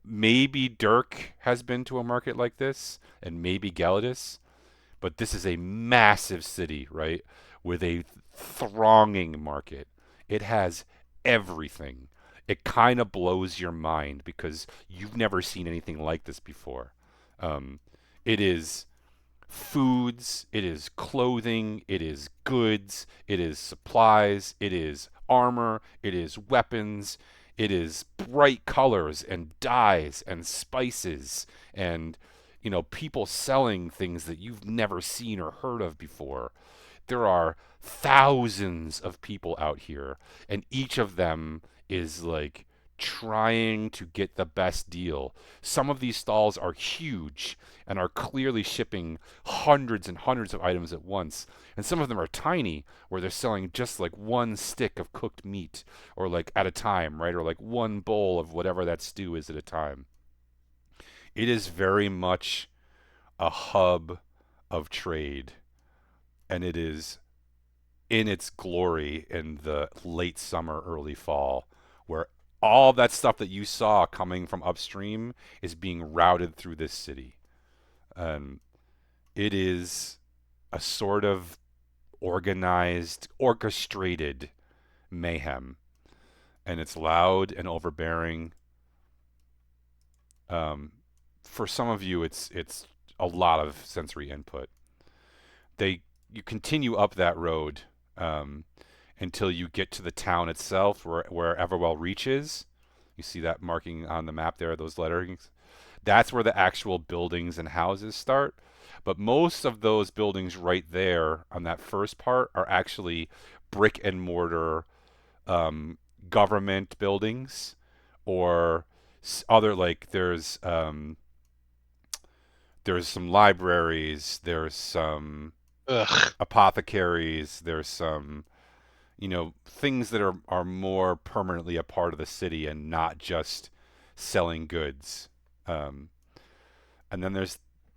Maybe Dirk has been to a market like this, and maybe Gelidus, but this is a massive city, right? With a thronging market. It has everything. It kind of blows your mind because you've never seen anything like this before. It is foods, it is clothing, it is goods, it is supplies, it is armor, it is weapons, it is bright colors and dyes and spices and people selling things that you've never seen or heard of before. There are thousands of people out here, and each of them is like trying to get the best deal. Some of these stalls are huge and are clearly shipping hundreds and hundreds of items at once. And some of them are tiny, where they're selling just like one stick of cooked meat or like at a time, right? Or like one bowl of whatever that stew is at a time. It is very much a hub of trade, and it is in its glory in the late summer, early fall, where all that stuff that you saw coming from upstream is being routed through this city. And it is a sort of organized, orchestrated mayhem. And it's loud and overbearing. Um, for some of you, it's a lot of sensory input. You continue up that road um, until you get to the town itself, where Everwell reaches. You see that marking on the map there, those letterings. That's where the actual buildings and houses start. But most of those buildings right there on that first part are actually brick and mortar um, government buildings, or other, like there's some libraries, there's some Ugh. apothecaries, there's some things that are more permanently a part of the city and not just selling goods. Um, and then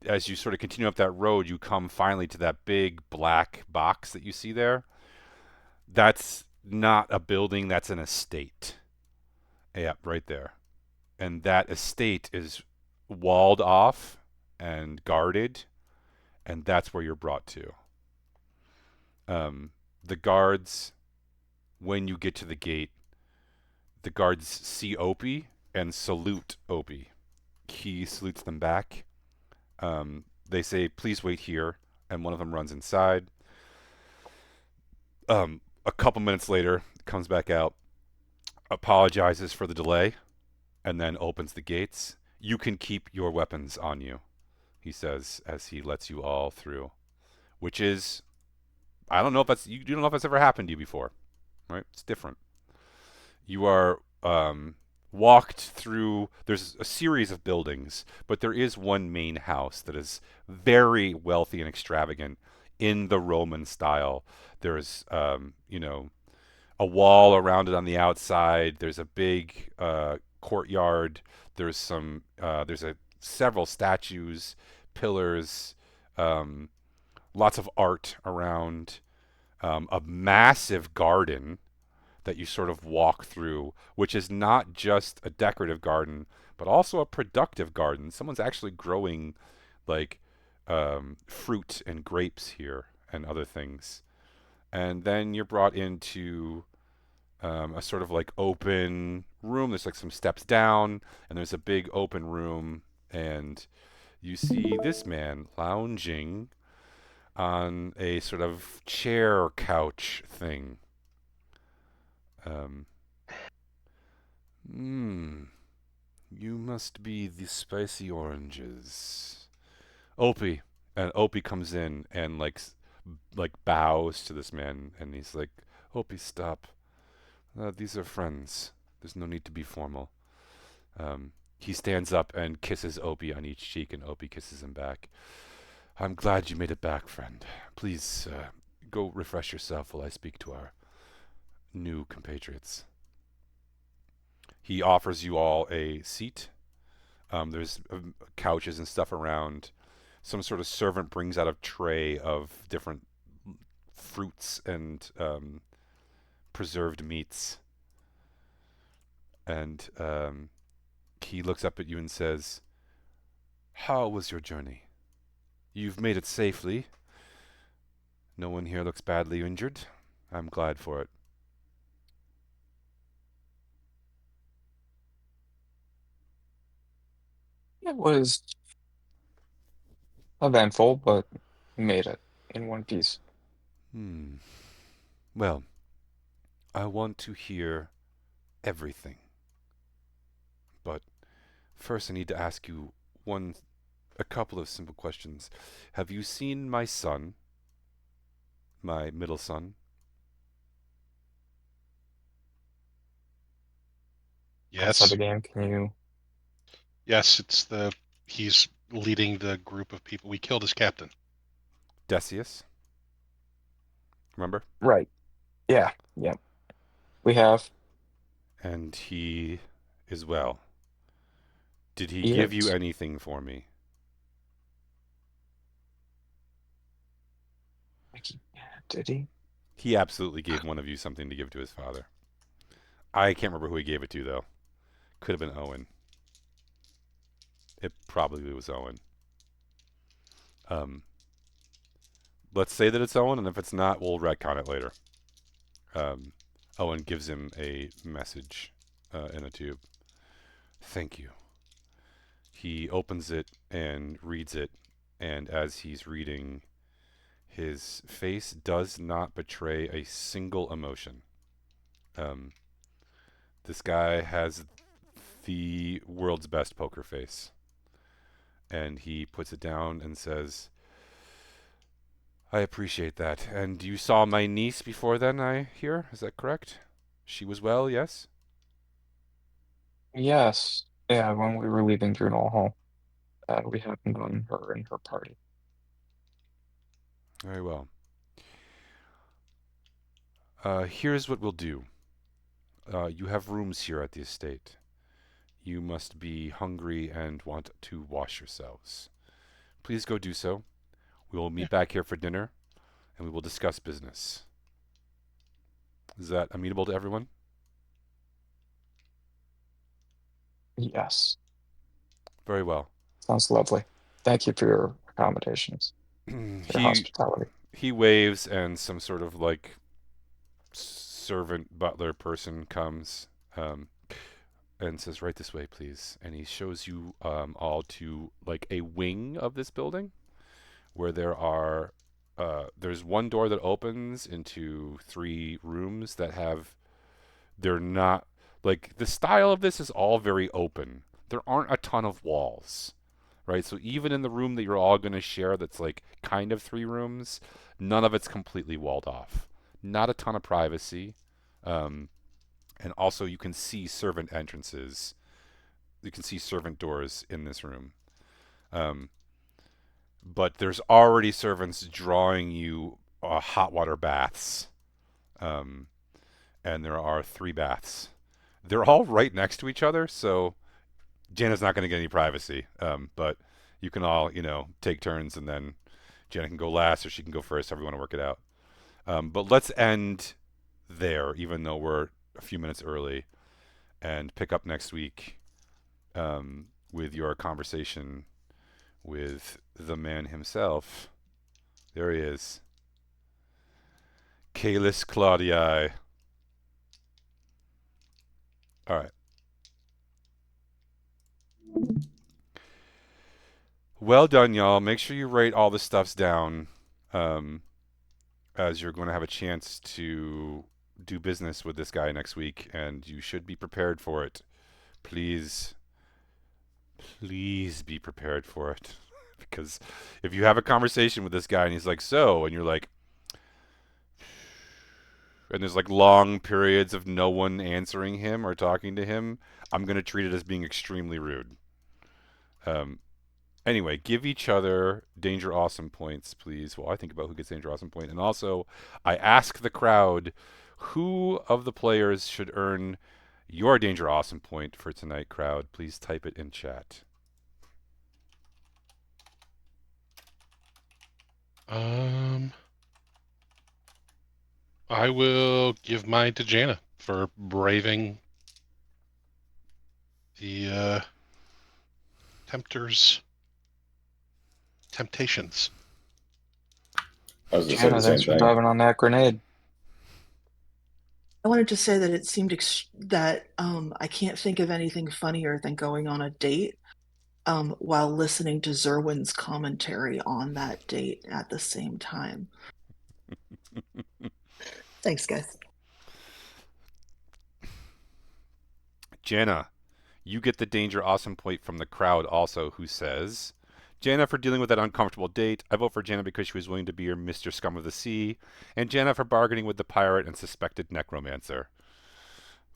as you sort of continue up that road, you come finally to that big black box that you see there. That's not a building, that's an estate. Yeah, right there. And that estate is walled off and guarded, and that's where you're brought to. The guards, when you get to the gate, the guards see Opie and salute Opie. He salutes them back. They say, "Please wait here," and one of them runs inside. A couple minutes later, comes back out, apologizes for the delay, and then opens the gates. "You can keep your weapons on you," he says as he lets you all through. Which is, I don't know if that's, you don't know if that's ever happened to you before, right? It's different. You are walked through, there's a series of buildings, but there is one main house that is very wealthy and extravagant in the Roman style. There's a wall around it on the outside. There's a big courtyard. There's several statues, pillars, um, lots of art around a massive garden that you sort of walk through, which is not just a decorative garden, but also a productive garden. Someone's actually growing like fruit and grapes here and other things. And then you're brought into a sort of like open room. There's like some steps down, and there's a big open room, and you see this man lounging on a sort of chair couch thing. Um, hmm. You must be the spicy oranges. Opie. And Opie comes in and like bows to this man, and he's like, Opie, stop. These are friends. There's no need to be formal. He stands up and kisses Opie on each cheek, and Opie kisses him back. I'm glad you made it back, friend. Please go refresh yourself while I speak to our new compatriots. He offers you all a seat. There's couches and stuff around. Some sort of servant brings out a tray of different fruits and preserved meats. And he looks up at you and says, how was your journey? You've made it safely. No one here looks badly injured. I'm glad for it. It was eventful, but we made it in one piece. Well, I want to hear everything. But first I need to ask you a couple of simple questions. Have you seen my son? My middle son? Outside Yes. the game, can you? Yes, he's leading the group of people. We killed his captain. Decius? Remember? Right. Yeah. Yep. We have. And he is well. Did he give you Yes. anything for me? Did he? He absolutely gave one of you something to give to his father. I can't remember who he gave it to, though. Could have been Owen. It probably was Owen. Let's say that it's Owen, and if it's not, we'll retcon it later. Owen gives him a message in a tube. Thank you. He opens it and reads it, and as he's reading, his face does not betray a single emotion. This guy has the world's best poker face. And he puts it down and says, I appreciate that. And you saw my niece before then, I hear? Is that correct? She was well, yes? Yes. Yeah. When we were leaving Brunel Hall, we happened on her and her party. Very well. Here's what we'll do. You have rooms here at the estate. You must be hungry and want to wash yourselves. Please go do so. We will meet back here for dinner, and we will discuss business. Is that amenable to everyone? Yes. Very well. Sounds lovely. Thank you for your accommodations, your he hospitality. he waves, and some sort of like servant butler person comes and says, right this way, please. And he shows you all to like a wing of this building where there's one door that opens into 3 rooms that they're not, like, the style of this is all very open. There aren't a ton of walls, right? So even in the room that you're all going to share that's like kind of 3 rooms, none of it's completely walled off. Not a ton of privacy. And also you can see servant entrances. You can see servant doors in this room. But there's already servants drawing you hot water baths. And there are 3 baths. They're all right next to each other, so Jana's not going to get any privacy. But you can all, take turns and then Jenna can go last, or she can go first. However you want to work it out. But let's end there, even though we're a few minutes early, and pick up next week with your conversation with the man himself. There he is. Caelus Claudii. All right. Well done, y'all. Make sure you write all the stuffs down, as you're going to have a chance to do business with this guy next week, and you should be prepared for it. Please be prepared for it. Because if you have a conversation with this guy and he's like, so, and you're like, and there's like long periods of no one answering him or talking to him, I'm going to treat it as being extremely rude. Anyway, give each other Danger Awesome points, please, while I think about who gets Danger Awesome point. And also, I ask the crowd, who of the players should earn your Danger Awesome point for tonight, crowd? Please type it in chat. I will give mine to Jana for braving the tempter's temptations. I was going to say Jana, the thanks same for thing. diving on that grenade. I wanted to say that it seemed that I can't think of anything funnier than going on a date while listening to Zerwin's commentary on that date at the same time. Thanks, guys. Jana, you get the Danger Awesome point from the crowd also, who says, Jana for dealing with that uncomfortable date. I vote for Jana because she was willing to be your Mr. Scum of the Sea. And Jana for bargaining with the pirate and suspected necromancer.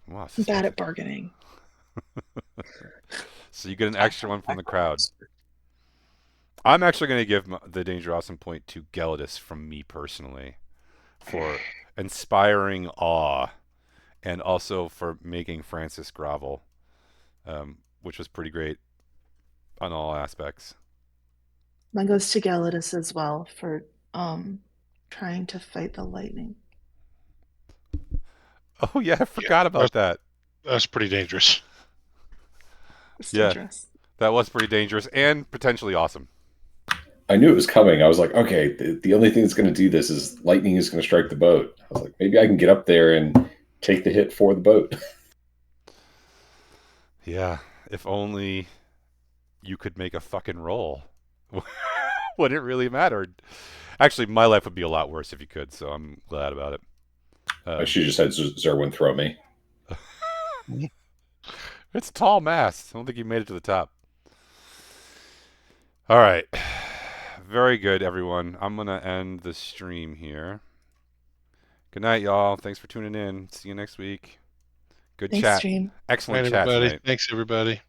Wow, I'm bad at bargaining. So you get an extra one from the crowd. I'm actually going to give the Danger Awesome point to Gelidus from me personally for inspiring awe and also for making Francis grovel, which was pretty great on all aspects. Mine goes to Gelidus as well for trying to fight the lightning. Oh yeah, I forgot about that. That's pretty dangerous. It's Yeah. dangerous. That was pretty dangerous and potentially awesome. I knew it was coming. I was like, okay, the only thing that's going to do this is lightning is going to strike the boat. I was like, maybe I can get up there and take the hit for the boat. Yeah, if only you could make a fucking roll. Would it really matter? Actually, my life would be a lot worse if you could, so I'm glad about it. I should have just had Zerwin throw me. It's a tall mast. I don't think you made it to the top. All right. Very good, everyone. I'm going to end the stream here. Good night, y'all. Thanks for tuning in. See you next week. Good Thanks, chat. stream. Excellent Right, chat everybody. tonight. Thanks, everybody.